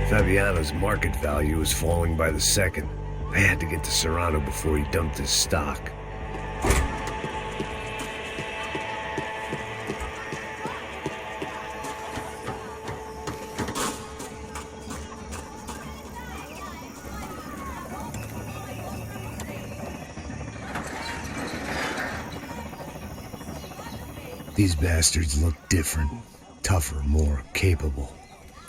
Fabiano's market value was falling by the second. I had to get to Serrano before he dumped his stock. These bastards looked different, tougher, more capable.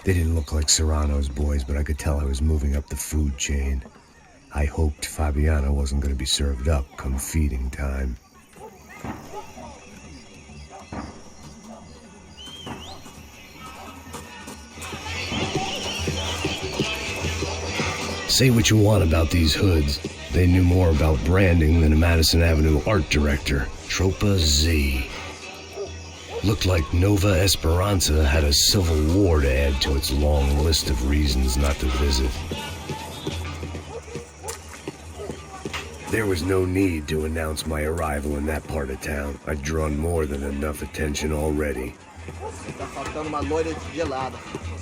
They didn't look like Serrano's boys, but I could tell I was moving up the food chain. I hoped Fabiana wasn't going to be served up come feeding time. Say what you want about these hoods. They knew more about branding than a Madison Avenue art director. Tropa Z. Looked like Nova Esperanza had a civil war to add to its long list of reasons not to visit. There was no need to announce my arrival in that part of town. I'd drawn more than enough attention already. Tá faltando uma loira gelada.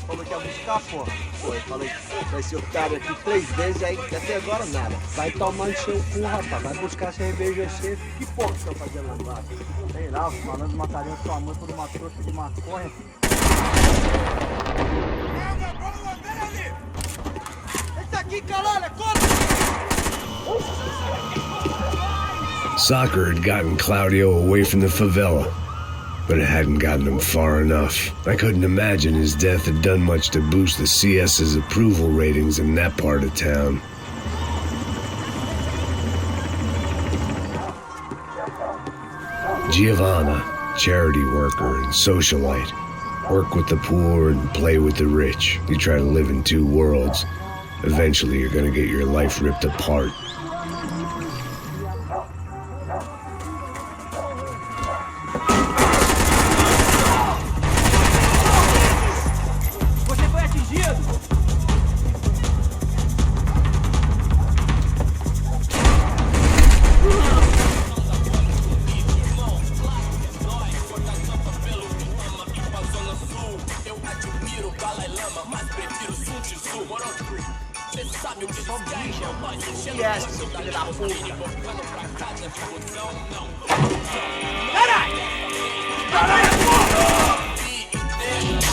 Falou que ia buscar, pô. Foi, falei, vai ser otário aqui 3 vezes, aí até agora nada. Vai tomar no seu cu, rapaz. Vai buscar cerveja você. Que porra que você tá fazendo lá embaixo? Sei lá, os malandros matariam sua mãe por uma trouxa de maconha. Esse aqui, caralho, Soccer had gotten Claudio away from the favela, but it hadn't gotten him far enough. I couldn't imagine his death had done much to boost the CS's approval ratings in that part of town. Giovanna, charity worker and socialite. Work with the poor and play with the rich. You try to live in 2 worlds. Eventually you're gonna get your life ripped apart.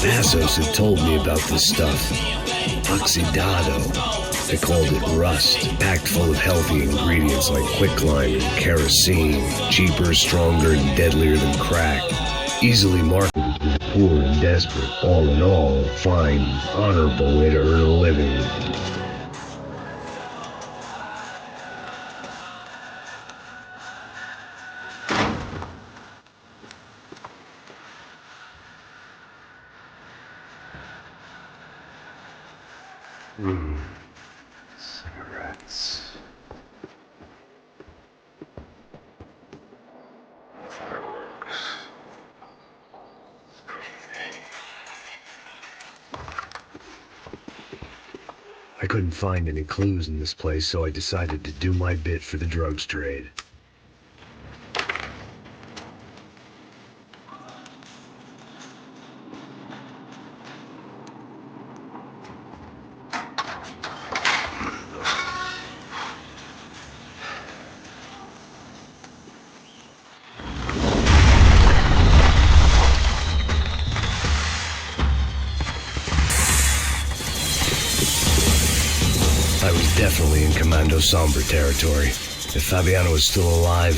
Massos had told me about this stuff. Oxidado. They called it rust, packed full of healthy ingredients like quicklime and kerosene, cheaper, stronger, and deadlier than crack. Easily marketed to the poor and desperate. All in all, a fine, honorable way to earn a living. Cigarettes. Fireworks. I couldn't find any clues in this place, so I decided to do my bit for the drugs trade. I was definitely in Commando Sombra territory. If Fabiana was still alive,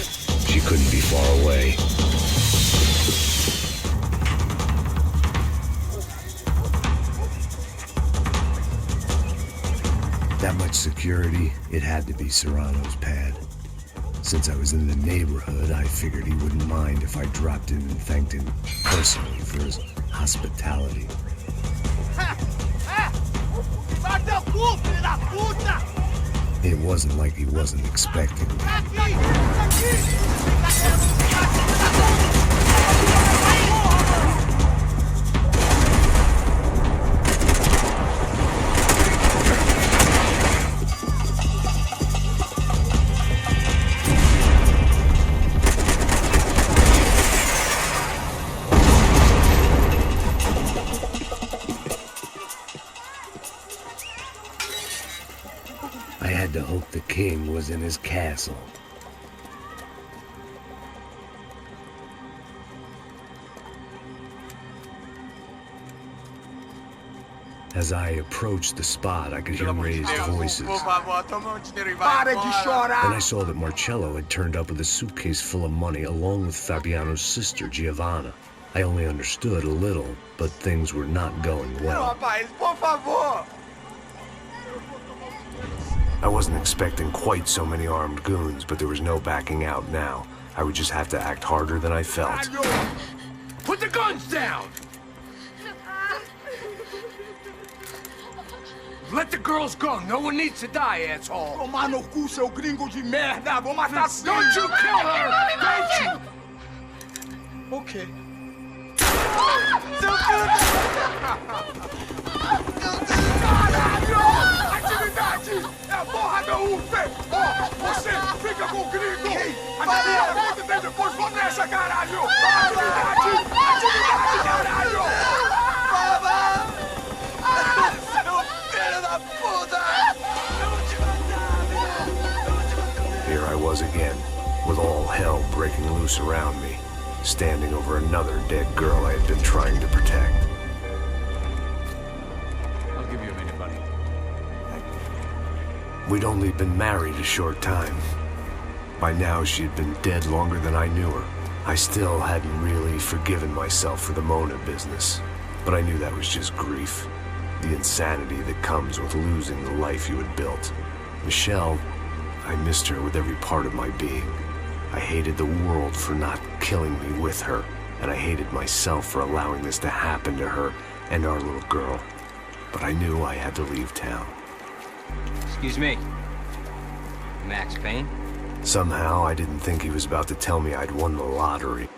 she couldn't be far away. That much security, it had to be Serrano's pad. Since I was in the neighborhood, I figured he wouldn't mind if I dropped in and thanked him personally for his hospitality. It wasn't like he wasn't expecting me. I had to hope the king was in his castle. As I approached the spot, I could hear raised voices. Then I saw that Marcello had turned up with a suitcase full of money along with Fabiano's sister, Giovanna. I only understood a little, but things were not going well. I wasn't expecting quite so many armed goons, but there was no backing out now. I would just have to act harder than I felt. Put the guns down! Let the girls go. No one needs to die, asshole. Tomar no cu, seu gringo de merda! Vou matar sim! Don't you kill her! Don't you! Okay. Caralho! Atividade! É a porra da UF! Você! fica com o gringo! Atividade muito bem, depois vamos nessa, caralho! Atividade, caralho! Here I was again, with all hell breaking loose around me, standing over another dead girl I had been trying to protect. I'll give you a minute, buddy. We'd only been married a short time. By now, she had been dead longer than I knew her. I still hadn't really forgiven myself for the Mona business, but I knew that was just grief. The insanity that comes with losing the life you had built. Michelle, I missed her with every part of my being. I hated the world for not killing me with her, and I hated myself for allowing this to happen to her and our little girl. But I knew I had to leave town. Excuse me. Max Payne? Somehow, I didn't think he was about to tell me I'd won the lottery.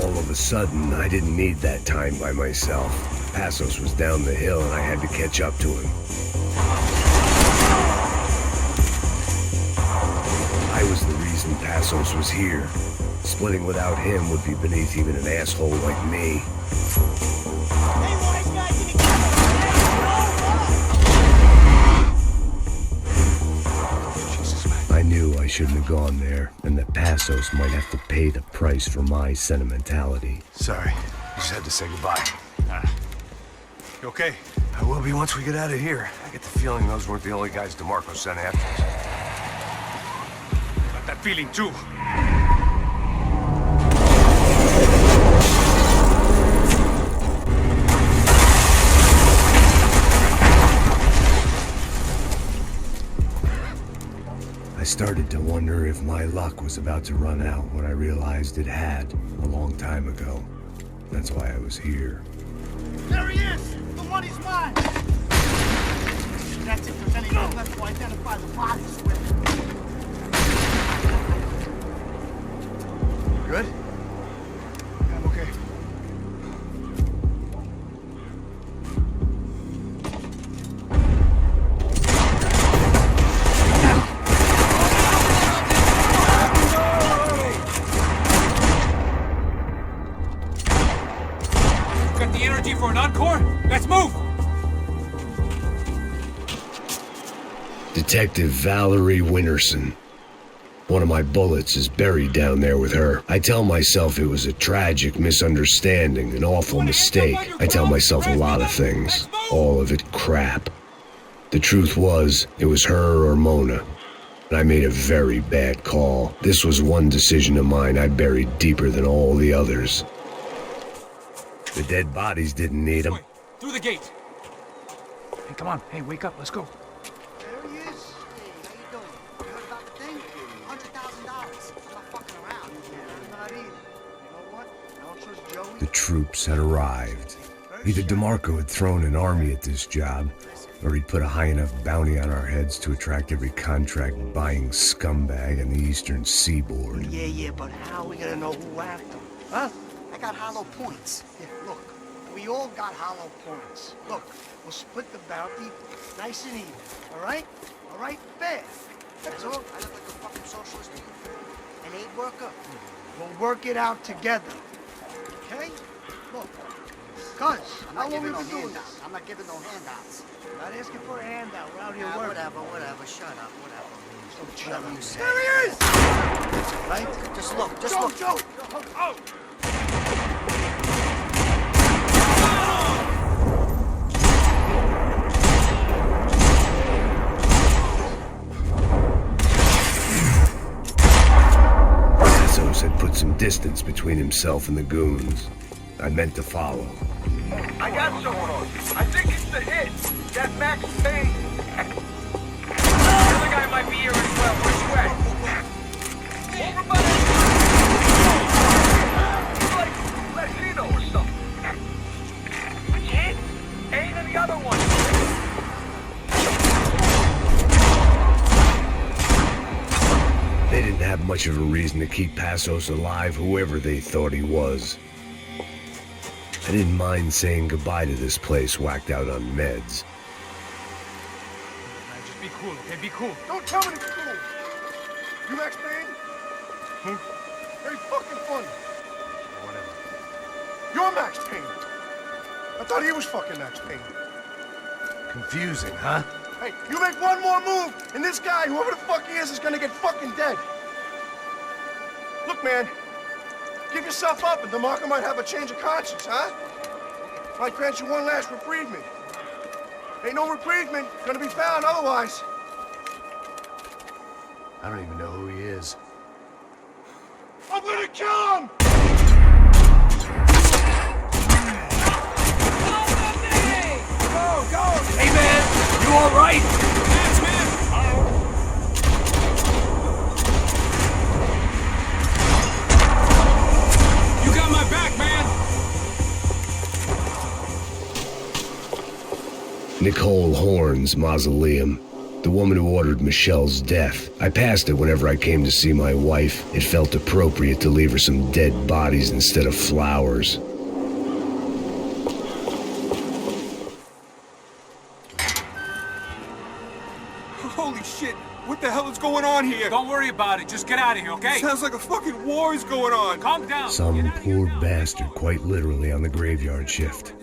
All of a sudden, I didn't need that time by myself. Passos was down the hill and I had to catch up to him. I was the reason Passos was here. Splitting without him would be beneath even an asshole like me. I knew I shouldn't have gone there, and that Passos might have to pay the price for my sentimentality. Sorry, just had to say goodbye. You okay? I will be once we get out of here. I get the feeling those weren't the only guys DeMarco sent after us. Got that feeling too. I started to wonder if my luck was about to run out when I realized it had a long time ago. That's why I was here. There he is! The money's mine! That's if there's anything left to identify the bodies with. Good? Yeah, I'm okay. Got the energy for an encore? Let's move! Detective Valerie Winterson. One of my bullets is buried down there with her. I tell myself it was a tragic misunderstanding, an awful mistake. I tell myself a lot of things. All of it crap. The truth was, it was her or Mona. And I made a very bad call. This was one decision of mine I buried deeper than all the others. The dead bodies didn't need them. Through the gate. Hey, come on. Hey, wake up. Let's go. There he is. Hey, how you doing? You heard about the thing? $100,000. I'm not fucking around. Yeah, I'm not either. You know what? I don't trust Joey. The troops had arrived. Either DeMarco had thrown an army at this job, or he'd put a high enough bounty on our heads to attract every contract-buying scumbag on the eastern seaboard. Yeah, but how are we gonna know who after him? Huh? I got hollow points. Yeah, look, we all got hollow points. Look, we'll split the bounty nice and even, all right? All right, fair. That's all. I look like a fucking socialist to you. An aid worker? We'll work it out together, okay? Look, cuz, how long have we been doing this? I'm not giving no handouts. Not asking for a handout. We're out here working. Whatever. Shut up, whatever. Don't shut up. You say. There he is! Right? Just look, look. Joe! Oh! Passos had put some distance between himself and the goons. I meant to follow. I got someone on. I think it's the hit. That Max Payne. The other guy might be here as well. Which way? Over by the... He's like Latino or something. Which hit? Payne and the other one. They didn't have much of a reason to keep Passos alive, whoever they thought he was. I didn't mind saying goodbye to this place whacked out on meds. Just be cool, okay? Be cool. Don't tell me to be cool. You Max Payne? Who? Very fucking funny. Whatever. You're Max Payne. I thought he was fucking Max Payne. Confusing, huh? Hey, you make one more move, and this guy, whoever the fuck he is gonna get fucking dead. Look, man, give yourself up, and DeMarco might have a change of conscience, huh? Might grant you one last reprievement. Ain't no reprievement gonna be found otherwise. I don't even know who he is. I'm gonna kill him! Go! Hey, man! You all right? Yes, man! You got my back, man! Nicole Horn's mausoleum. The woman who ordered Michelle's death. I passed it whenever I came to see my wife. It felt appropriate to leave her some dead bodies instead of flowers. Holy shit! What the hell is going on here? Don't worry about it. Just get out of here, okay? Sounds like a fucking war is going on. Calm down. Some poor bastard quite literally on the graveyard shift.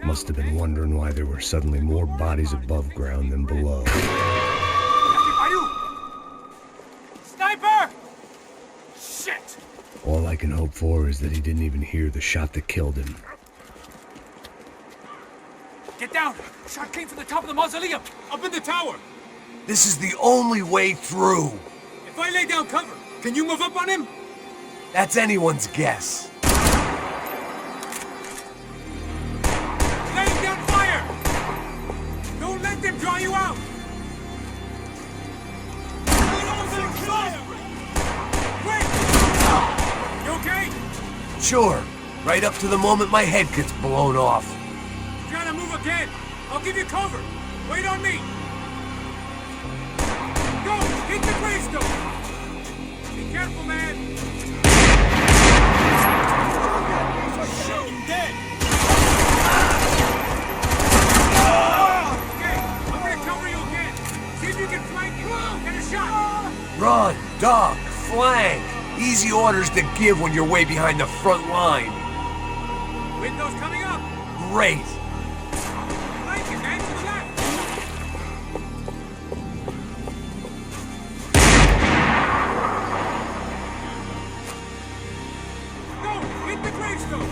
Must have been wondering why there were suddenly more bodies above ground than below. Sniper! Shit! All I can hope for is that he didn't even hear the shot that killed him. Get down! Shot came from the top of the mausoleum! Up in the tower! This is the only way through. If I lay down cover, can you move up on him? That's anyone's guess. Laying down fire! Don't let them draw you out! Quick! You okay? Sure. Right up to the moment my head gets blown off. Trying to move again. I'll give you cover. Wait on me. Go! Hit the gravestone! Be careful, man! Shoot! Dead! Okay, I'm gonna cover you again. See if you can flank it. Get a shot! Run, duck, flank. Easy orders to give when you're way behind the front line. Windows coming up! Great. Flank it, man, to the left! Go! Hit the gravestone!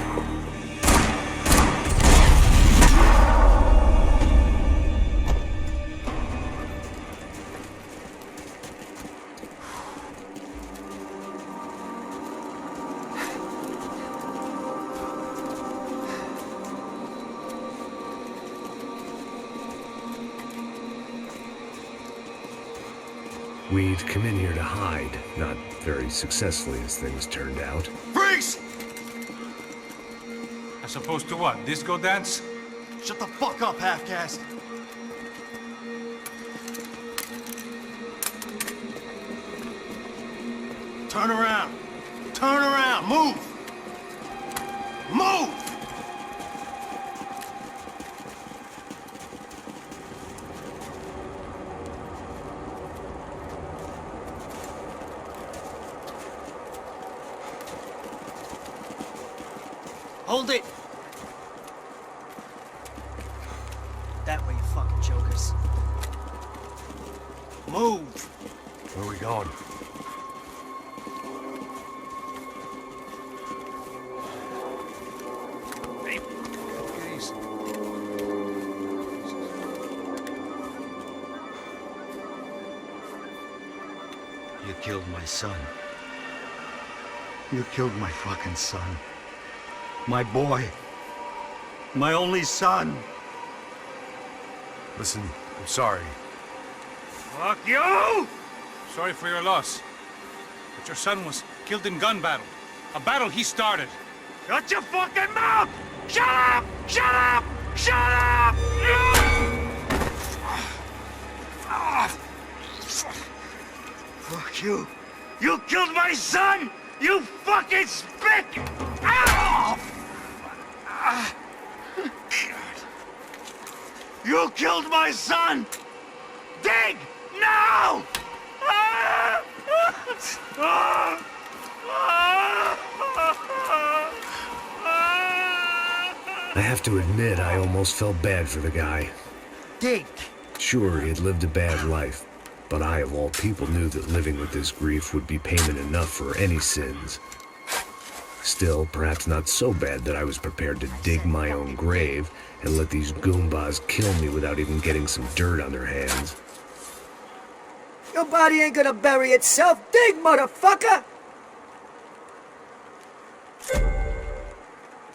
We'd come in here to hide, not very successfully as things turned out. Freeze! As opposed to what? Disco dance? Shut the fuck up, half-caste. Turn around. Turn around. Move. Move! Hold it! That way, you fucking jokers. Move! Where are we going? Hey, please. You killed my son. You killed my fucking son. My boy. My only son. Listen, I'm sorry. Fuck you! Sorry for your loss. But your son was killed in gun battle. A battle he started. Shut your fucking mouth! Shut up! Shut up! Shut up! Fuck you. You killed my son! You fucking spick! Ow! You killed my son! Dig! Now! I have to admit, I almost felt bad for the guy. Dig! Sure, he had lived a bad life, but I, of all people, knew that living with this grief would be payment enough for any sins. Still, perhaps not so bad that I was prepared to dig my own grave and let these goombas kill me without even getting some dirt on their hands. Your body ain't gonna bury itself. Dig, motherfucker!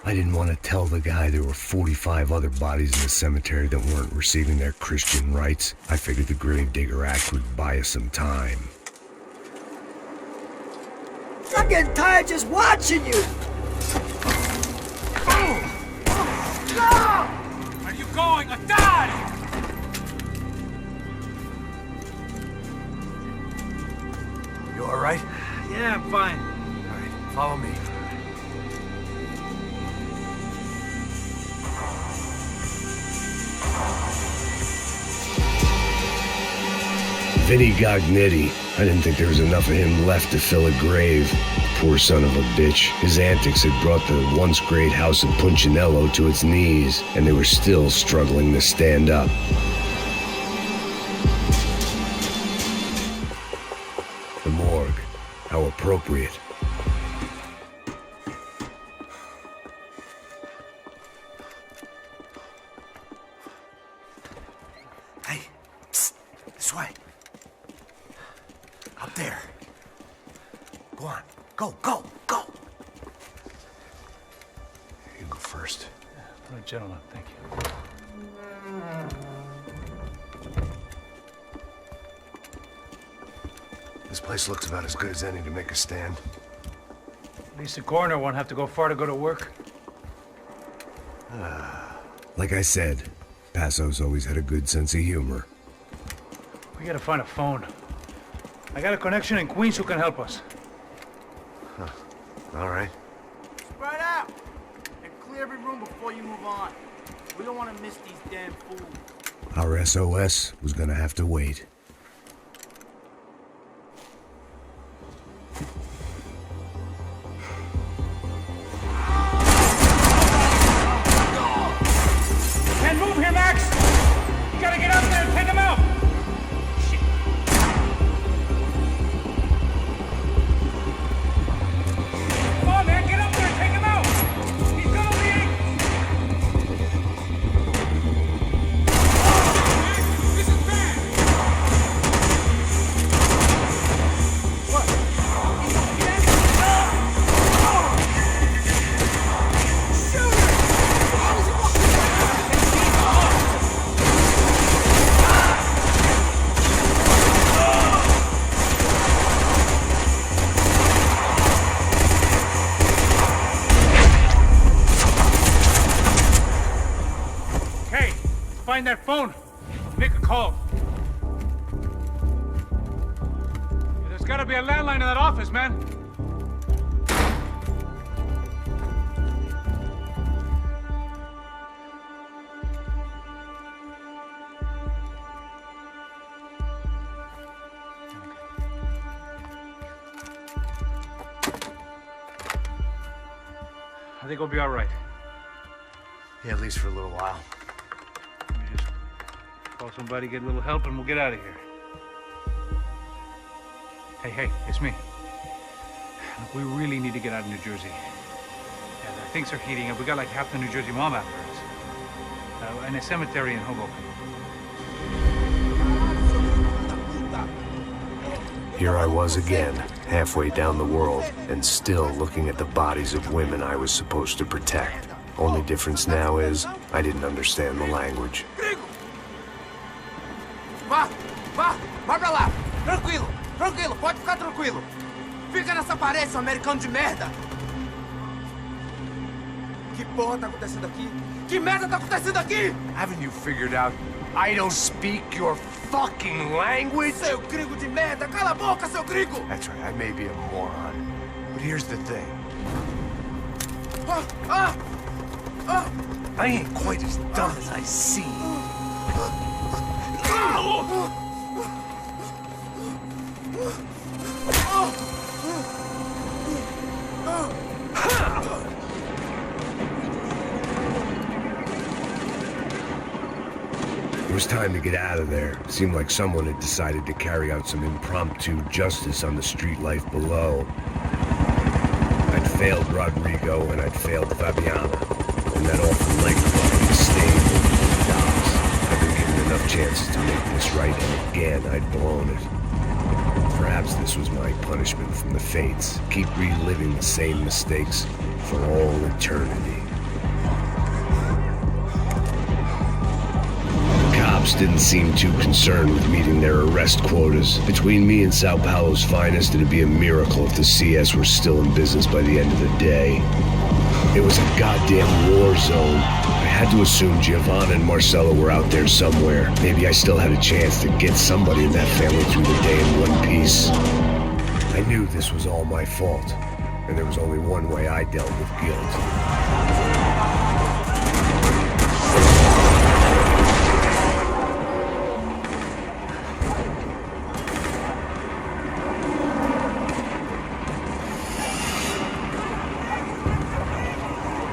I didn't want to tell the guy there were 45 other bodies in the cemetery that weren't receiving their Christian rites. I figured the Gravedigger Act would buy us some time. I'm getting tired just watching you! Are you going or die? You all right? Yeah, I'm fine. All right, follow me. Vinny Gognetti. I didn't think there was enough of him left to fill a grave. Poor son of a bitch. His antics had brought the once great house of Punchinello to its knees, and they were still struggling to stand up. The morgue. How appropriate. Hey, psst, this way. Up there. Go on. Go, go, go. You go first. All right, gentlemen, thank you. This place looks about as good as any to make a stand. At least the coroner won't have to go far to go to work. Like I said, Passo's always had a good sense of humor. We gotta find a phone. I got a connection in Queens who can help us. Huh. All right. Spread out! And clear every room before you move on. We don't want to miss these damn fools. Our SOS was gonna have to wait. Can't move here, Max! You gotta get up there and take him out! Come on, man, get up there and take him out! He's gonna leave! This is bad! Hey, find that phone. Make a call. There's gotta be a landline in that office, man. I think we'll be all right. Yeah, at least for a little while. Let me just call somebody, get a little help, and we'll get out of here. Hey, it's me. Look, we really need to get out of New Jersey. Yeah, things are heating up. We got like half the New Jersey mob after us. And a cemetery in Hoboken. Here I was again, halfway down the world, and still looking at the bodies of women I was supposed to protect. Only difference now is, I didn't understand the language. Vai pra lá! Tranquilo, pode ficar tranquilo! Fica nessa parede, seu americano de merda! Que porra tá acontecendo aqui? Que merda tá acontecendo aqui? Haven't you figured out I don't speak your fucking language? Seu gringo de merda! Cala a boca, seu gringo! That's right, I may be a moron, but here's the thing. I ain't quite as dumb as I seem. It was time to get out of there. It seemed like someone had decided to carry out some impromptu justice on the street life below. I'd failed Rodrigo and I'd failed Fabiana. And that awful leg fucking stayed with the dogs. I'd been given enough chances to make this right, and again I'd blown it. Perhaps this was my punishment from the fates. Keep reliving the same mistakes for all eternity. Cops didn't seem too concerned with meeting their arrest quotas. Between me and Sao Paulo's finest, it'd be a miracle if the CS were still in business by the end of the day. It was a goddamn war zone. I had to assume Giovanna and Marcello were out there somewhere. Maybe I still had a chance to get somebody in that family through the day in one piece. I knew this was all my fault, and there was only one way I dealt with guilt.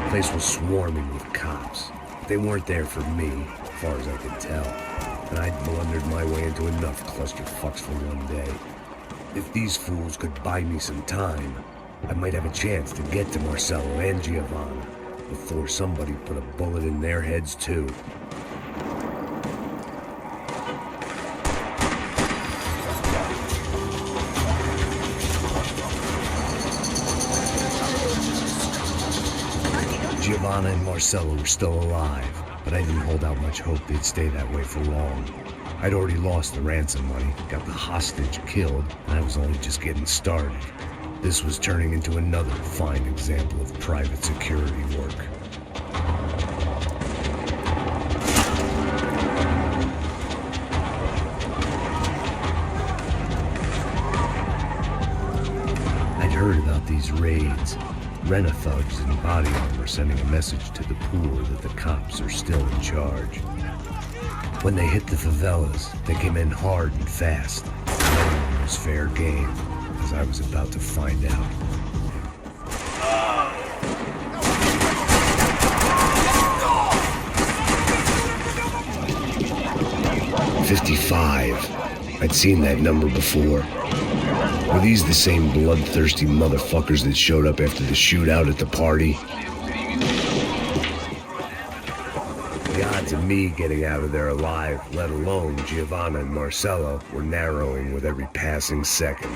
The place was swarming with cops. They weren't there for me, as far as I could tell. And I'd blundered my way into enough clusterfucks for one day. If these fools could buy me some time, I might have a chance to get to Marcello and Giovanna before somebody put a bullet in their heads too. Giovanna and Marcello were still alive, but I didn't hold out much hope they'd stay that way for long. I'd already lost the ransom money, got the hostage killed, and I was only just getting started. This was turning into another fine example of private security work. I'd heard about these raids. Rent-a-thugs in body armor sending a message to the pool that the cops are still in charge. When they hit the favelas, they came in hard and fast. Everyone was fair game, as I was about to find out. "55. I'd seen that number before. Were these the same bloodthirsty motherfuckers that showed up after the shootout at the party? The odds of me getting out of there alive, let alone Giovanna and Marcello, were narrowing with every passing second.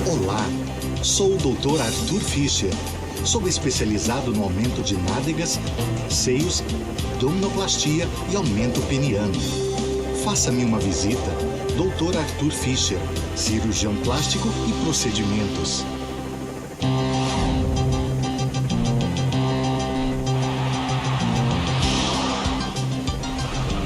Olá, sou o Dr. Arthur Fischer. Sou especializado no aumento de nádegas, seios, abdominoplastia e aumento peniano. Faça-me uma visita. Dr. Arthur Fischer, cirurgião plástico e procedimentos.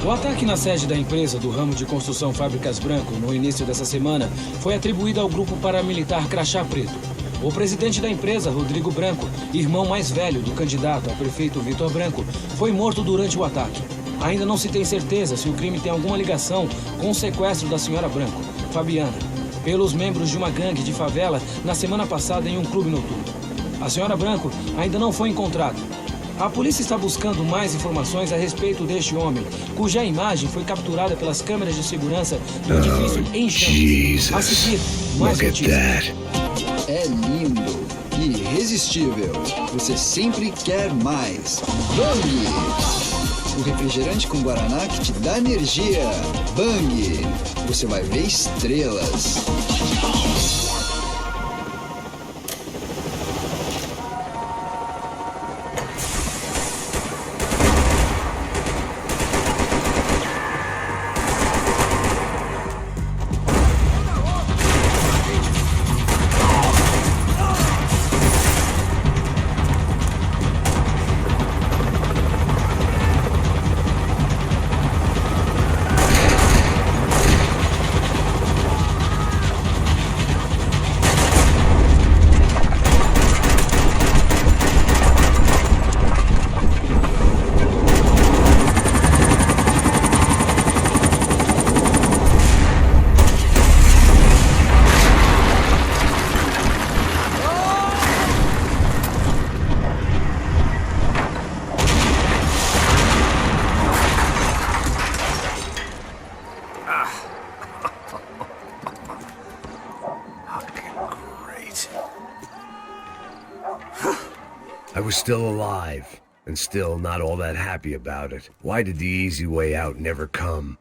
O ataque na sede da empresa do ramo de construção Fábricas Branco no início dessa semana foi atribuído ao grupo paramilitar Crachá Preto. O presidente da empresa, Rodrigo Branco, irmão mais velho do candidato a prefeito Vitor Branco, foi morto durante o ataque. Ainda não se tem certeza se o crime tem alguma ligação com o sequestro da senhora Branco, Fabiana, pelos membros de uma gangue de favela na semana passada em um clube noturno. A senhora Branco ainda não foi encontrada. A polícia está buscando mais informações a respeito deste homem, cuja imagem foi capturada pelas câmeras de segurança do edifício em chamas. A seguir, mais notícias. É lindo e irresistível. Você sempre quer mais. Bang! O refrigerante com guaraná que te dá energia. Bang! Você vai ver estrelas. was still alive, and still not all that happy about it. Why did the easy way out never come?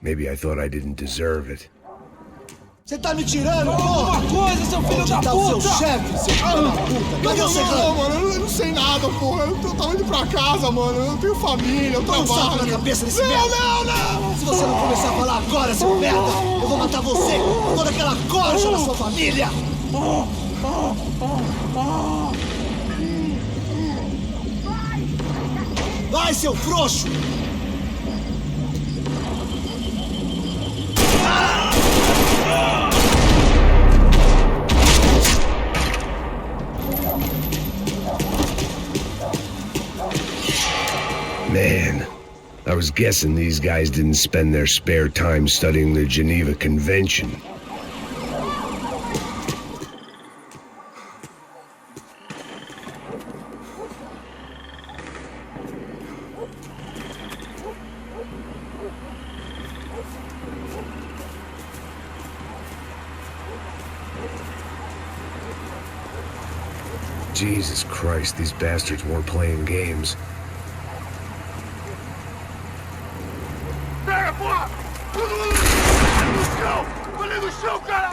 Maybe I thought I didn't deserve it. Você tá me tirando, porra! Alguma coisa, seu filho da puta! Onde tá o seu chefe, seu filho da puta? Cadê o serrano? Não, mano, eu não sei nada, porra. Eu tava indo pra casa, mano. Eu tenho família, eu trabalho. Dá um saco na cabeça desse merda! Não! Se você não começar a falar agora, seu merda, eu vou matar você com toda aquela corja da sua família! Vai, seu frouxo! Man, I was guessing these guys didn't spend their spare time studying the Geneva Convention. Jesus Christ, these bastards weren't playing games.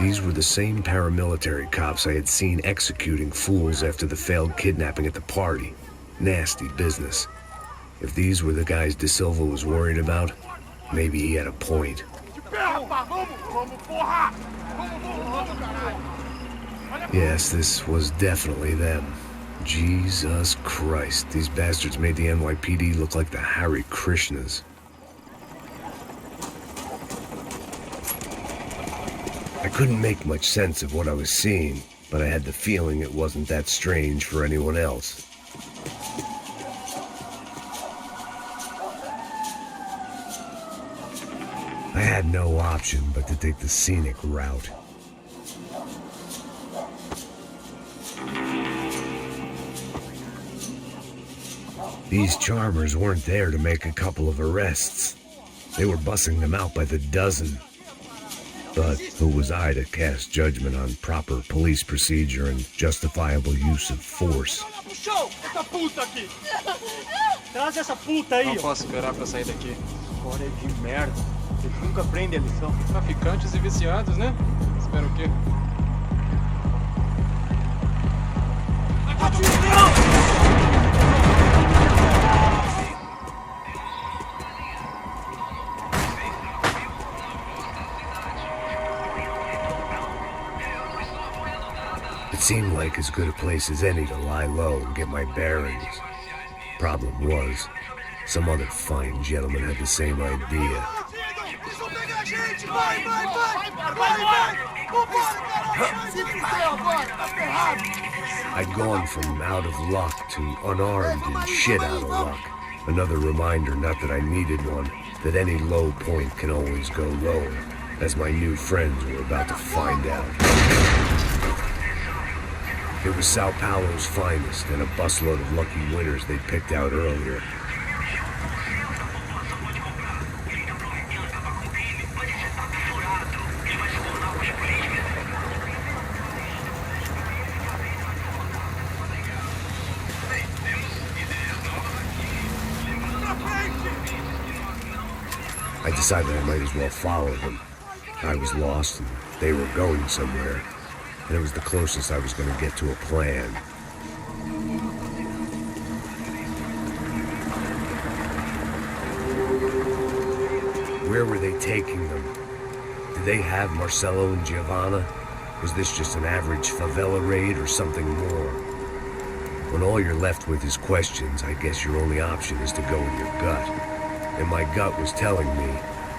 These were the same paramilitary cops I had seen executing fools after the failed kidnapping at the party. Nasty business. If these were the guys De Silva was worried about, maybe he had a point. Yes, this was definitely them. Jesus Christ, these bastards made the NYPD look like the Hare Krishnas. I couldn't make much sense of what I was seeing, but I had the feeling it wasn't that strange for anyone else. I had no option but to take the scenic route. These charmers weren't there to make a couple of arrests. They were bussing them out by the dozen. But who was I to cast judgment on proper police procedure and justifiable use of force? Traz essa puta aí! Não posso esperar pra sair daqui. História de merda. Eles nunca aprendem a lição. Traficantes e viciados, né? Espera o quê? It seemed like as good a place as any to lie low and get my bearings. Problem was, some other fine gentleman had the same idea. I'd gone from out of luck to unarmed and shit out of luck. Another reminder, not that I needed one, that any low point can always go lower, as my new friends were about to find out. It was Sao Paulo's finest and a busload of lucky winners they'd picked out earlier. I decided I might as well follow them. I was lost and they were going somewhere. And it was the closest I was going to get to a plan. Where were they taking them? Did they have Marcelo and Giovanna? Was this just an average favela raid or something more? When all you're left with is questions, I guess your only option is to go with your gut. And my gut was telling me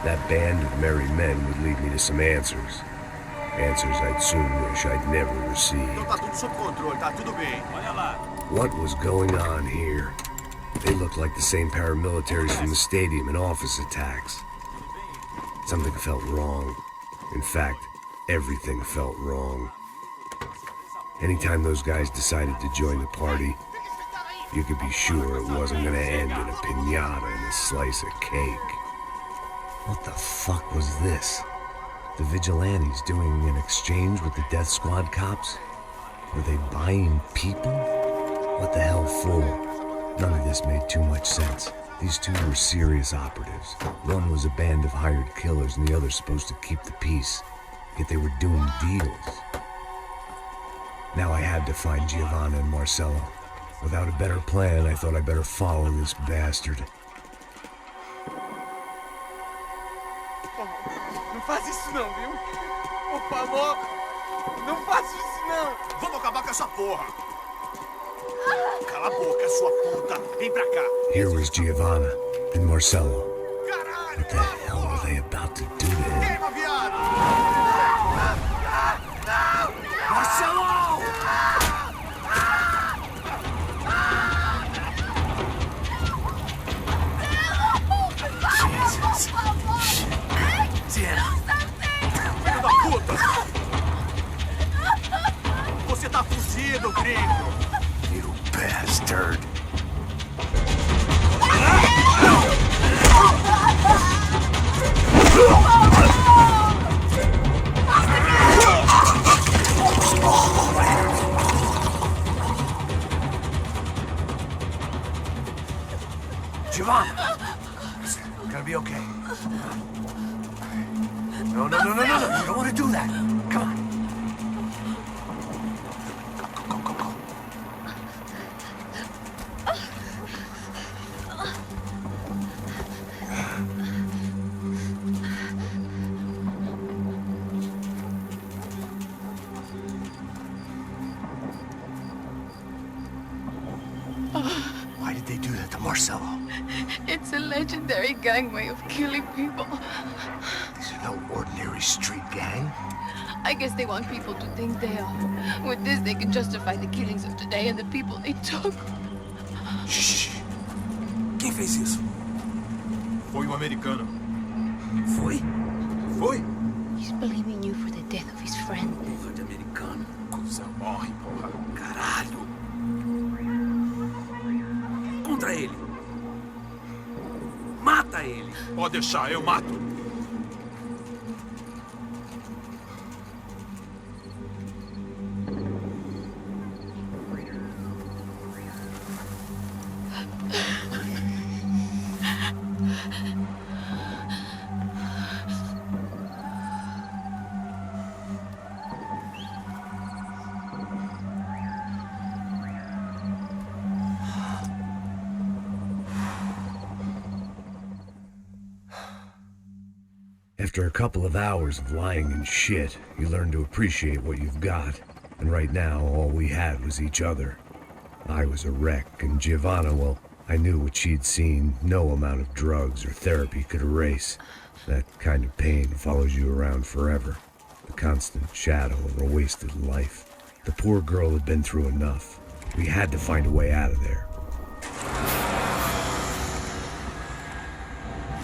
that band of merry men would lead me to some answers. Answers I'd soon wish I'd never received. What was going on here? They looked like the same paramilitaries from the stadium and office attacks. Something felt wrong. In fact, everything felt wrong. Anytime those guys decided to join the party, you could be sure it wasn't gonna end in a piñata and a slice of cake. What the fuck was this? The vigilantes doing an exchange with the death squad cops? Were they buying people? What the hell for? None of this made too much sense. These two were serious operatives. One was a band of hired killers and the other supposed to keep the peace. Yet they were doing deals. Now I had to find Giovanna and Marcello. Without a better plan, I thought I'd better follow this bastard. Não faz isso não, viu? Por favor, não faça isso não. Vamos acabar com essa porra. Cala a boca, sua puta. Vem pra cá. Here was Giovanna and Marcello. What the hell were they about to do to him? Queima, viado! Marcello! Jesus. Siena. Filho da puta! Você tá fugido, gringo! You bastard. Giovanna! Listen, we're gonna be okay. No. You don't want to do that. Come on. Go. Why did they do that to Marcello? It's a legendary gang way of killing people. These are no ordinary street gang. I guess they want people to think they are. With this, they can justify the killings of today and the people they took. Shh. Quem fez isso? Foi um americano. Foi? Foi? He's blaming you for the death of his friend. Porra de americano. Cusão, morre, porra. Caralho. Contra ele. Mata ele. Pode deixar, eu mato. After a couple of hours of lying and shit, you learn to appreciate what you've got. And right now, all we had was each other. I was a wreck, and Giovanna, well, I knew what she'd seen no amount of drugs or therapy could erase. That kind of pain follows you around forever. The constant shadow of a wasted life. The poor girl had been through enough. We had to find a way out of there.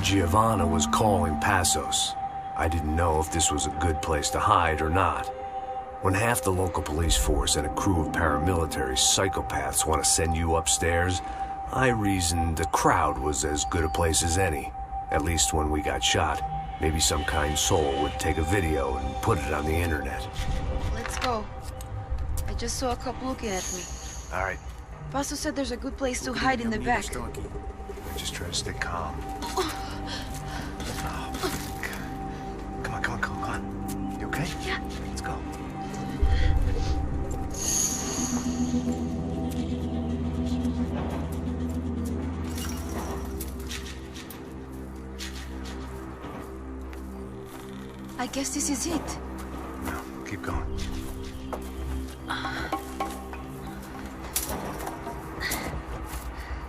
Giovanna was calling Passos. I didn't know if this was a good place to hide or not. When half the local police force and a crew of paramilitary psychopaths want to send you upstairs, I reasoned the crowd was as good a place as any. At least when we got shot, maybe some kind soul would take a video and put it on the internet. Let's go. I just saw a couple looking at me. All right, Paso said there's a good place to hide in the back. just try to stay calm. Come on. You okay? Yeah. Let's go. I guess this is it. No, keep going.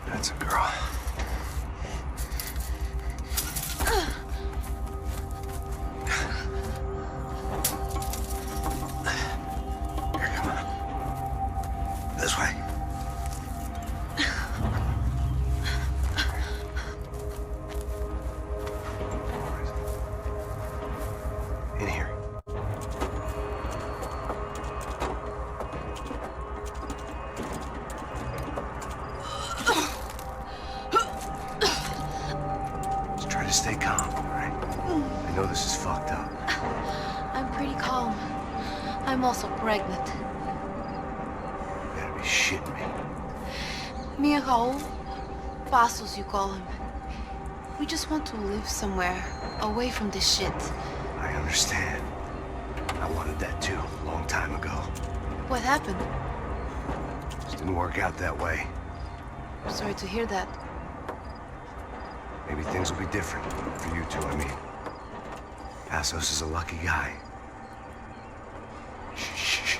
That's a girl. Here, come on. This way. In here. Just try to stay calm, all right? I know this is fucked up. I'm pretty calm. I'm also pregnant. You gotta be shitting me. Me and Raul, Passos you call him. We just want to live somewhere, away from this shit. I understand. I wanted that too, a long time ago. What happened? Just didn't work out that way. I'm sorry to hear that. Maybe things will be different. For you two, I mean. Passos is a lucky guy. Shh.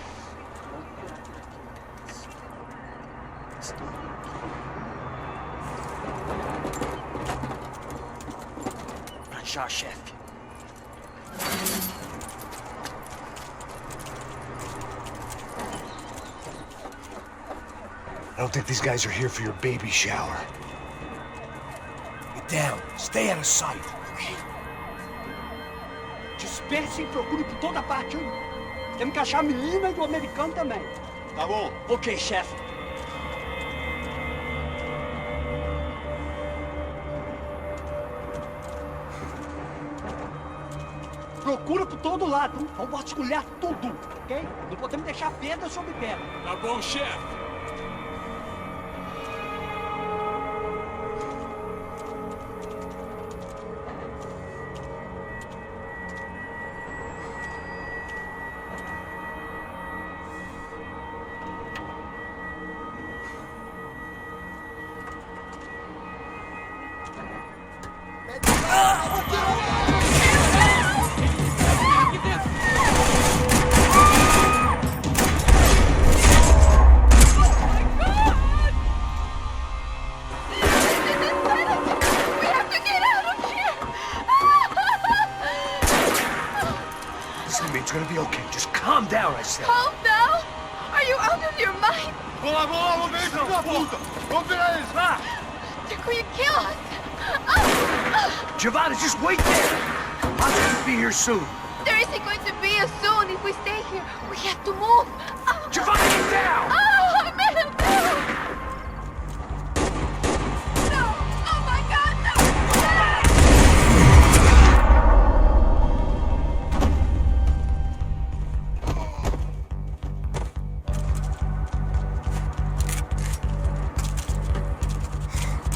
Ranchar, chef. I don't think these guys are here for your baby shower. Get down. Stay out of sight. Disperse e procure por toda parte, hein? Temos que achar a menina e o americano também. Tá bom. Ok, chefe. Procura por todo lado, hein? Vamos vasculhar tudo, ok? Não podemos deixar pedra sobre pedra. Tá bom, chefe. It's gonna be okay. Just calm down, I said. Calm down? Are you out of your mind? Vamos ver essa puta! Vamos virar eles, vá! They're going to kill us! Giovanna, just wait there! I'll just be here soon. There isn't going to be a soon if we stay here. We have to move. Giovanna, get down! Oh, man, no! No! Oh my God, no!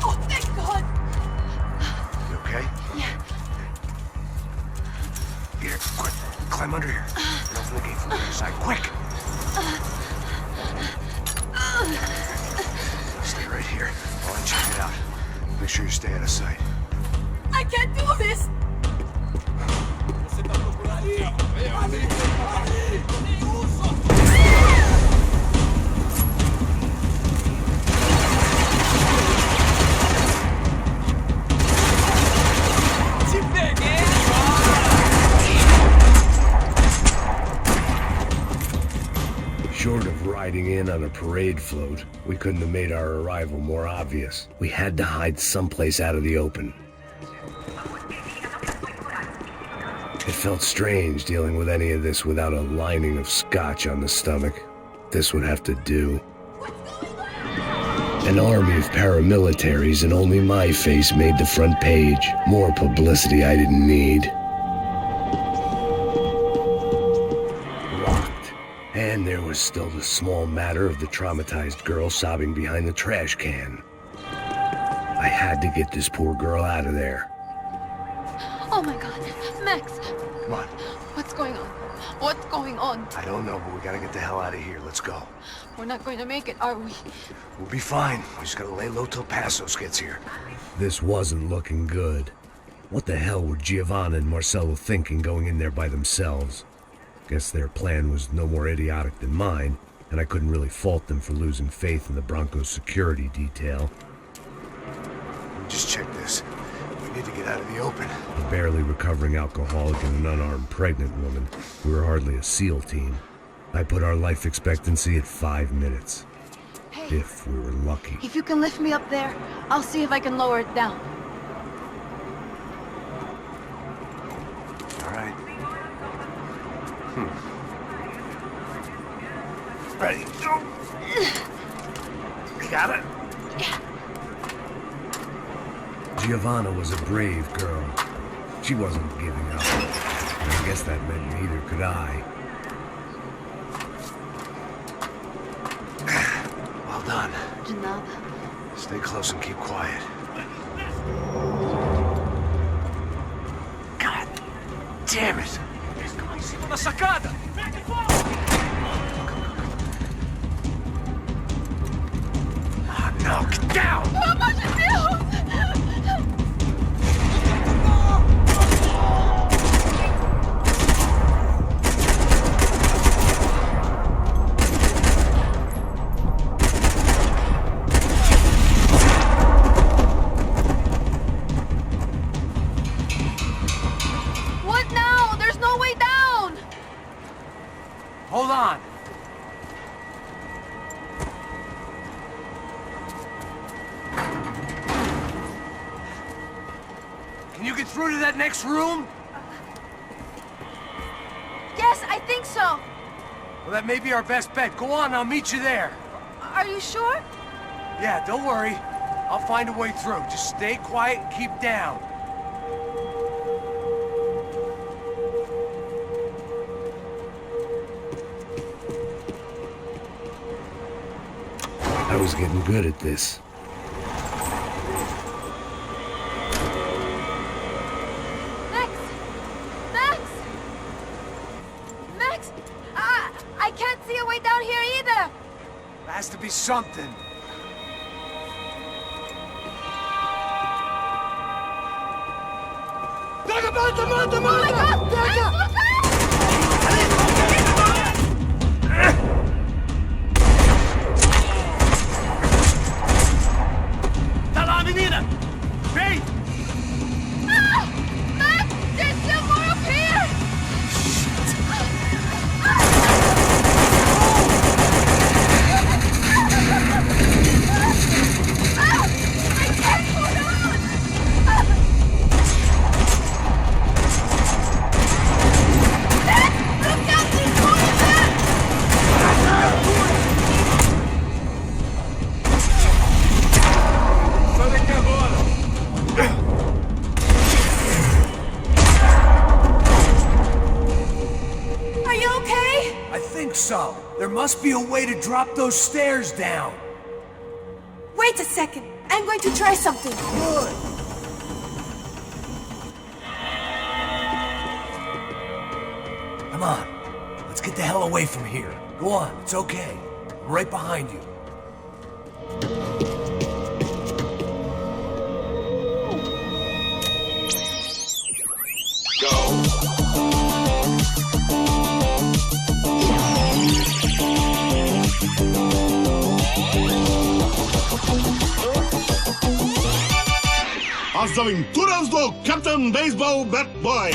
Oh, thank God! You okay? Yeah. Here, quick. Climb under here. And open the gate from the other side. Quick! Stay right here while I check it out. Make sure you stay out of sight. I can't do this! Você tá procurando aí? Te peguei! Short of riding in on a parade float, we couldn't have made our arrival more obvious. We had to hide someplace out of the open. It felt strange dealing with any of this without a lining of scotch on the stomach. This would have to do. An army of paramilitaries and only my face made the front page. More publicity I didn't need. And there was still the small matter of the traumatized girl sobbing behind the trash can. I had to get this poor girl out of there. Oh my God, Max! Come on. What's going on? What's going on? I don't know, but we gotta get the hell out of here. Let's go. We're not going to make it, are we? We'll be fine. We just gotta lay low till Passos gets here. This wasn't looking good. What the hell were Giovanna and Marcelo thinking going in there by themselves? Guess their plan was no more idiotic than mine, and I couldn't really fault them for losing faith in the Broncos security detail. Let me just check this. We need to get out of the open. A barely recovering alcoholic and an unarmed pregnant woman. We were hardly a SEAL team. I put our life expectancy at 5 minutes. Hey. If we were lucky. If you can lift me up there, I'll see if I can lower it down. All right. Ready, go! You got it? Yeah. Giovanna was a brave girl. She wasn't giving up. And I guess that meant neither could I. Well done. De nada. Stay close and keep quiet. God damn it! Siamo na sacada! Ah, no, get down! Pelo amor de Deus! What now? There's no way down! Hold on. Can you get through to that next room? Yes, I think so. Well, that may be our best bet. Go on, I'll meet you there. Are you sure? Yeah, don't worry. I'll find a way through. Just stay quiet and keep down. I was getting good at this. Max! Max! Max! I can't see a way down here either! There has to be something. Oh my God! Max, look out! Tá lá, menina! Vem! Ah! Max! There's still more up here! I can't hold on! Max! Look out! He's moving! Sai daqui agora! Are you okay? I think so. There must be a way to drop those stairs down. Wait a second. I'm going to try something. Good. Come on. Let's get the hell away from here. Go on, it's okay. I'm right behind you. As Aventuras do Captain Baseball Bat Boy.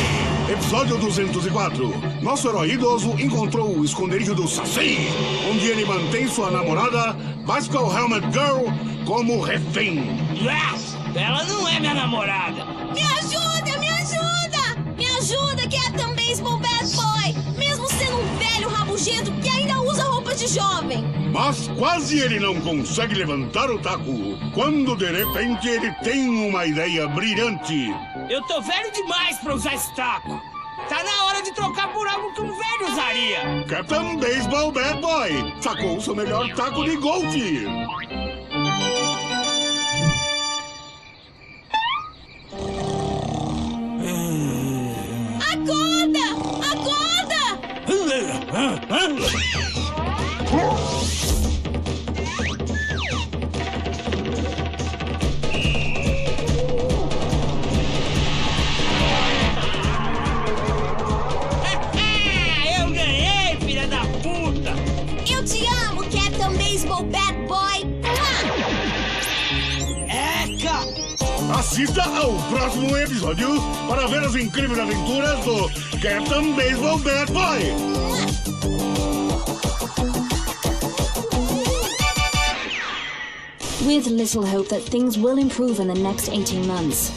Episódio 204. Nosso herói idoso encontrou o esconderijo do Saci, onde ele mantém sua namorada, Bicycle Helmet Girl, como refém. Yes! Ela não é minha namorada! Me ajuda, me ajuda! Me ajuda, Captain Baseball Bad Boy! Mesmo sendo um velho rabugento que ainda usa roupas de jovem! Mas quase ele não consegue levantar o taco, quando de repente ele tem uma ideia brilhante. Eu tô velho demais pra usar esse taco! Tá na hora de trocar por algo que um velho usaria! Captain Baseball Bad Boy sacou o seu melhor taco de golfe. Acorda! Acorda! Eu ganhei, filha da puta! Eu te amo, Captain Baseball Bad Boy! Eca! Assista ao próximo episódio para ver as incríveis aventuras do Captain Baseball Bad Boy. With little hope that things will improve in the next 18 months.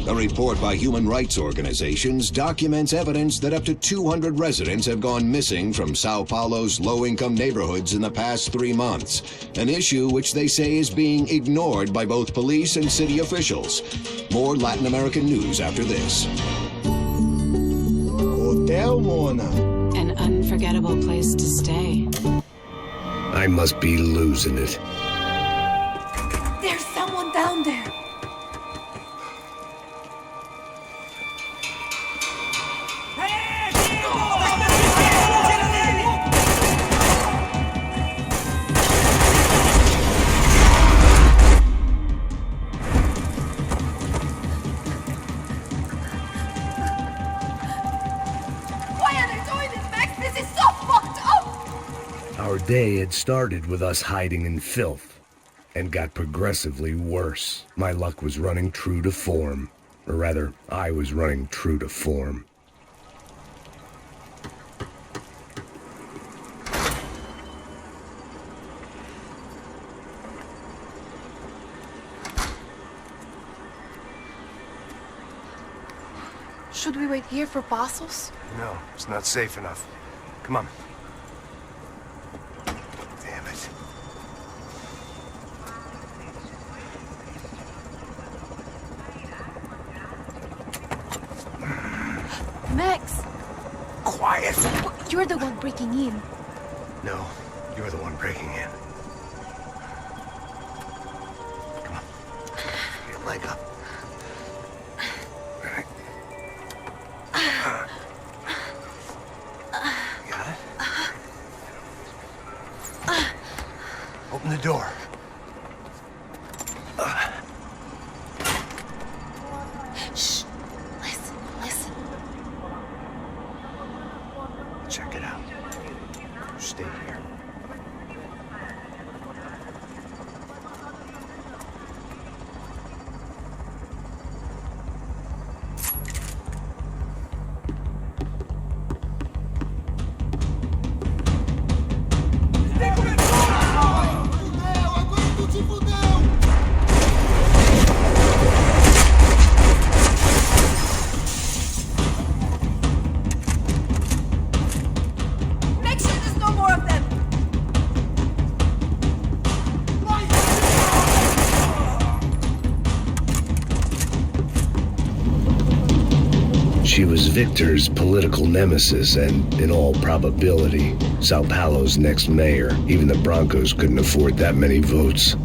A report by human rights organizations documents evidence that up to 200 residents have gone missing from Sao Paulo's low-income neighborhoods in the past 3 months, an issue which they say is being ignored by both police and city officials. More Latin American news after this. Hotel Mona. An unforgettable place to stay. I must be losing it. There's Our day had started with us hiding in filth, and got progressively worse. My luck was running true to form. Or rather, I was running true to form. Should we wait here for Passos? No, it's not safe enough. Come on. Damn it. Max! Quiet! You're the one breaking in. No, you're the one breaking in. Come on. Get your leg up. Right. Got it? Open the door. Shh. Listen, listen. Check it out. Stay here. Make sure there's no more of them. She was Victor's political nemesis and, in all probability, Sao Paulo's next mayor. Even the Broncos couldn't afford that many votes.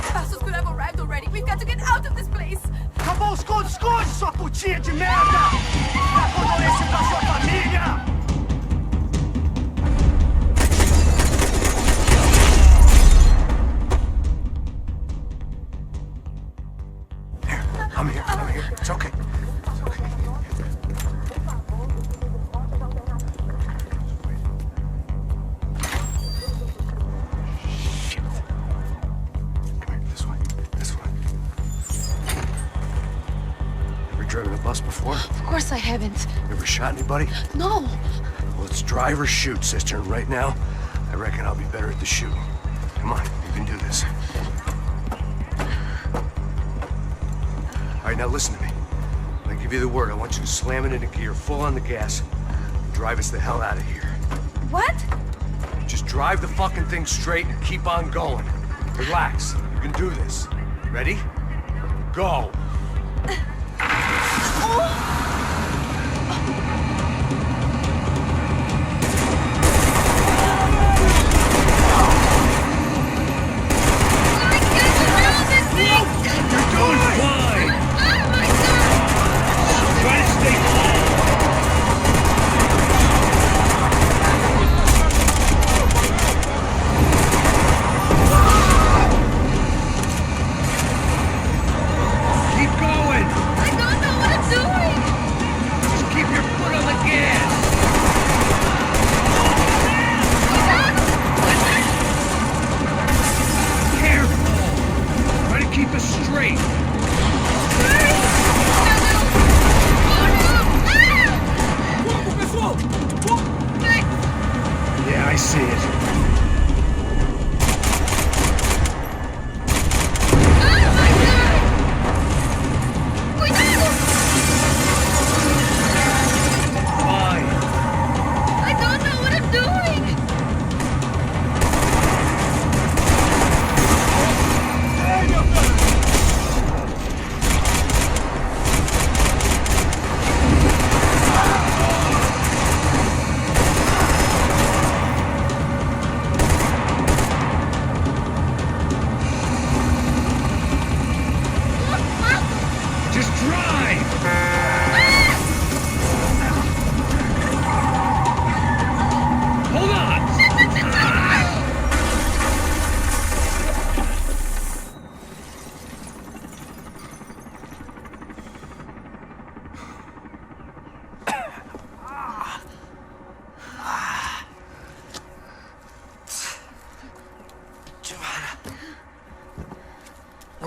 Passos could have arrived already. We've got to get out of this place. Acabou, esconde, esconde, sua putinha de merda! Dá condolência pra sua família! I'm here. It's okay. It's okay. Shit. Come here, this way. This way. Ever driven a bus before? Of course I haven't. Ever shot anybody? No. Well, it's drive or shoot, sister. And right now, I reckon I'll be better at the shooting. Come on, you can do this. All right, now listen to me. When I give you the word, I want you to slam it into gear, full on the gas, and drive us the hell out of here. What? Just drive the fucking thing straight and keep on going. Relax. You can do this. Ready? Go. You're doing fine! Try to stay Keep going!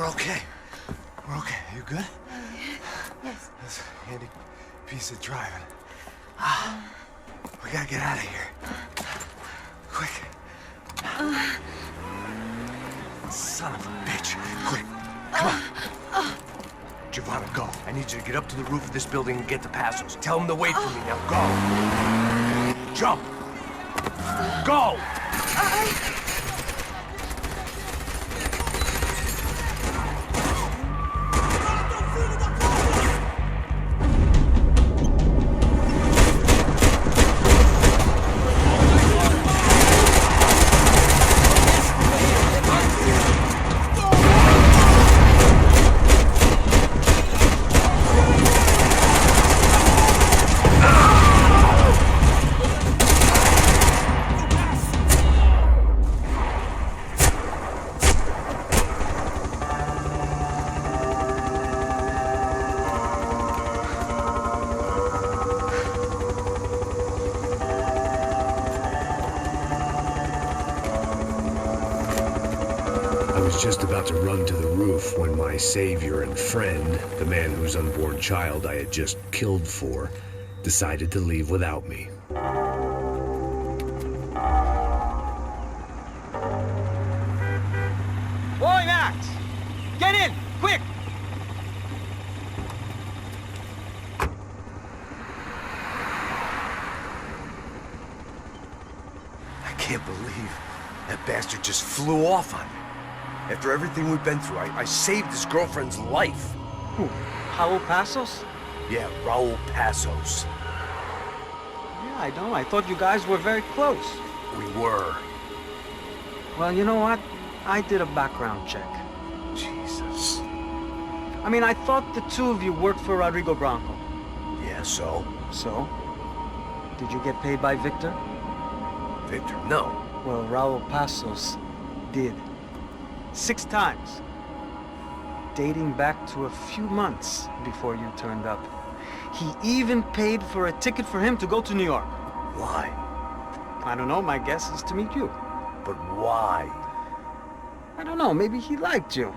We're okay. We're okay. You good? Yes. That's a handy piece of driving. We gotta get out of here. Quick. Son of a bitch. Quick. Come on. Giovanna, go. I need you to get up to the roof of this building and get to Passos. Tell them to wait for me. Now go. Jump. Go. I was just about to run to the roof when my savior and friend, the man whose unborn child I had just killed for, decided to leave without me. Boy, Max! Get in! Quick! I can't believe that bastard just flew off on me. After everything we've been through, I saved his girlfriend's life. Who? Raul Passos? Yeah, Raul Passos. Yeah, I know. I thought you guys were very close. We were. Well, you know what? I did a background check. Jesus. I mean, I thought the two of you worked for Rodrigo Branco. Yeah, so? So? Did you get paid by Victor? Victor, no. Well, Raul Passos did. 6 times. Dating back to a few months before you turned up. He even paid for a ticket for him to go to New York. Why? I don't know. My guess is to meet you. But why? I don't know. Maybe he liked you.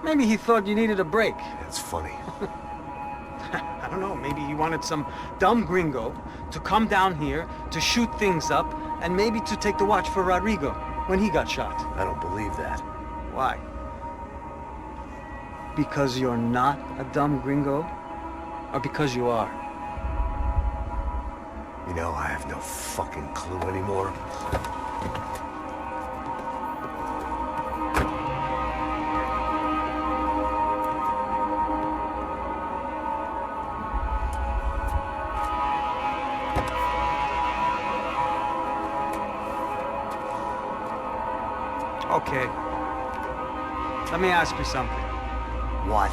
Maybe he thought you needed a break. That's funny. I don't know. Maybe he wanted some dumb gringo to come down here to shoot things up and maybe to take the watch for Rodrigo when he got shot. I don't believe that. Why? Because you're not a dumb gringo? Or because you are? You know, I have no fucking clue anymore. Okay. Let me ask you something. What?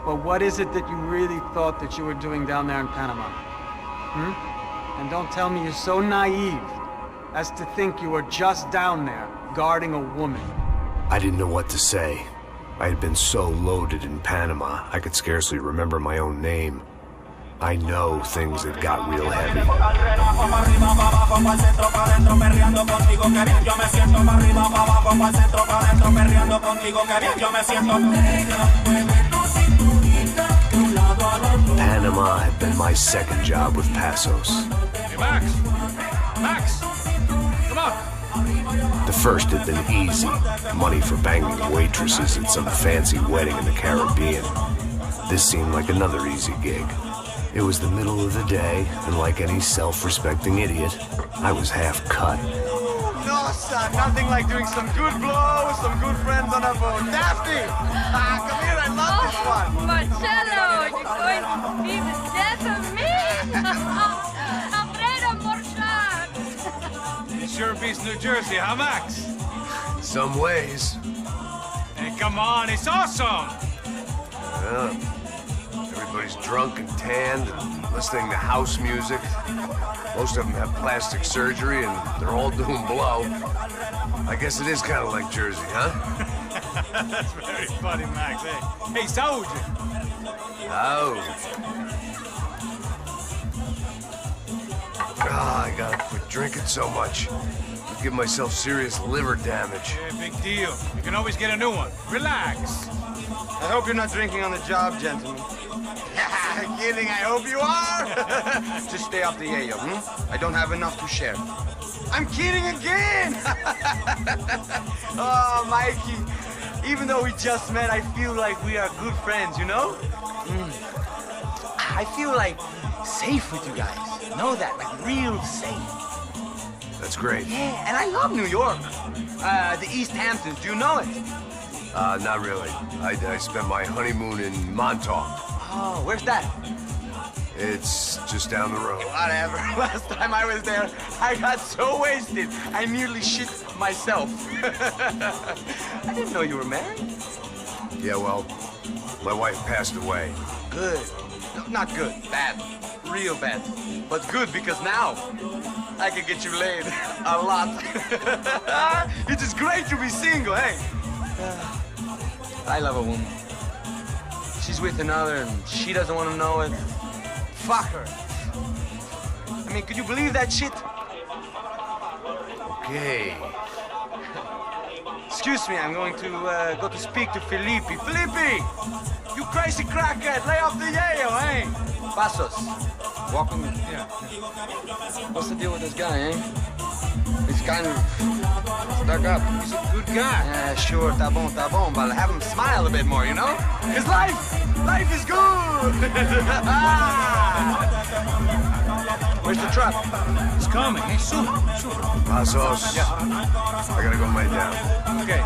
Well, what is it that you really thought that you were doing down there in Panama? And don't tell me you're so naive as to think you were just down there guarding a woman. I didn't know what to say. I had been so loaded in Panama, I could scarcely remember my own name. I know things had got real heavy. Panama had been my second job with Passos. Hey, Max! Max! Come on! The first had been easy. Money for banging waitresses at some fancy wedding in the Caribbean. This seemed like another easy gig. It was the middle of the day, and like any self-respecting idiot, I was half cut. No, son, nothing like doing some good blow with some good friends on a boat. Daphne! Come here, I love this one! Marcello, you're going to be the death of me? Alfredo Morchat! It sure beats New Jersey, huh, Max? Some ways. Hey, come on, it's awesome! Yeah. Everybody's drunk and tanned and listening to house music. Most of them have plastic surgery and they're all doing blow. I guess it is kind of like Jersey, huh? That's very funny, Max. Hey, saúde! Oh. I gotta quit drinking so much. I'm giving myself serious liver damage. Yeah, big deal. You can always get a new one. Relax. I hope you're not drinking on the job, gentlemen. Kidding, I hope you are. Just stay off the yayo, I don't have enough to share. I'm kidding again! Oh, Mikey, even though we just met, I feel like we are good friends, you know? I feel like safe with you guys. Know that, like real safe. That's great. Yeah, and I love New York. The East Hamptons, do you know it? Not really. I spent my honeymoon in Montauk. Oh, where's that? It's just down the road. Whatever. Last time I was there, I got so wasted, I nearly shit myself. I didn't know you were married. Yeah, well, my wife passed away. Good. No, not good. Bad. Real bad. But good because now I can get you laid a lot. It is great to be single, hey? I love a woman. She's with another and she doesn't want to know it. Fuck her. I mean, could you believe that shit? Okay. Excuse me, I'm going to go to speak to Felipe. Felipe! You crazy crackhead, lay off the yayo, eh? Passos. Walk with me. Yeah. What's the deal with this guy, eh? He's kind of stuck up. He's a good guy. Yeah, sure, tá bom, but have him smile a bit more, you know? His life is good! Where's the truck? It's coming, eh? Soon. Passos. Yeah. I gotta go lay down. Okay.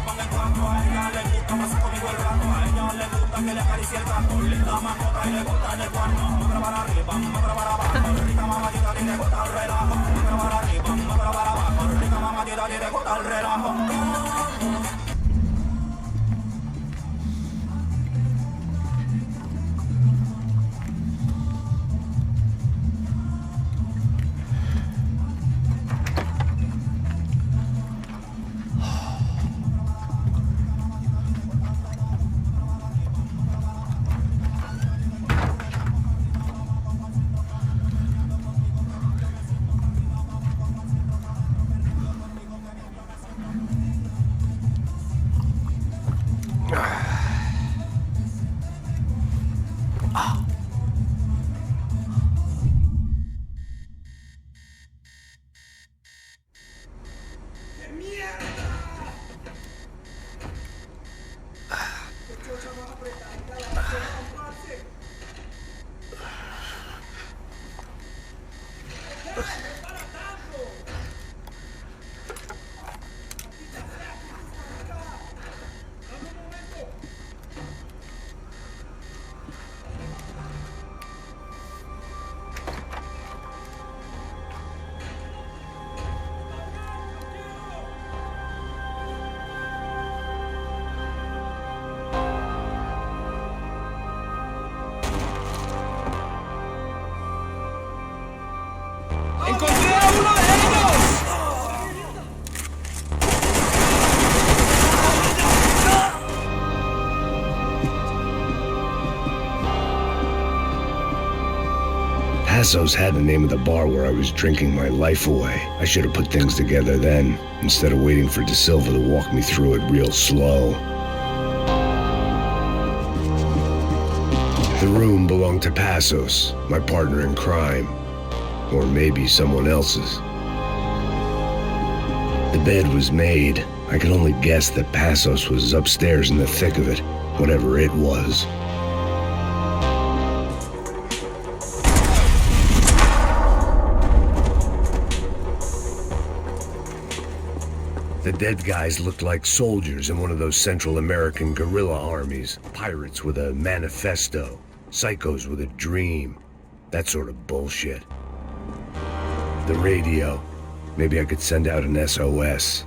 ¡Encontré a uno de ellos! Passos had the name of the bar where I was drinking my life away. I should have put things together then, instead of waiting for De Silva to walk me through it real slow. The room belonged to Passos, my partner in crime. Or maybe someone else's. The bed was made. I could only guess that Passos was upstairs in the thick of it, whatever it was. The dead guys looked like soldiers in one of those Central American guerrilla armies. Pirates with a manifesto. Psychos with a dream. That sort of bullshit. The radio. Maybe I could send out an SOS.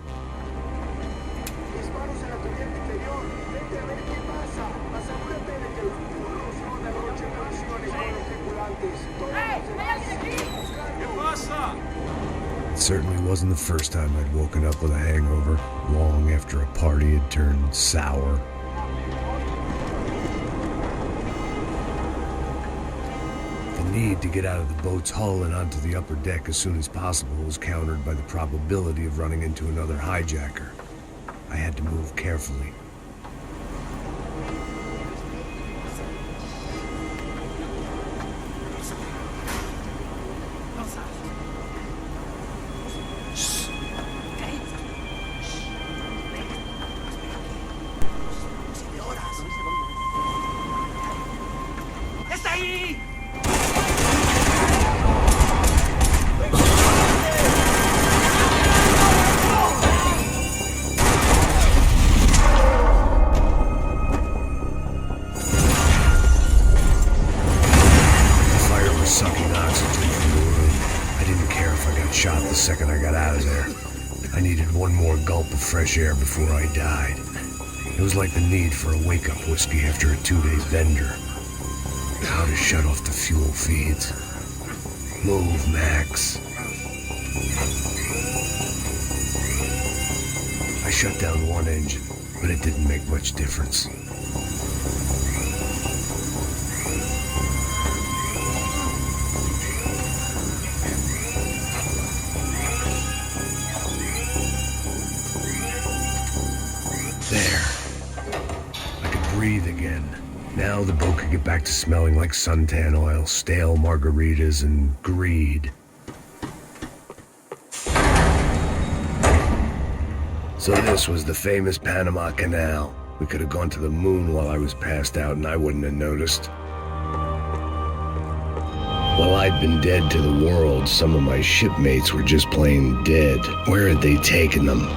It certainly wasn't the first time I'd woken up with a hangover, long after a party had turned sour. The need to get out of the boat's hull and onto the upper deck as soon as possible was countered by the probability of running into another hijacker. I had to move carefully. Fresh air before I died. It was like the need for a wake-up whiskey after a 2-day bender. How to shut off the fuel feeds. Move, Max. I shut down one engine, but it didn't make much difference. Now the boat could get back to smelling like suntan oil, stale margaritas, and greed. So this was the famous Panama Canal. We could have gone to the moon while I was passed out and I wouldn't have noticed. While I'd been dead to the world, some of my shipmates were just plain dead. Where had they taken them?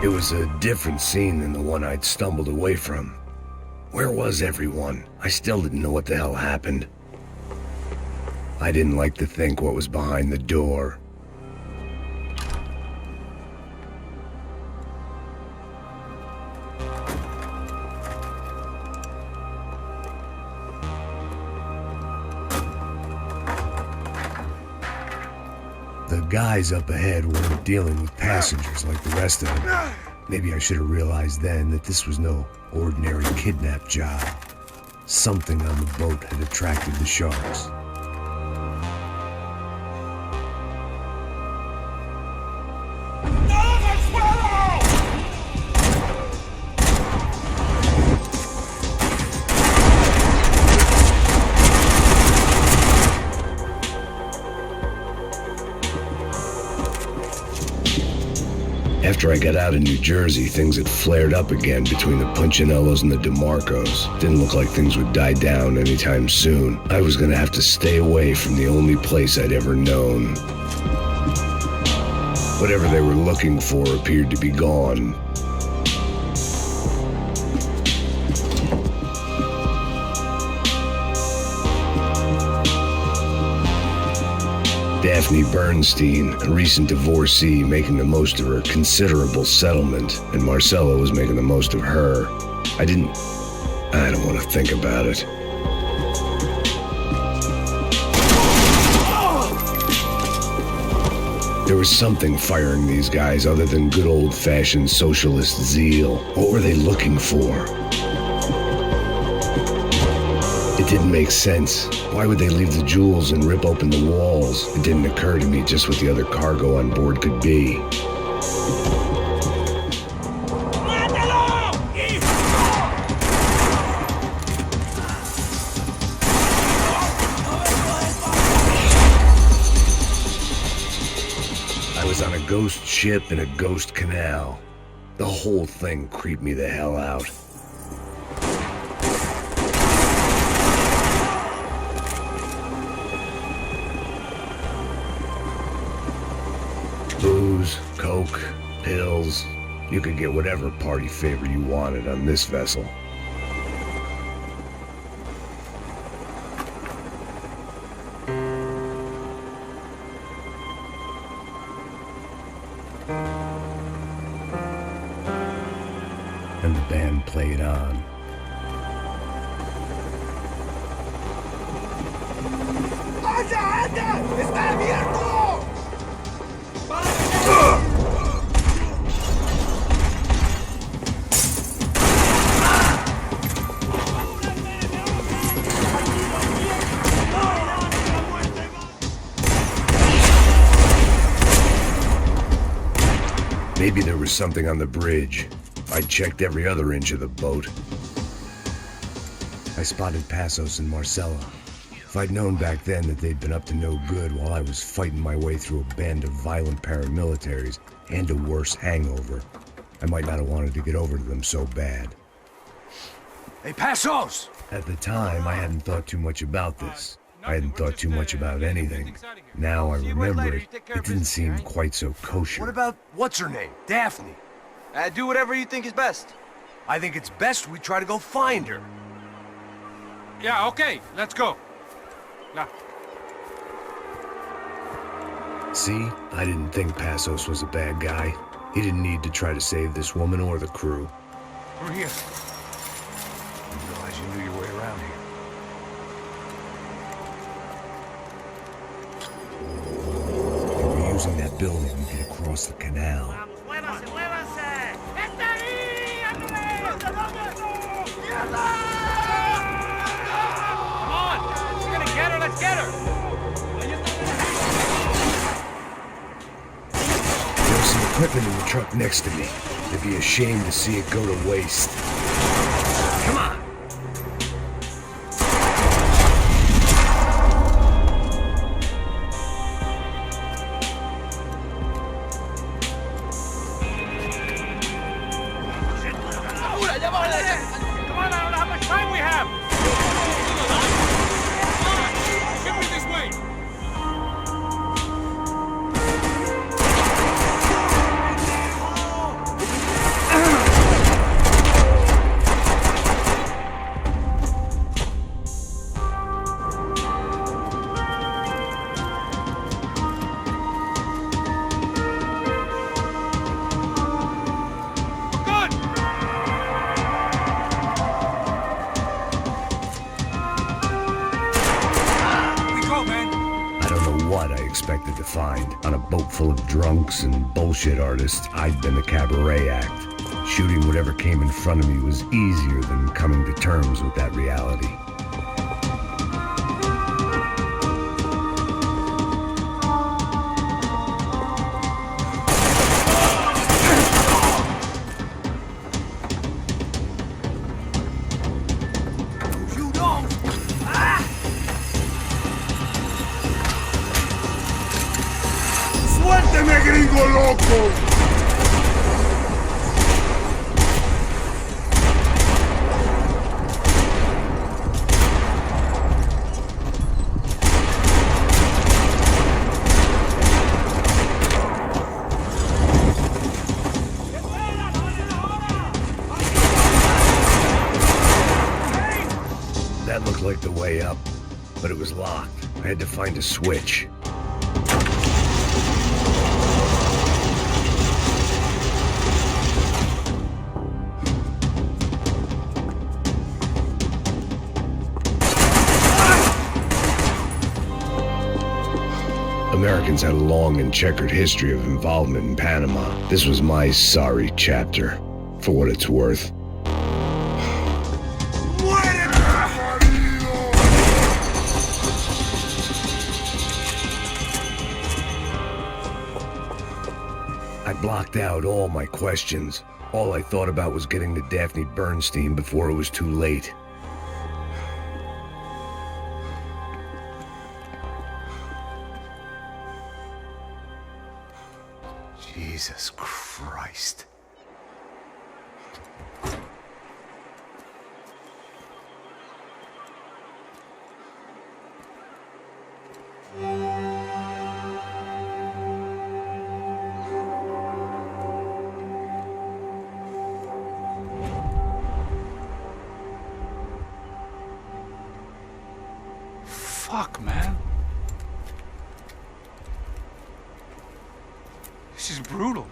It was a different scene than the one I'd stumbled away from. Where was everyone? I still didn't know what the hell happened. I didn't like to think what was behind the door. The guys up ahead weren't dealing with passengers like the rest of them. Maybe I should have realized then that this was no ordinary kidnap job. Something on the boat had attracted the sharks. After I got out of New Jersey, things had flared up again between the Punchinellos and the DeMarcos. Didn't look like things would die down anytime soon. I was gonna have to stay away from the only place I'd ever known. Whatever they were looking for appeared to be gone. Daphne Bernstein, a recent divorcee, making the most of her considerable settlement, and Marcella was making the most of her. I don't want to think about it. There was something firing these guys other than good old-fashioned socialist zeal. What were they looking for? It didn't make sense. Why would they leave the jewels and rip open the walls? It didn't occur to me just what the other cargo on board could be. I was on a ghost ship in a ghost canal. The whole thing creeped me the hell out. Booze, coke, pills. You could get whatever party favor you wanted on this vessel. And the band played on. ¡Está abierto! Maybe there was something on the bridge. I checked every other inch of the boat. I spotted Passos and Marcella. If I'd known back then that they'd been up to no good while I was fighting my way through a band of violent paramilitaries and a worse hangover, I might not have wanted to get over to them so bad. Hey, Passos! At the time, I hadn't thought too much about this. I hadn't thought too much about anything. Now I remember it didn't seem quite so kosher. What about, what's her name? Daphne? Do whatever you think is best. I think it's best we try to go find her. Yeah, okay, let's go. Now. See, I didn't think Passos was a bad guy. He didn't need to try to save this woman or the crew. We're here. I didn't realize you knew your way around here. They were using that building to get across the canal. Get her, let's get her! There was some equipment in the truck next to me. It'd be a shame to see it go to waste. Come on! Come on, I don't know how much time we have! Get me this way! Expected to find. On a boat full of drunks and bullshit artists, I'd been the cabaret act. Shooting whatever came in front of me was easier than coming to terms with that reality. ¡Suélteme, gringo loco! That looked like the way up, but it was locked. I had to find a switch. Americans had a long and checkered history of involvement in Panama. This was my sorry chapter, for what it's worth. I blocked out all my questions. All I thought about was getting to Daphne Bernstein before it was too late. Jesus Christ. Fuck, man. This is brutal.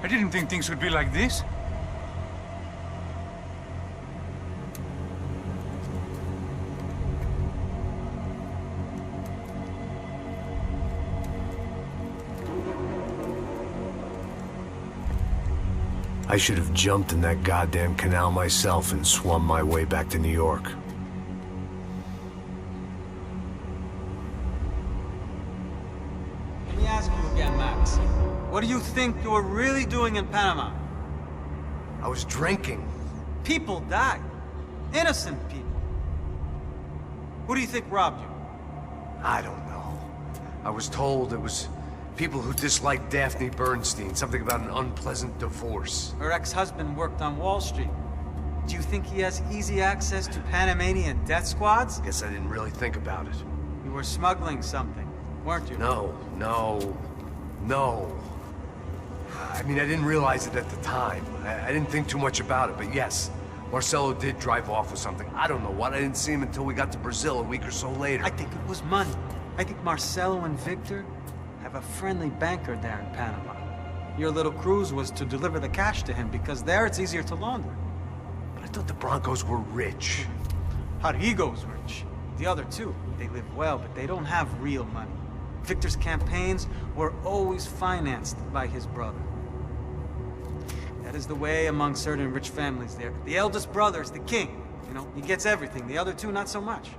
I didn't think things would be like this. I should have jumped in that goddamn canal myself and swum my way back to New York. Let me ask you again, Max. What do you think you were really doing in Panama? I was drinking. People died. Innocent people. Who do you think robbed you? I don't know. I was told it was people who disliked Daphne Bernstein, something about an unpleasant divorce. Her ex-husband worked on Wall Street. Do you think he has easy access to Panamanian death squads? Guess I didn't really think about it. You were smuggling something, weren't you? No. I mean, I didn't realize it at the time. I didn't think too much about it, but yes, Marcelo did drive off with something. I don't know what. I didn't see him until we got to Brazil a week or so later. I think it was money. I think Marcelo and Victor have a friendly banker there in Panama. Your little cruise was to deliver the cash to him because there it's easier to launder. But I thought the Broncos were rich. Rodrigo's rich. The other two, they live well, but they don't have real money. Victor's campaigns were always financed by his brother. That is the way among certain rich families there. The eldest brother is the king. You know, he gets everything. The other two, not so much.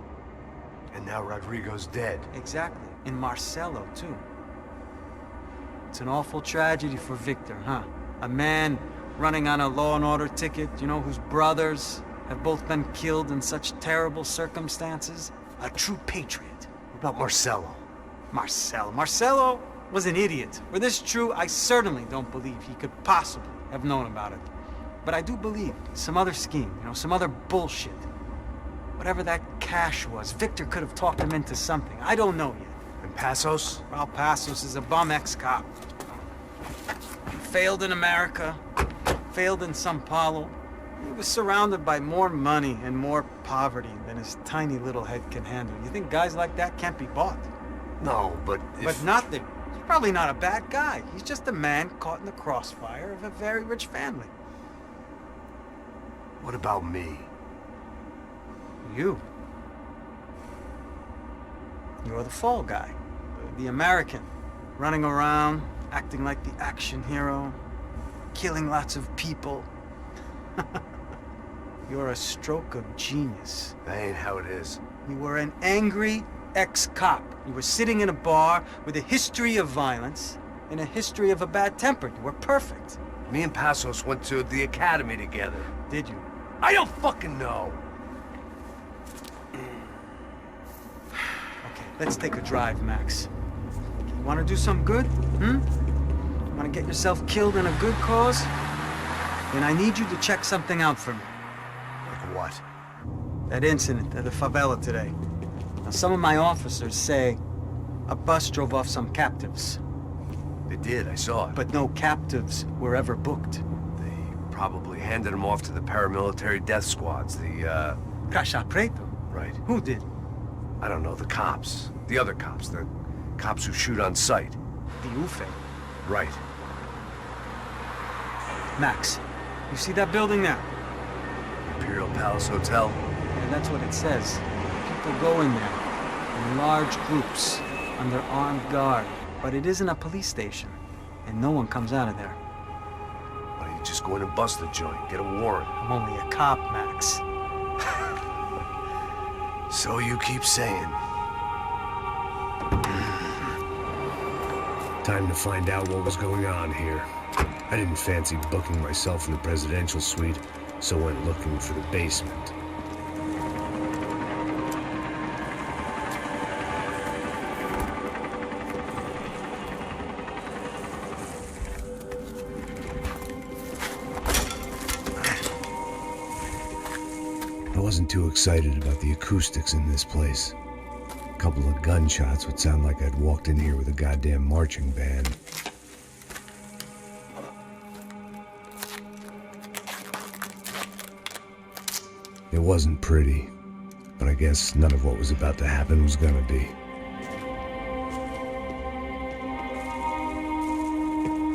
And now Rodrigo's dead. Exactly. And Marcelo, too. It's an awful tragedy for Victor, huh? A man running on a law and order ticket, you know, whose brothers have both been killed in such terrible circumstances. A true patriot. What about Marcelo? Marcelo was an idiot. Were this true, I certainly don't believe he could possibly have known about it. But I do believe some other scheme, you know, some other bullshit. Whatever that cash was, Victor could have talked him into something. I don't know yet. And Passos? Well, Passos is a bum ex-cop. He failed in America, failed in Sao Paulo. He was surrounded by more money and more poverty than his tiny little head can handle. You think guys like that can't be bought? No, but But nothing. He's probably not a bad guy. He's just a man caught in the crossfire of a very rich family. What about me? You. You're the fall guy. The American. Running around, acting like the action hero. Killing lots of people. You're a stroke of genius. That ain't how it is. You were an angry ex-cop. You were sitting in a bar with a history of violence and a history of a bad temper. You were perfect. Me and Passos went to the academy together. Did you? I don't fucking know. Okay, let's take a drive, Max. You want to do some good? Want to get yourself killed in a good cause? Then I need you to check something out for me. Like what? That incident at the favela today. Now, some of my officers say a bus drove off some captives. They did, I saw it. But no captives were ever booked. They probably handed them off to the paramilitary death squads, the, Crasha Preto? Right. Who did? I don't know, the cops. The other cops, the cops who shoot on sight. The UFE. Right. Max, you see that building now? Imperial Palace Hotel? Yeah, that's what it says. People go in there in large groups under armed guard. But it isn't a police station, and no one comes out of there. Why don't you just go in and bust the joint, get a warrant? I'm only a cop, Max. So you keep saying. Time to find out what was going on here. I didn't fancy booking myself in the presidential suite, so went looking for the basement. I wasn't too excited about the acoustics in this place. A couple of gunshots would sound like I'd walked in here with a goddamn marching band. It wasn't pretty, but I guess none of what was about to happen was gonna be.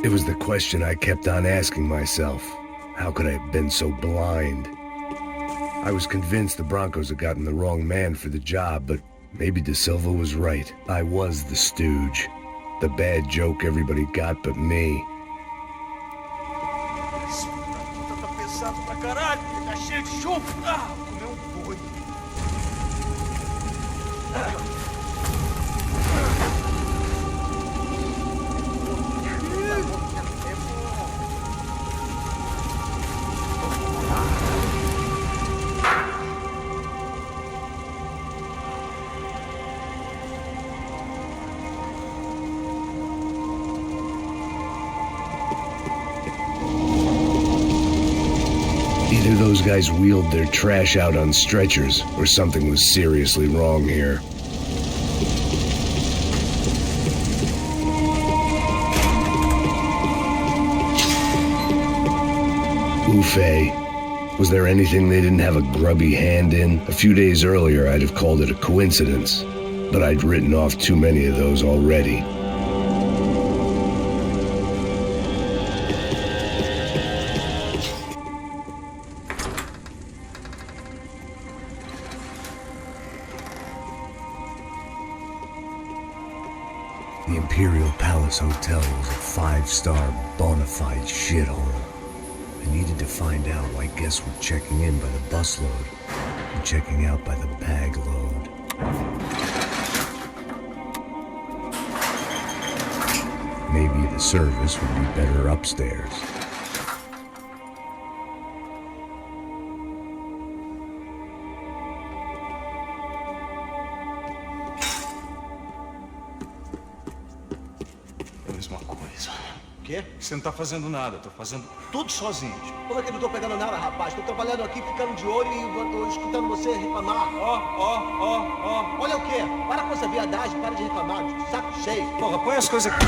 It was the question I kept on asking myself. How could I have been so blind? I was convinced the Broncos had gotten the wrong man for the job, but maybe De Silva was right. I was the stooge. The bad joke everybody got but me. those guys wheeled their trash out on stretchers, or something was seriously wrong here. Ufe. Was there anything they didn't have a grubby hand in? A few days earlier, I'd have called it a coincidence, but I'd written off too many of those already. The Imperial Palace Hotel was a five-star, bona fide shithole. I needed to find out why guests were checking in by the busload and checking out by the bag load. Maybe the service would be better upstairs. Quê? Você não tá fazendo nada, tô fazendo tudo sozinho. Como é que eu não tô pegando nada, rapaz? Tô trabalhando aqui, ficando de olho e tô escutando você reclamar. Ó. Olha o quê? Para com essa viadagem, para de reclamar. Saco cheio. Porra, põe as coisas aqui.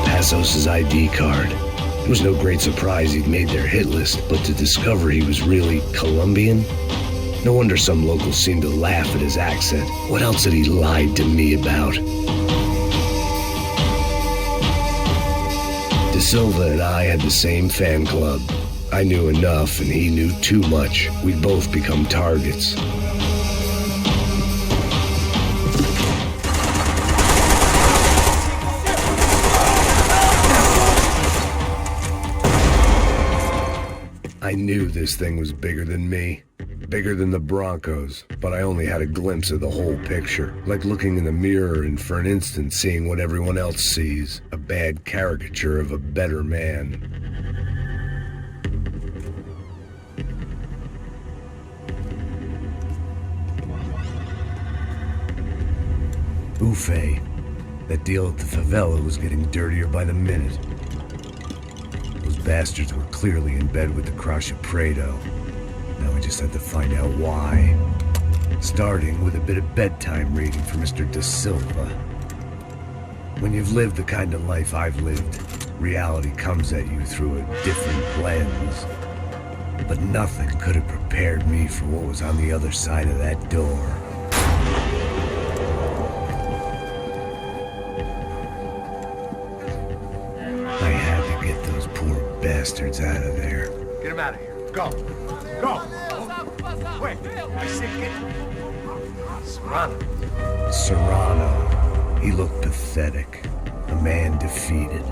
Passos' ID card. It was no great surprise he'd made their hit list, but to discover he was really Colombian? No wonder some locals seemed to laugh at his accent. What else had he lied to me about? De Silva and I had the same fan club. I knew enough and he knew too much. We'd both become targets. I knew this thing was bigger than me, bigger than the Broncos, but I only had a glimpse of the whole picture, like looking in the mirror and for an instant seeing what everyone else sees, a bad caricature of a better man. Ufe, that deal at the favela was getting dirtier by the minute. Those bastards were clearly in bed with the Crusher Prado. Now we just had to find out why. Starting with a bit of bedtime reading for Mr. De Silva. When you've lived the kind of life I've lived, reality comes at you through a different lens. But nothing could have prepared me for what was on the other side of that door. I had to get those poor bastards out of there. Get him out of here. Go. Go. Quick. I said get... Serrano. Serrano. He looked pathetic. A man defeated.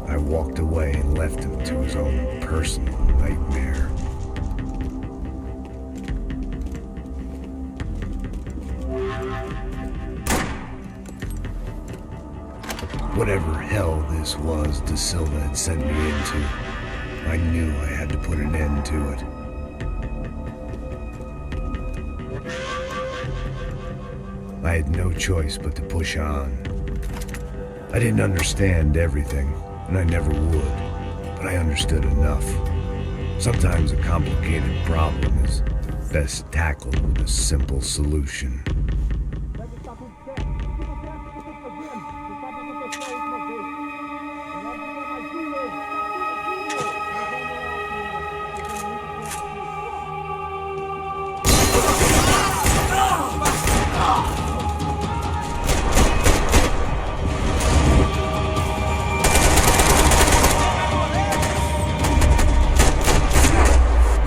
I walked away and left him to his own personal nightmare. Whatever hell this was De Silva had sent me into, I knew I had to put an end to it. I had no choice but to push on. I didn't understand everything, and I never would, but I understood enough. Sometimes a complicated problem is best tackled with a simple solution.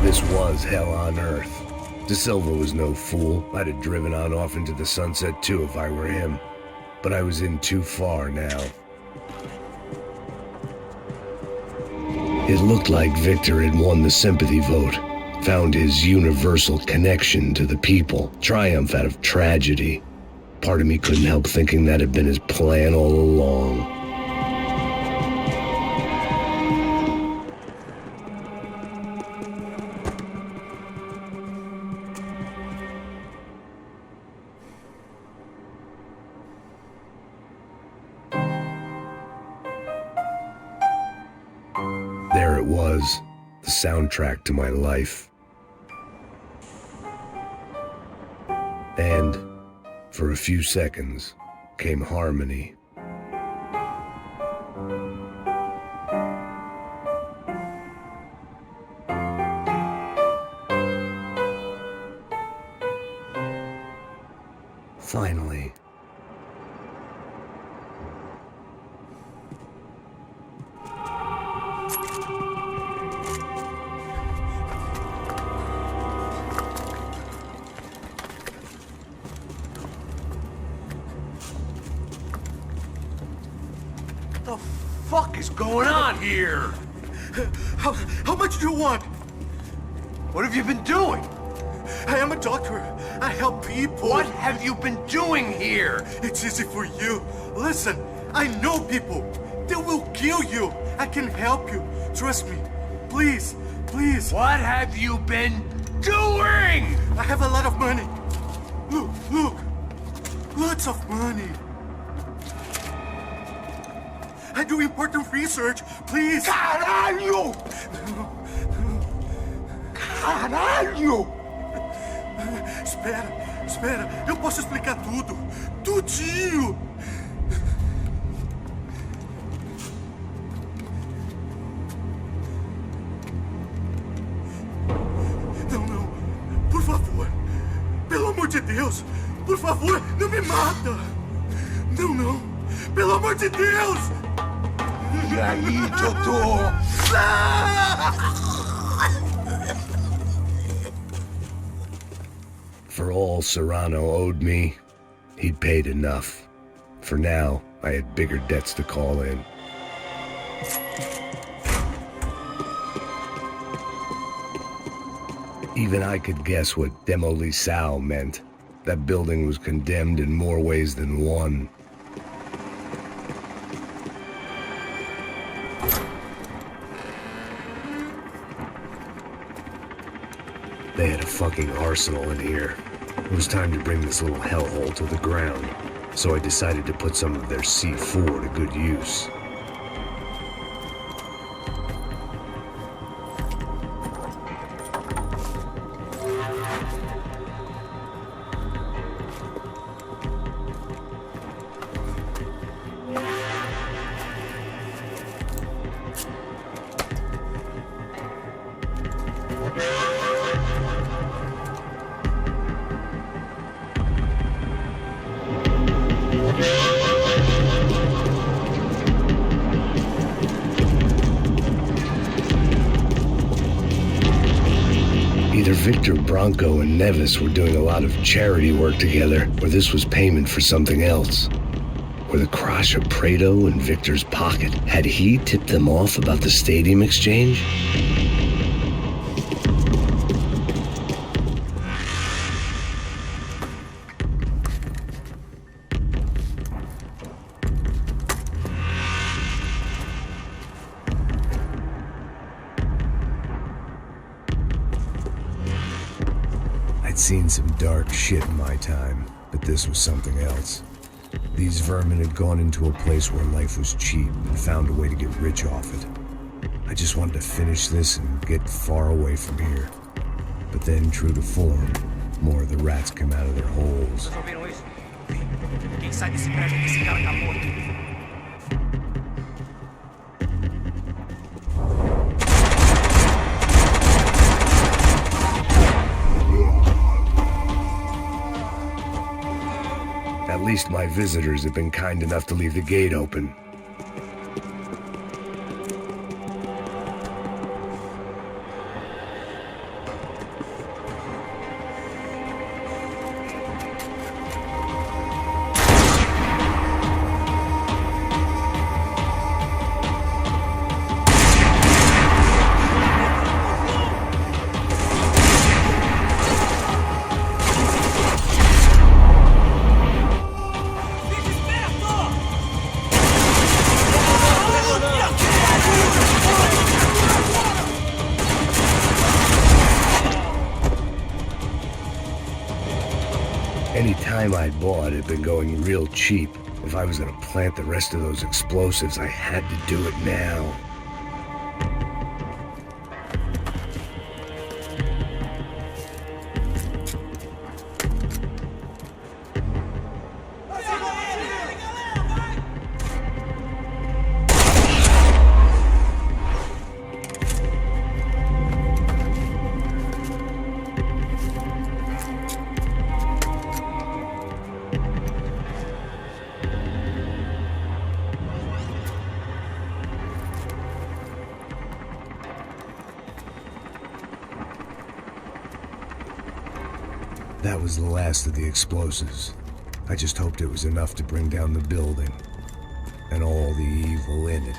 This was hell on earth. De Silva was no fool. I'd have driven on off into the sunset too if I were him. But I was in too far now. It looked like Victor had won the sympathy vote. found his universal connection to the people, triumph out of tragedy. Part of me couldn't help thinking that had been his plan all along. There it was, the soundtrack to my life. And, for a few seconds, came harmony. Finally. What the fuck is going on here? How much do you want? What have you been doing? I am a doctor. I help people. What have you been doing here? It's easy for you. Listen, I know people. They will kill you. I can help you. Trust me. Please, please. What have you been doing? I have a lot of money. Look, look. Lots of money. I do important research. Please. Caralho! Caralho! Espera. Eu posso explicar tudo. Tudinho. Não. Por favor. Pelo amor de Deus. Por favor, não me mata. Não. Pelo amor de Deus. E aí, doutor? For all Serrano owed me, he'd paid enough. For now, I had bigger debts to call in. Even I could guess what Demolição meant. That building was condemned in more ways than one. They had a fucking arsenal in here. It was time to bring this little hellhole to the ground, so I decided to put some of their C4 to good use. Either Victor Branco and Nevis were doing a lot of charity work together, or this was payment for something else. Were the crash of Prado in Victor's pocket? Had he tipped them off about the stadium exchange? I'd seen some dark shit in my time, but this was something else. These vermin had gone into a place where life was cheap and found a way to get rich off it. I just wanted to finish this and get far away from here. But then, true to form, more of the rats come out of their holes. Quem sai desse prédio que esse cara tá morto? At least my visitors have been kind enough to leave the gate open. time I'd bought had been going real cheap. If I was gonna plant the rest of those explosives, I had to do it now. That was the last of the explosives. I just hoped it was enough to bring down the building and all the evil in it.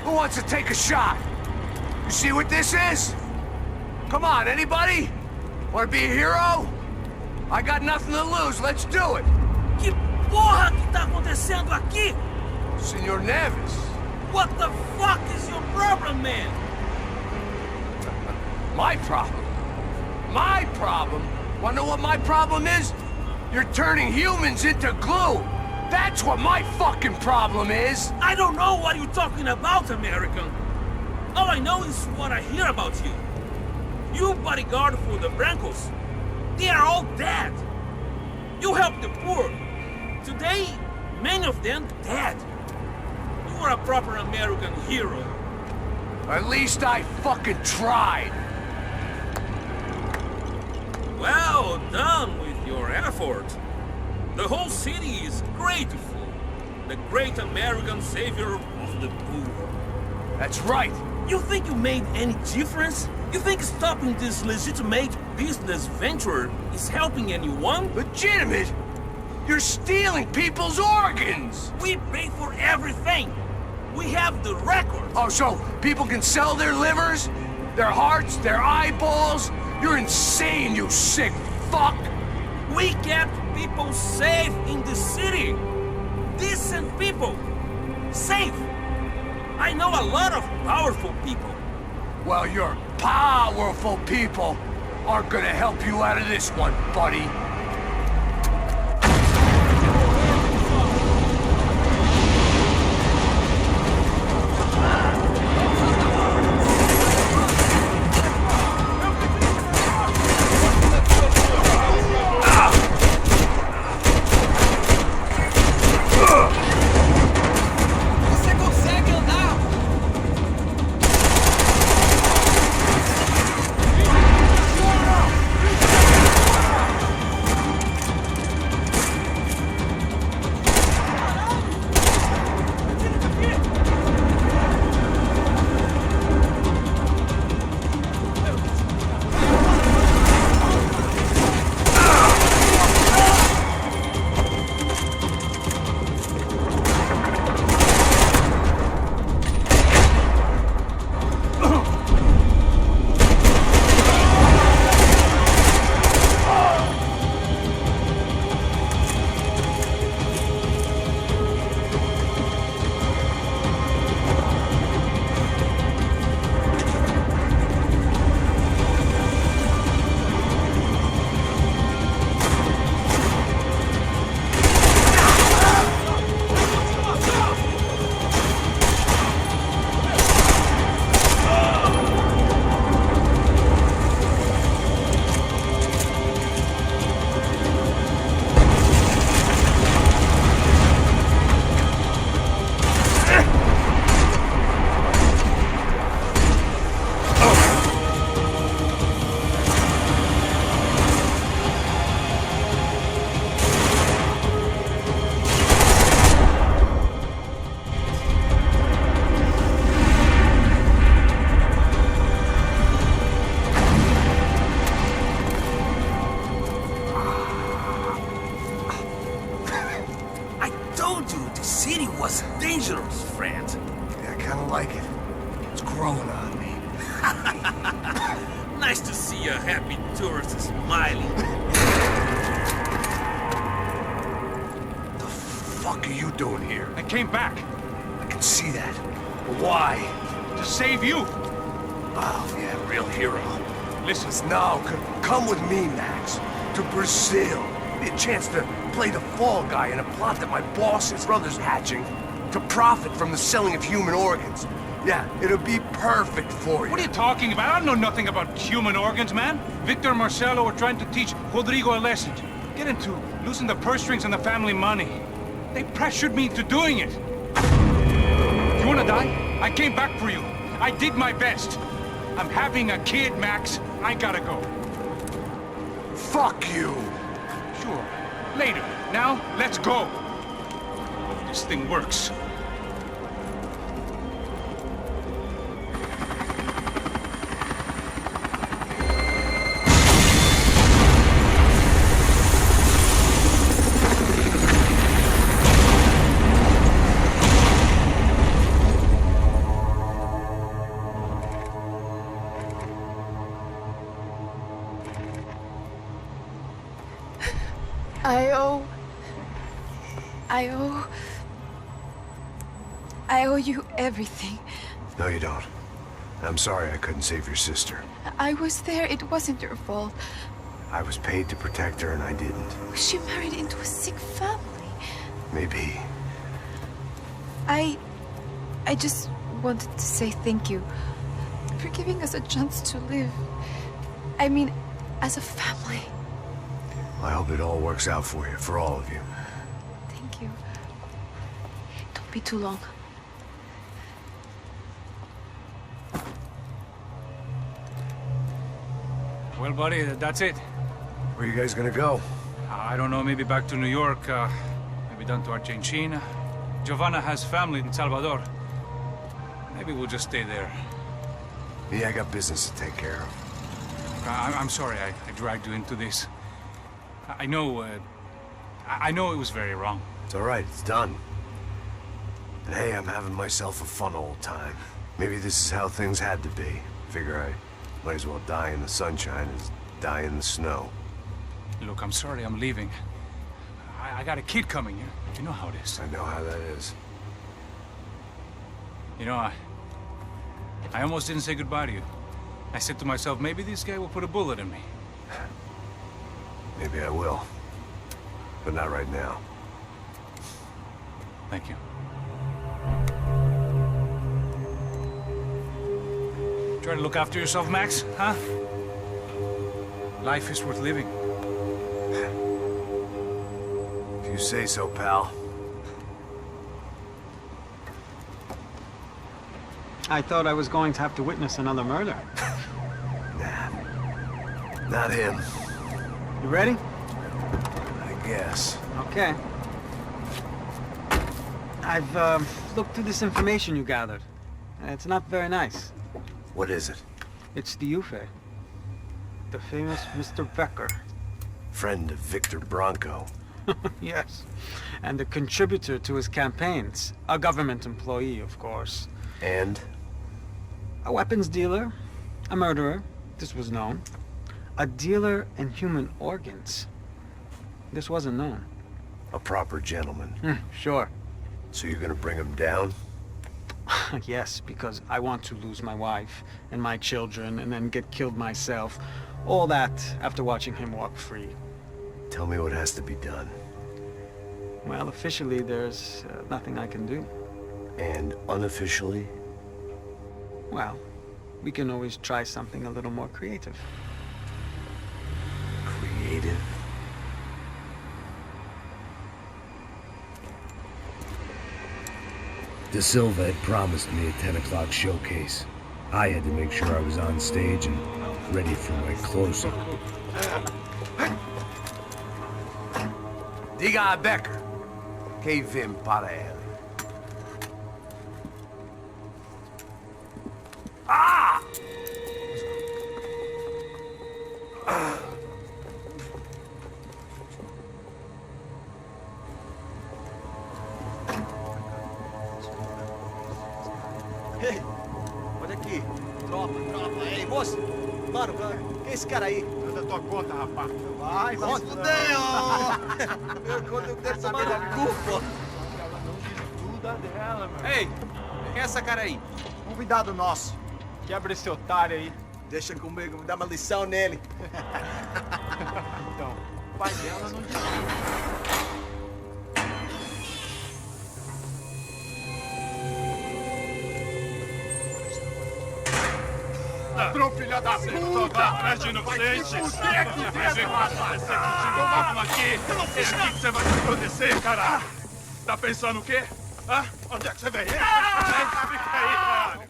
Who wants to take a shot? You see what this is? Come on, anybody? Want to be a hero? I got nothing to lose, let's do it! Que porra que tá acontecendo aqui? Senor Neves. What the fuck is your problem, man? My problem? My problem? Wanna know what my problem is? You're turning humans into glue! That's what my fucking problem is! I don't know what you're talking about, American. All I know is what I hear about you. You bodyguard for the Brancos. They are all dead. You help the poor. Today, many of them dead. You are a proper American hero. At least I fucking tried. Well done with your effort. The whole city is grateful. The great American savior of the poor. That's right. You think you made any difference? You think stopping this legitimate business venture is helping anyone? Legitimate? You're stealing people's organs! We pay for everything! We have the record! Oh, so people can sell their livers? Their hearts? Their eyeballs? You're insane, you sick fuck! We kept people safe in the city! Decent people! Safe! I know a lot of powerful people. Well, your powerful people aren't gonna help you out of this one, buddy. Nice to see a happy tourist smiling. The fuck are you doing here? I came back. I can see that. But why? To save you. Oh, yeah, real hero. Listen, now, come with me, Max. To Brazil. Be a chance to play the fall guy in a plot that my boss's brother's hatching to profit from the selling of human organs. Yeah, it'll be perfect for you. What are you talking about? I know nothing about human organs, man. Victor and Marcelo were trying to teach Rodrigo a lesson. Get into losing the purse strings and the family money. They pressured me into doing it. You wanna die? I came back for you. I did my best. I'm having a kid, Max. I gotta go. Fuck you! Sure. Later. Now, let's go. Hope this thing works. I owe you everything. No, you don't. I'm sorry I couldn't save your sister. I was there. It wasn't your fault. I was paid to protect her and I didn't. She married into a sick family. Maybe. I just wanted to say thank you for giving us a chance to live. I mean, as a family. I hope it all works out for you, for all of you. Thank you. Don't be too long. Well, buddy, that's it. Where are you guys gonna go? I don't know, maybe back to New York, maybe down to Argentina. Giovanna has family in Salvador. Maybe we'll just stay there. Yeah, I got business to take care of. I'm sorry I dragged you into this. I know it was very wrong. It's all right, it's done. And hey, I'm having myself a fun old time. Maybe this is how things had to be. Figure I might as well die in the sunshine as die in the snow. Look, I'm sorry I'm leaving. I got a kid coming. You know how it is. I know how that is. You know, I almost didn't say goodbye to you. I said to myself, maybe this guy will put a bullet in me. Maybe I will. But not right now. Thank you. Try to look after yourself, Max, huh? Life is worth living. If you say so, pal. I thought I was going to have to witness another murder. Nah. Not him. You ready? I guess. Okay. I've looked through this information you gathered. It's not very nice. What is it? It's the Ufe. The famous Mr. Becker. Friend of Victor Bronco. Yes. And a contributor to his campaigns. A government employee, of course. And? A weapons dealer. A murderer. This was known. A dealer in human organs. This wasn't known. A proper gentleman. Sure. So you're gonna bring him down? Yes, because I want to lose my wife and my children and then get killed myself. All that after watching him walk free. Tell me what has to be done. Well, officially, there's nothing I can do. And unofficially? Well, we can always try something a little more creative. Creative? De Silva had promised me a 10 o'clock showcase. I had to make sure I was on stage and ready for my close-up. Diga a Becker. Que vem para ele. Ah! Ei, olha aqui. Tropa. Ei, moço. Mano, quem é esse cara aí? Anda tua conta, rapaz. Vai se fuder, ó. Meu conta, eu quero tomar no cu, pô. Ei, quem é essa cara aí? Convidado nosso. Quebra esse otário aí. Deixa comigo, dá uma lição nele. Então, o pai dela não diz. Ladrão, filha da puta! Atrás de inocente! Você aqui dentro, rapaz! Você continua aqui! Eu não fiz nada! O que você vai me acontecer, caralho? Tá pensando o quê? Hã? Onde é que você vem? Fica aí, cara!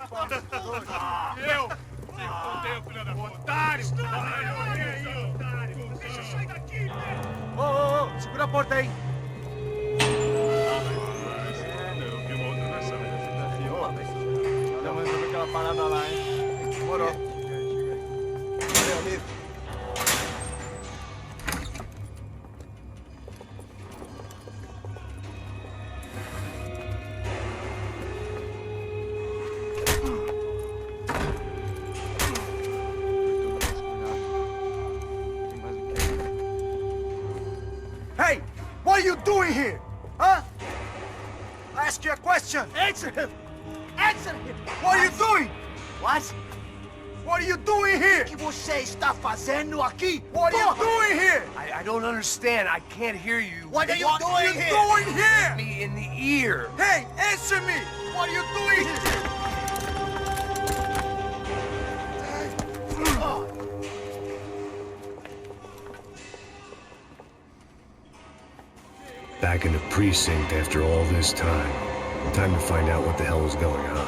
Eu? Se fodeu, filha da puta! Otário! Otário! Deixa eu sair daqui! Ô, segura a porta aí! Eu vi uma outra versão. Olha, mas eu vi aquela parada lá, hein? Demorou. Valeu, amigo. Hey, what are you doing here? Huh? I ask you a question. Answer him. Answer him. What are you doing? What? What are you doing here? O que você está fazendo aqui? What are you doing here? I don't understand. I can't hear you. What are you doing here? Hit me in the ear. Hey, answer me. What are you doing here? Back in the precinct after all this time. Time to find out what the hell was going on.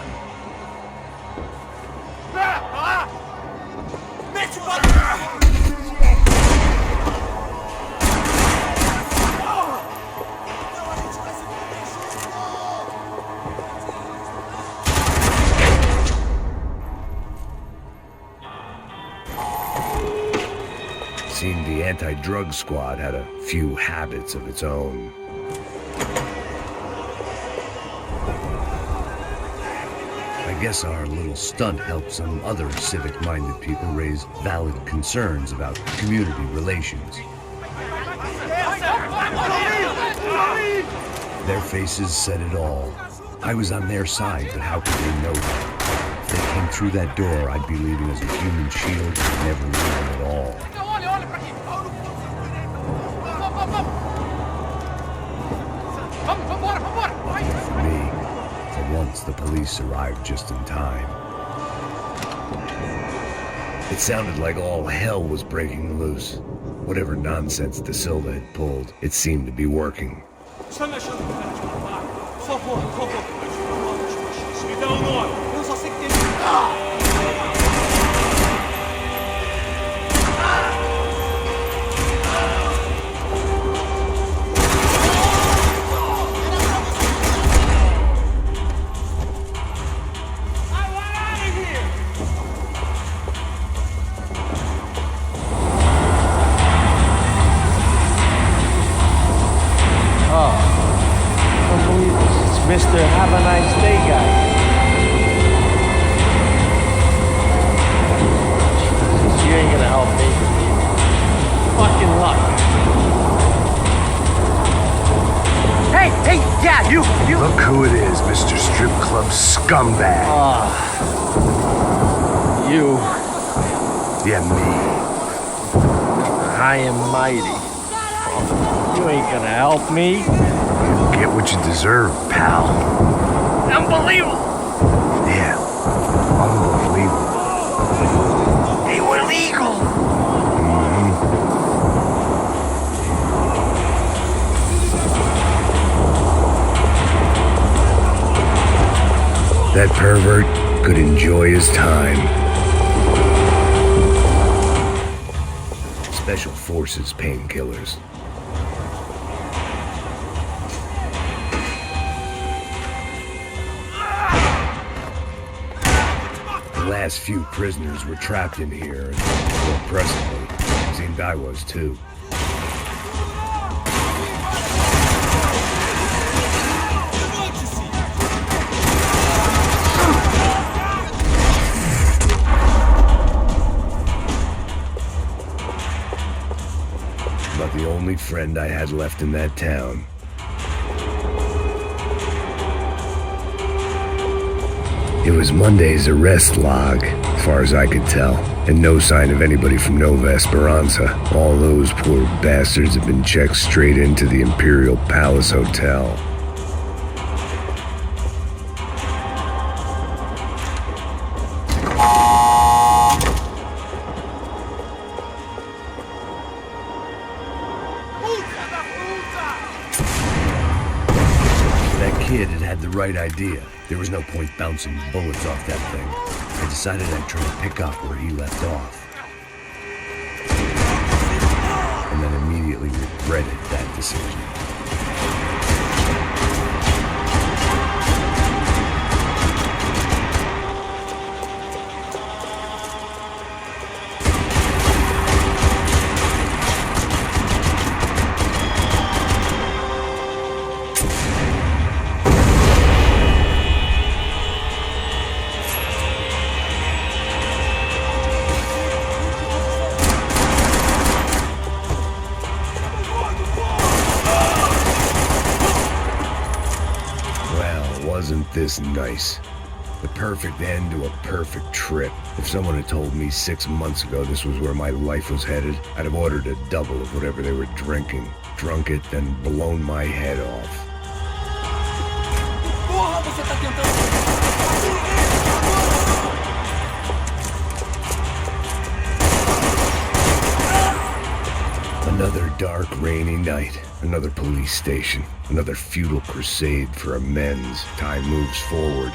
Seemed the anti-drug squad had a few habits of its own. I guess our little stunt helped some other civic-minded people raise valid concerns about community relations. Their faces said it all. I was on their side, but how could they know that? If they came through that door, I'd be leaving as a human shield and never leaving at all. For me, for once, the police arrived just in time. It sounded like all hell was breaking loose. Whatever nonsense De Silva had pulled, it seemed to be working. Está me achando que vai te matar? Por favor, por favor. Me dá um nome. Eu só sei que tem... Mr. Have a Nice Day guy. You ain't gonna help me. Fucking luck. Hey, yeah, you. Look who it is, Mr. Strip Club Scumbag. You. Yeah, me. I am mighty. You ain't gonna help me. Get what you deserve, pal. Unbelievable! Yeah, unbelievable. They were legal! That pervert could enjoy his time. Special Forces painkillers. The last few prisoners were trapped in here, and more impressively, seemed I was too. About the only friend I had left in that town. It was Monday's arrest log. as far as I could tell, and no sign of anybody from Nova Esperanza. All those poor bastards have been checked straight into the Imperial Palace Hotel. That kid had the right idea. There was no point bouncing bullets off that thing. I decided I'd try to pick up where he left off. And then immediately regretted that decision. Wasn't this nice? The perfect end to a perfect trip. If someone had told me 6 months ago this was where my life was headed, I'd have ordered a double of whatever they were drinking, drunk it, then blown my head off. Another dark, rainy night. Another police station. Another futile crusade for amends. Time moves forward,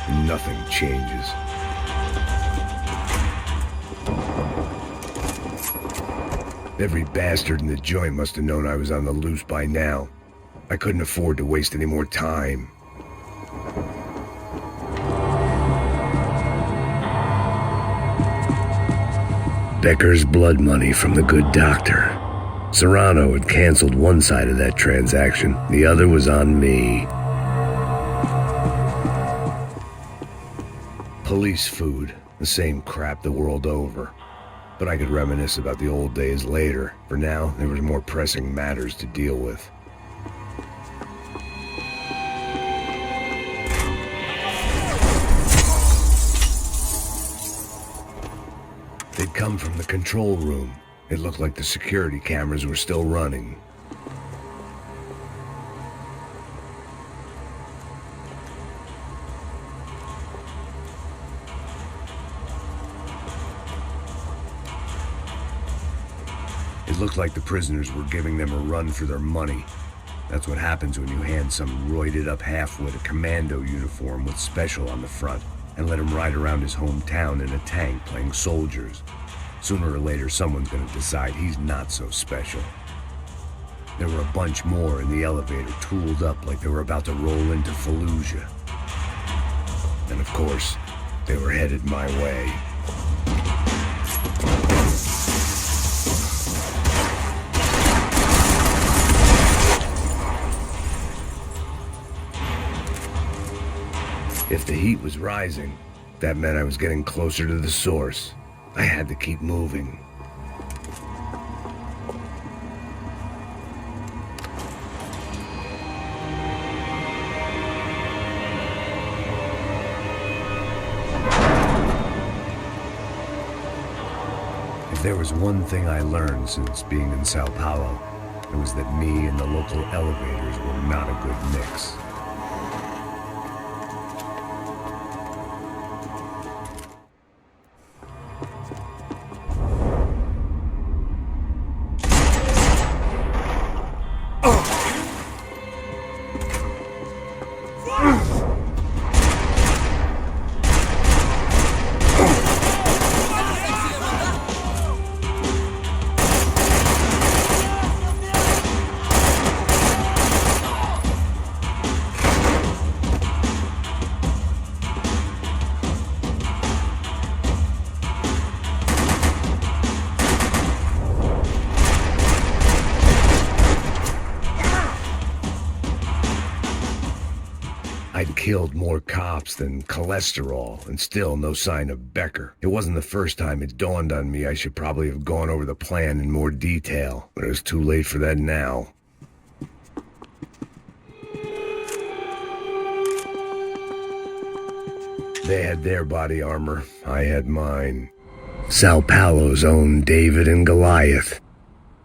and nothing changes. Every bastard in the joint must have known I was on the loose by now. I couldn't afford to waste any more time. Becker's blood money from the good doctor. Serrano had canceled one side of that transaction. The other was on me. Police food, the same crap the world over. But I could reminisce about the old days later. For now, there was more pressing matters to deal with. They'd come from the control room. It looked like the security cameras were still running. It looked like the prisoners were giving them a run for their money. That's what happens when you hand some roided-up halfwit a commando uniform with special on the front and let him ride around his hometown in a tank playing soldiers. Sooner or later, someone's gonna decide he's not so special. There were a bunch more in the elevator, tooled up like they were about to roll into Fallujah. And of course, they were headed my way. If the heat was rising, that meant I was getting closer to the source. I had to keep moving. If there was one thing I learned since being in Sao Paulo, it was that me and the local elevators were not a good mix. I'd killed more cops than cholesterol, and still no sign of Becker. It wasn't the first time it dawned on me I should probably have gone over the plan in more detail, but it was too late for that now. They had their body armor. I had mine. Sao Paulo's own David and Goliath.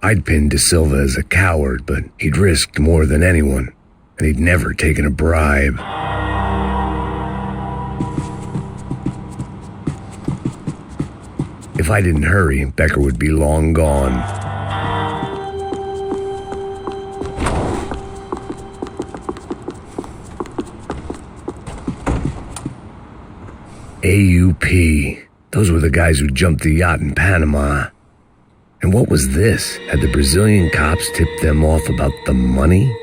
I'd pinned De Silva as a coward, but he'd risked more than anyone, and he'd never taken a bribe. If I didn't hurry, Becker would be long gone. AUP. Those were the guys who jumped the yacht in Panama. And what was this? Had the Brazilian cops tipped them off about the money?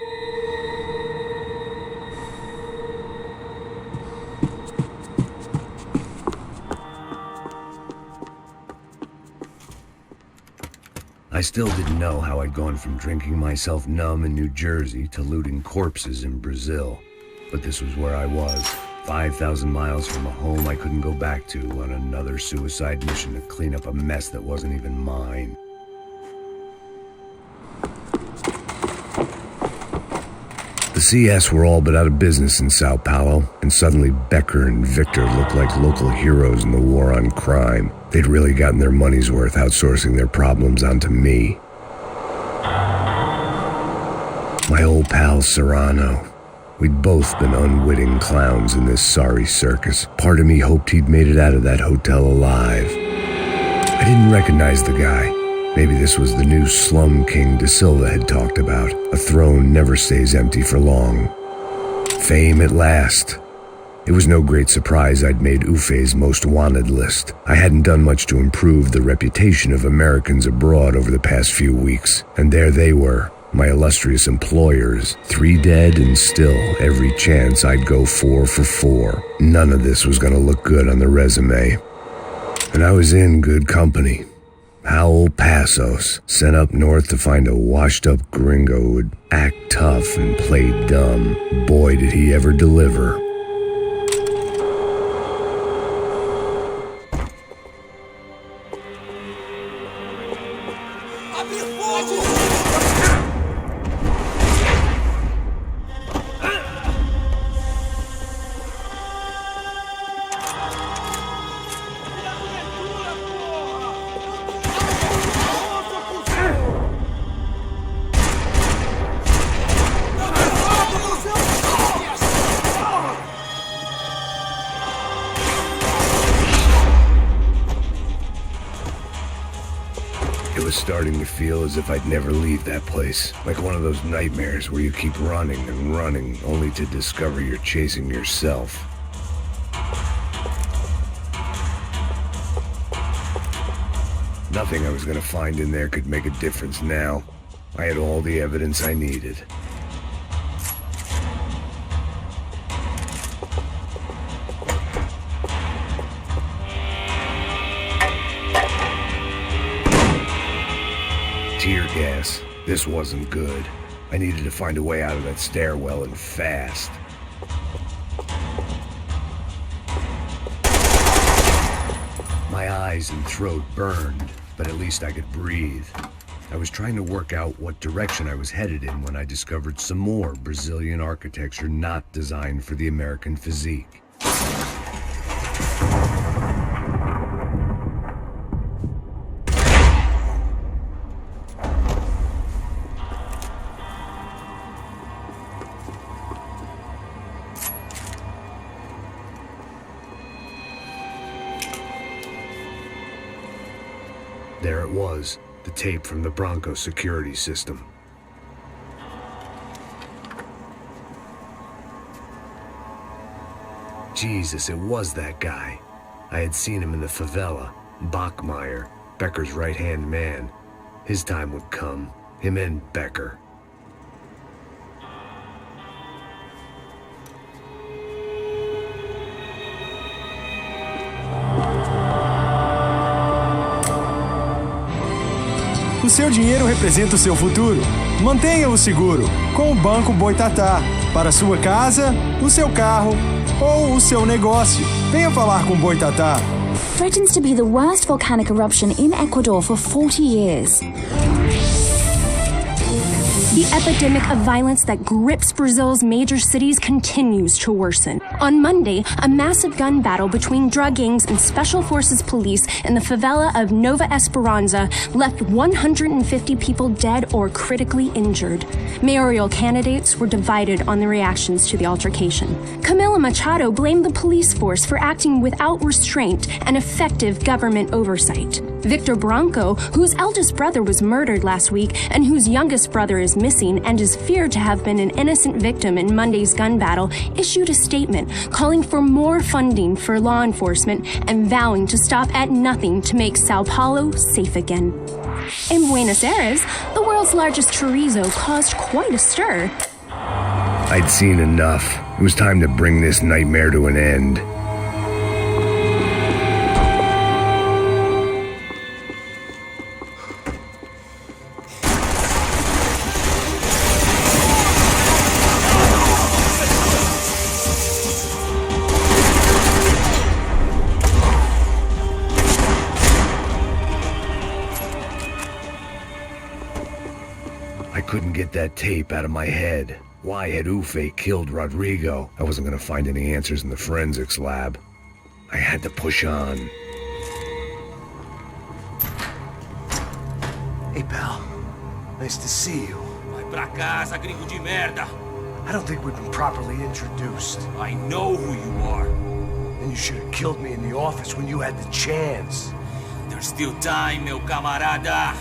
I still didn't know how I'd gone from drinking myself numb in New Jersey to looting corpses in Brazil. But this was where I was, 5,000 miles from a home I couldn't go back to, on another suicide mission to clean up a mess that wasn't even mine. The CS were all but out of business in Sao Paulo, and suddenly Becker and Victor looked like local heroes in the war on crime. They'd really gotten their money's worth outsourcing their problems onto me. My old pal Serrano. We'd both been unwitting clowns in this sorry circus. Part of me hoped he'd made it out of that hotel alive. I didn't recognize the guy. Maybe this was the new slum king De Silva had talked about. A throne never stays empty for long. Fame at last. It was no great surprise I'd made Ufe's most wanted list. I hadn't done much to improve the reputation of Americans abroad over the past few weeks, and there they were, my illustrious employers, 3 dead and still every chance I'd go 4 for 4. None of this was going to look good on the resume. And I was in good company. Howell Passos, sent up north to find a washed-up gringo who would act tough and play dumb. Boy, did he ever deliver. Starting to feel as if I'd never leave that place. Like one of those nightmares where you keep running and running, only to discover you're chasing yourself. Nothing I was gonna find in there could make a difference now. I had all the evidence I needed. Tear gas. This wasn't good. I needed to find a way out of that stairwell and fast. My eyes and throat burned, but at least I could breathe. I was trying to work out what direction I was headed in when I discovered some more Brazilian architecture not designed for the American physique. There it was, the tape from the Bronco security system. Jesus, it was that guy. I had seen him in the favela, Bachmeyer, Becker's right-hand man. His time would come, him and Becker. O seu dinheiro representa o seu futuro. Mantenha-o seguro com o Banco Boitatá. Para a sua casa, o seu carro ou o seu negócio. Venha falar com Boitatá. Threatens to be the worst volcanic eruption in Ecuador for 40 years. The epidemic of violence that grips Brazil's major cities continues to worsen. On Monday, a massive gun battle between drug gangs and special forces police in the favela of Nova Esperança left 150 people dead or critically injured. Mayoral candidates were divided on the reactions to the altercation. Camila Machado blamed the police force for acting without restraint and effective government oversight. Victor Branco, whose eldest brother was murdered last week and whose youngest brother is missing and is feared to have been an innocent victim in Monday's gun battle, issued a statement calling for more funding for law enforcement and vowing to stop at nothing to make Sao Paulo safe again. In Buenos Aires, the world's largest chorizo caused quite a stir. I'd seen enough. It was time to bring this nightmare to an end. I couldn't get that tape out of my head. Why had Ufe killed Rodrigo? I wasn't gonna find any answers in the forensics lab. I had to push on. Hey, pal. Nice to see you. Vai pra casa, gringo de merda. I don't think we've been properly introduced. I know who you are. And you should have killed me in the office when you had the chance. There's still time, meu camarada.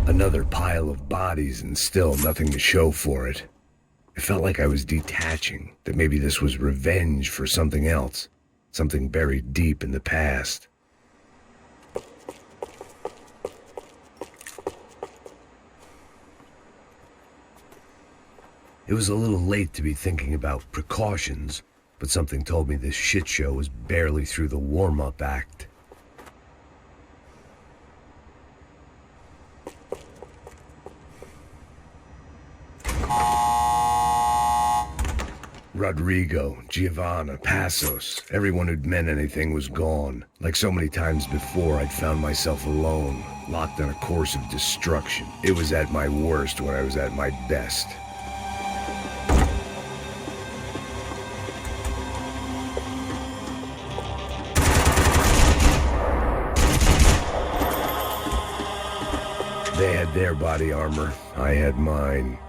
Another pile of bodies and still nothing to show for it. It felt like I was detaching, that maybe this was revenge for something else, something buried deep in the past. It was a little late to be thinking about precautions, but something told me this shit show was barely through the warm-up act. Rodrigo, Giovanna, Passos, everyone who'd meant anything was gone. Like so many times before, I'd found myself alone, locked on a course of destruction. It was at my worst when I was at my best. They had their body armor, I had mine.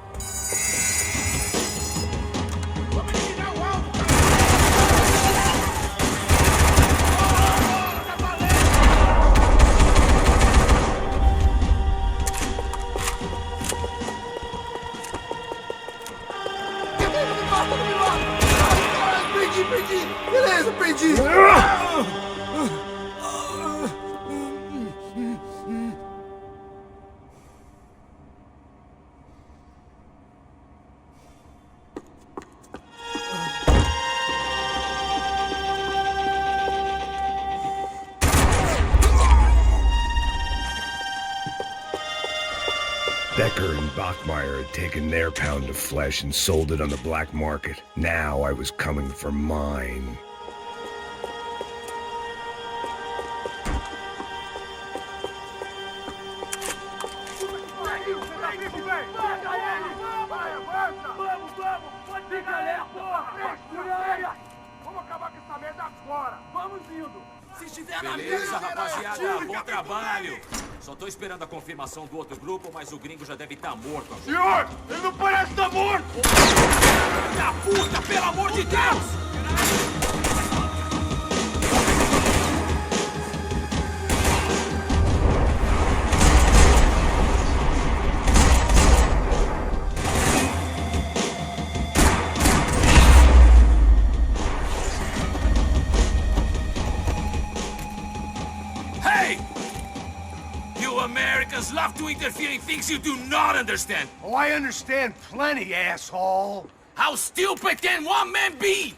Beleza, prendi! Becker and Bachmeyer had taken their pound of flesh and sold it on the black market. Now I was coming for mine. Beleza, rapaziada, bom trabalho. Só tô esperando a confirmação do outro grupo, mas o gringo já deve estar morto agora. Senhor, ele não parece estar morto! Da puta, pelo amor de Deus! Americans love to interfere in things you do not understand. Oh, I understand plenty, asshole. How stupid can one man be?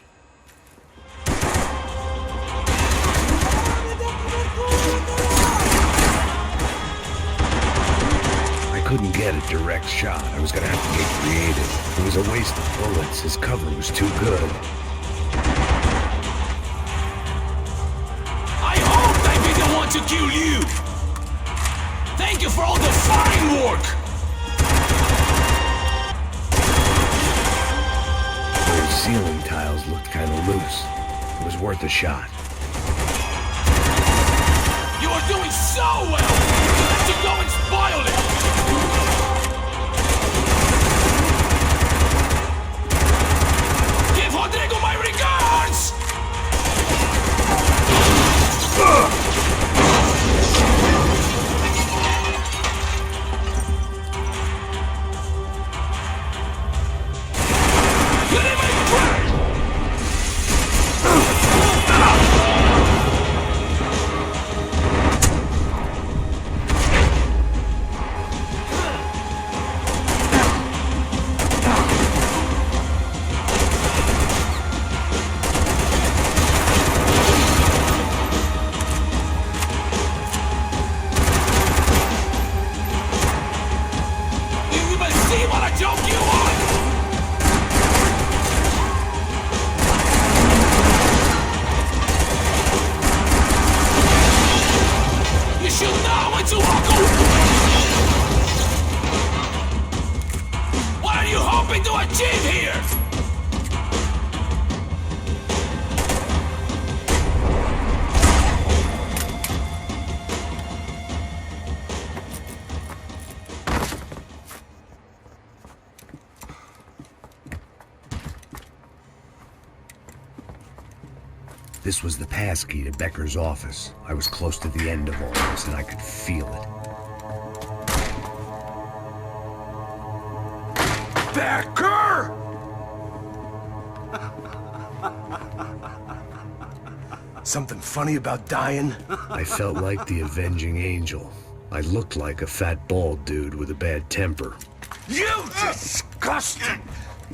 I couldn't get a direct shot. I was gonna have to get creative. It was a waste of bullets. His cover was too good. I hoped I didn't want to kill you. Thank you for all the fine work. Those ceiling tiles looked kind of loose. It was worth a shot. You are doing so well! Let you go and spoil it! Give Rodrigo my regards! What are you hoping to achieve here? This was the passkey to Becker's office. I was close to the end of all this, and I could feel it. Becker! Something funny about dying? I felt like the avenging angel. I looked like a fat bald dude with a bad temper. You disgusting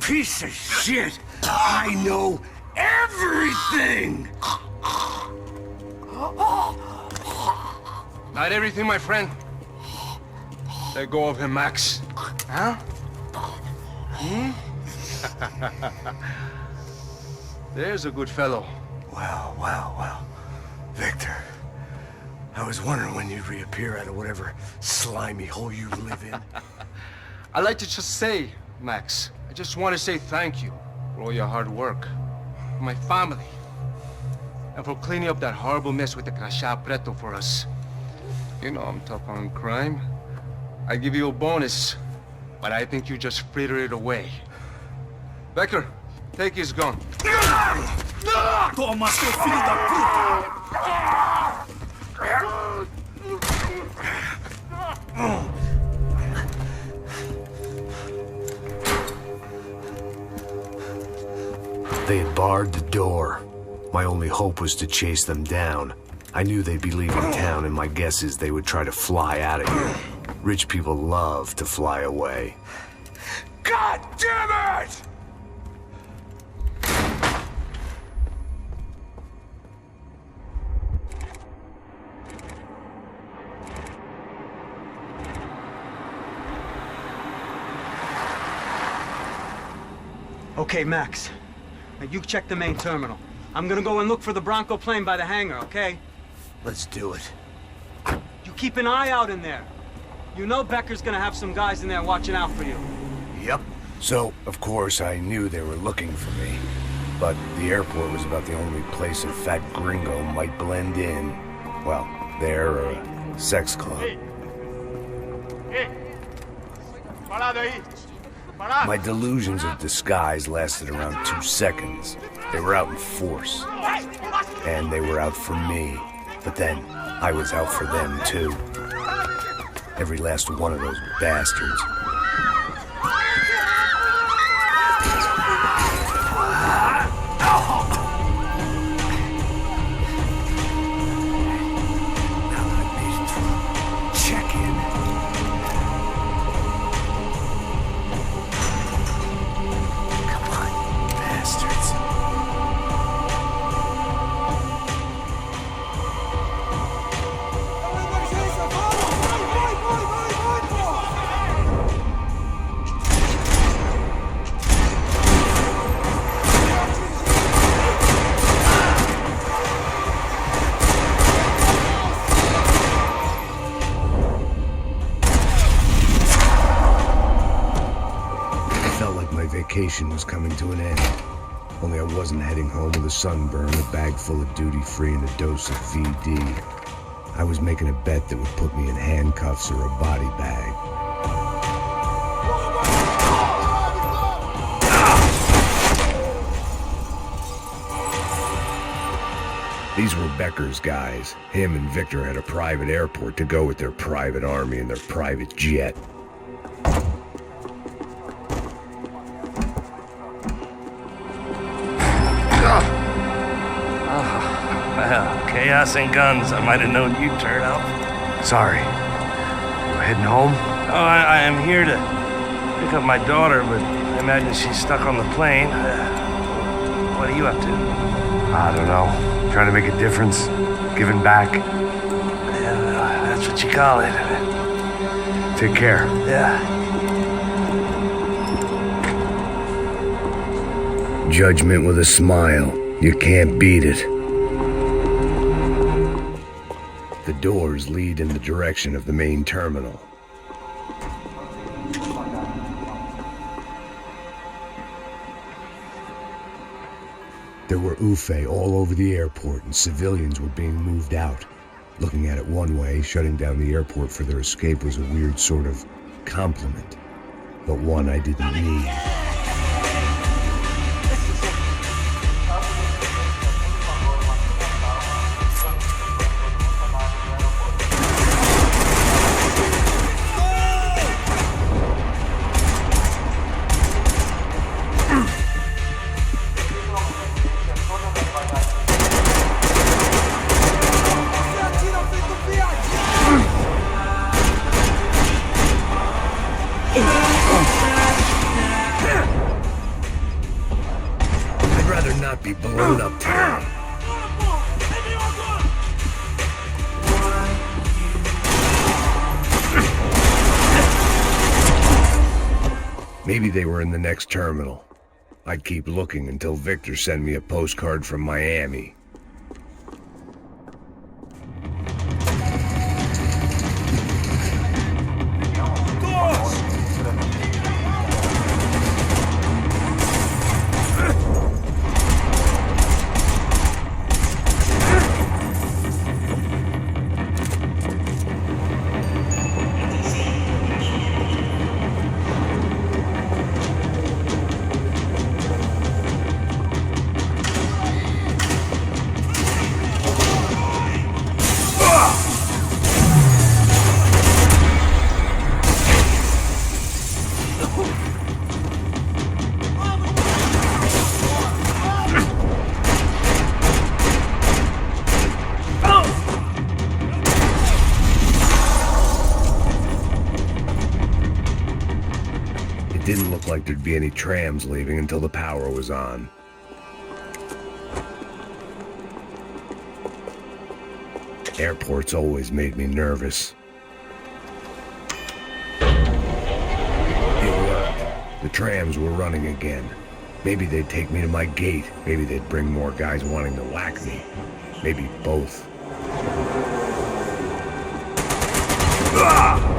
piece of shit! I know everything! Not everything, my friend. Let go of him, Max. Huh? There's a good fellow. Well. Victor, I was wondering when you'd reappear out of whatever slimy hole you live in. I'd like to just say, Max, I just want to say thank you for all your hard work, for my family, and for cleaning up that horrible mess with the Crachá Preto for us. You know I'm tough on crime. I give you a bonus, but I think you just frittered it away. Becker, take his gun. Toma, seu filho da puta! They had barred the door. My only hope was to chase them down. I knew they'd be leaving town, and my guess is they would try to fly out of here. Rich people love to fly away. God damn it! Okay, Max. Now you check the main terminal. I'm gonna go and look for the Bronco plane by the hangar, okay? Let's do it. You keep an eye out in there. You know Becker's gonna have some guys in there watching out for you. Yep. So, of course, I knew they were looking for me. But the airport was about the only place a fat gringo might blend in. Well, there or a sex club. My delusions of disguise lasted around 2 seconds. They were out in force. And they were out for me. But then, I was out for them too. Every last one of those bastards. vacation was coming to an end. Only I wasn't heading home with a sunburn, a bag full of duty-free, and a dose of VD. I was making a bet that would put me in handcuffs or a body bag. These were Becker's guys. Him and Victor had a private airport to go with their private army and their private jet. Well, chaos and guns. I might have known you'd turn up. Sorry. We're heading home? Oh, I am here to pick up my daughter, but I imagine she's stuck on the plane. What are you up to? I don't know. Trying to make a difference. Giving back. Yeah, that's what you call it. Take care. Yeah. Judgment with a smile. You can't beat it. The doors lead in the direction of the main terminal. There were UFE all over the airport, and civilians were being moved out. Looking at it one way, shutting down the airport for their escape was a weird sort of compliment, but one I didn't need. Be blown up today. Maybe they were in the next terminal. I'd keep looking until Victor sent me a postcard from Miami. Didn't look like there'd be any trams leaving until the power was on. Airports always made me nervous. It worked. The trams were running again. Maybe they'd take me to my gate. Maybe they'd bring more guys wanting to whack me. Maybe both. Ah!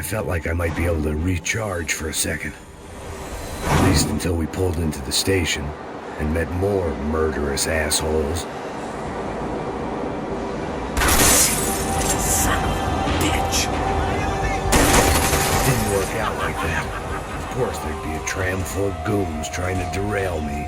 Felt like I might be able to recharge for a second. At least until we pulled into the station and met more murderous assholes. Son of a bitch! Didn't work out like that. Of course there'd be a tram full of goons trying to derail me.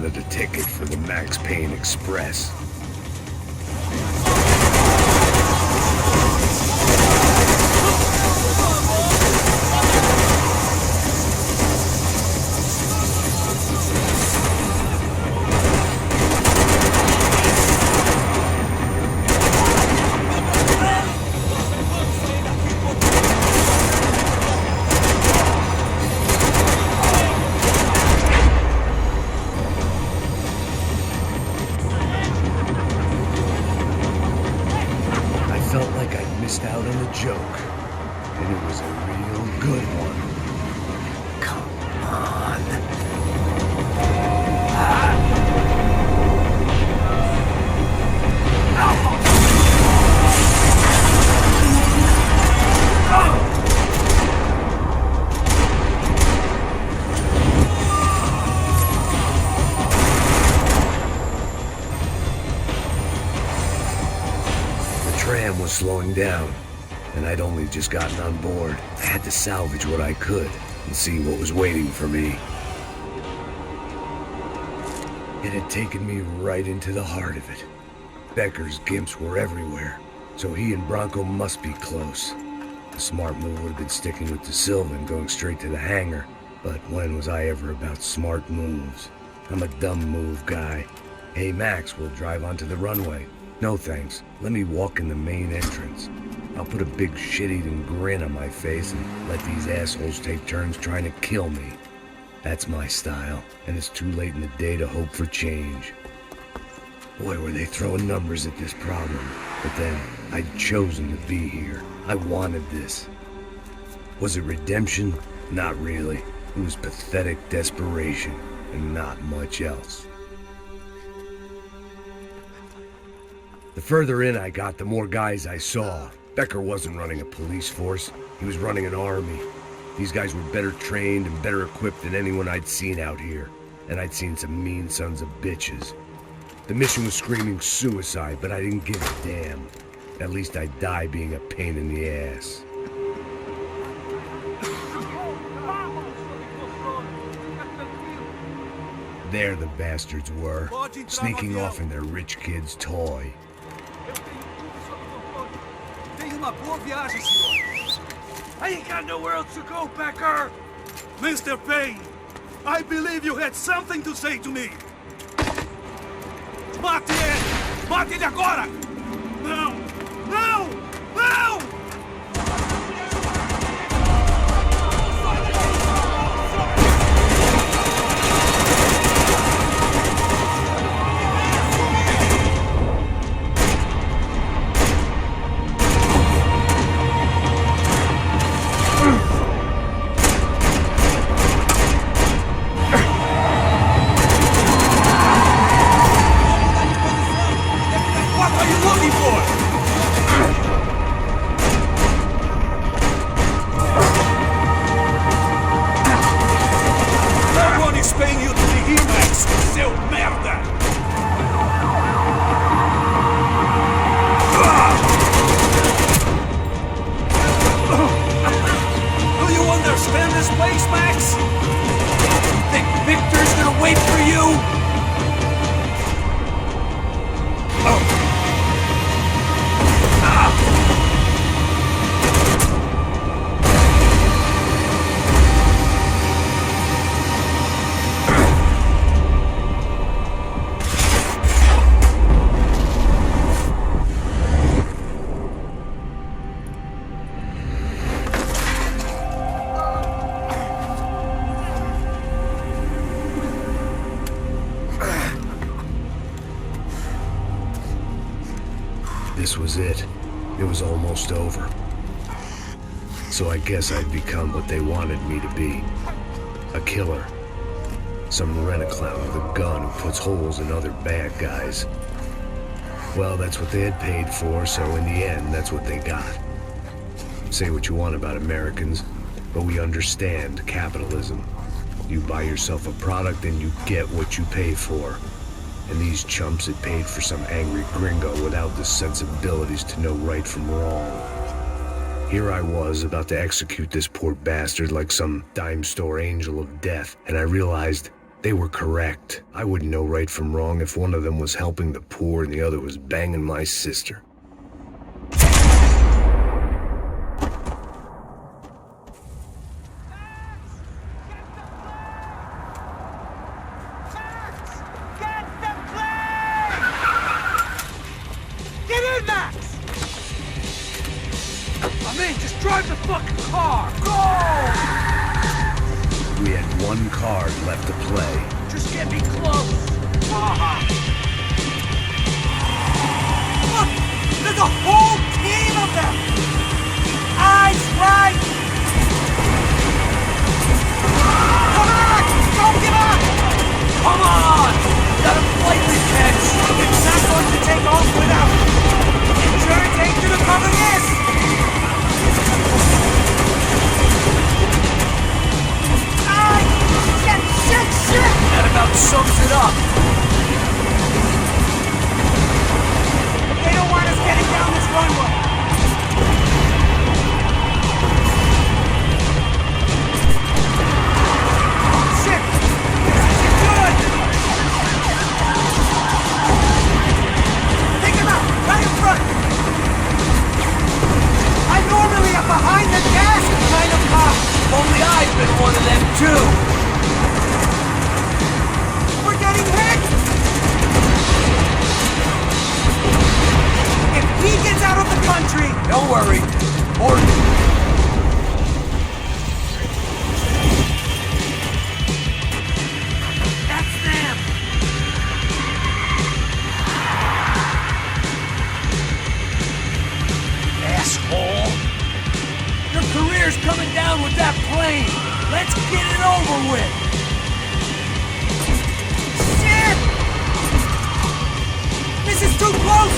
wanted a ticket for the Max Payne Express. Missed out on a joke, and it was a real good one. Come on. The tram was slowing down, and I'd only just gotten on board. I had to salvage what I could and see what was waiting for me. It had taken me right into the heart of it. Becker's gimps were everywhere, so he and Bronco must be close. The smart move would have been sticking with the Silva and going straight to the hangar, but when was I ever about smart moves? I'm a dumb move guy. Hey Max, we'll drive onto the runway. No thanks, let me walk in the main entrance. I'll put a big shit-eating grin on my face and let these assholes take turns trying to kill me. That's my style, and it's too late in the day to hope for change. Boy, were they throwing numbers at this problem. But then, I'd chosen to be here. I wanted this. Was it redemption? Not really. It was pathetic desperation, and not much else. The further in I got, the more guys I saw. Becker wasn't running a police force. He was running an army. These guys were better trained and better equipped than anyone I'd seen out here. And I'd seen some mean sons of bitches. The mission was screaming suicide, but I didn't give a damn. At least I'd die being a pain in the ass. There the bastards were, sneaking off in their rich kid's toy. I ain't got nowhere else to go, Becker! Mr. Payne, I believe you had something to say to me! Mate ele! Mate ele agora! Não! Não! Não! This was it. It was almost over. So I guess I'd become what they wanted me to be. A killer. Some rent-a-clown with a gun who puts holes in other bad guys. Well, that's what they had paid for, so in the end, that's what they got. Say what you want about Americans, but we understand capitalism. You buy yourself a product and you get what you pay for. And these chumps had paid for some angry gringo without the sensibilities to know right from wrong. Here I was about to execute this poor bastard like some dime store angel of death, and I realized They were correct. I wouldn't know right from wrong if one of them was helping the poor and the other was banging my sister. Drive the fucking car! Go! We had one card left to play. Just get me close! Look! There's a whole team of them! Eyes right! Come on! Don't give up! Come on! Got him lightly, Pence! It's not going to take off without it! Sure, take to the cover this! That about sums it up. They don't want us getting down this runway. Shit! This isn't good! Take him out! Right in front! I'm normally a behind the gas kind of cop. Only I've been one of them too. Getting hit! If he gets out of the country... Don't worry. That's them! Asshole! Your career's coming down with that plane! Let's get it over with! This is too close!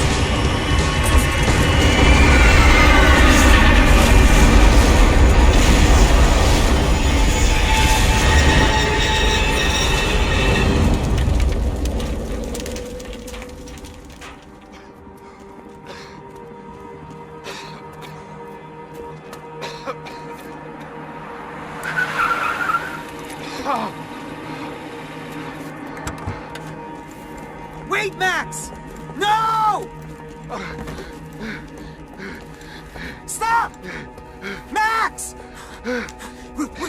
Wait, Max! No! Stop! Max!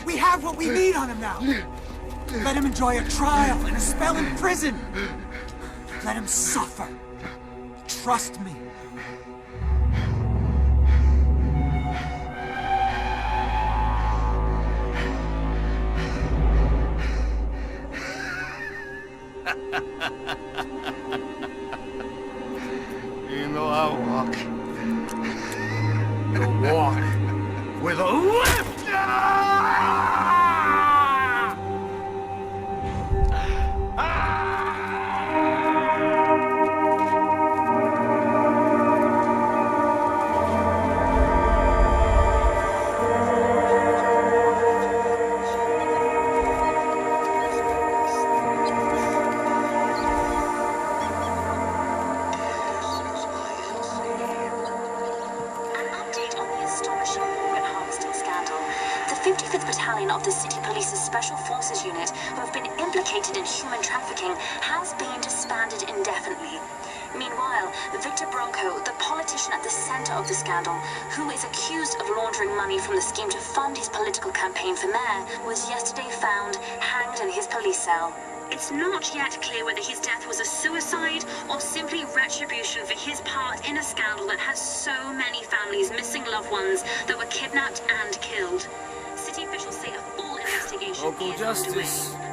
We have what we need on him now. Let him enjoy a trial and a spell in prison. Let him suffer. Trust me. You know I'll walk. You'll walk with a lift! Of the City Police's Special Forces Unit, who have been implicated in human trafficking, has been disbanded indefinitely. Meanwhile, Victor Bronco, the politician at the center of the scandal, who is accused of laundering money from the scheme to fund his political campaign for mayor, was yesterday found hanged in his police cell. It's not yet clear whether his death was a suicide or simply retribution for his part in a scandal that has so many families missing loved ones that were kidnapped and killed. City officials say a full investigation Local is justice. underway.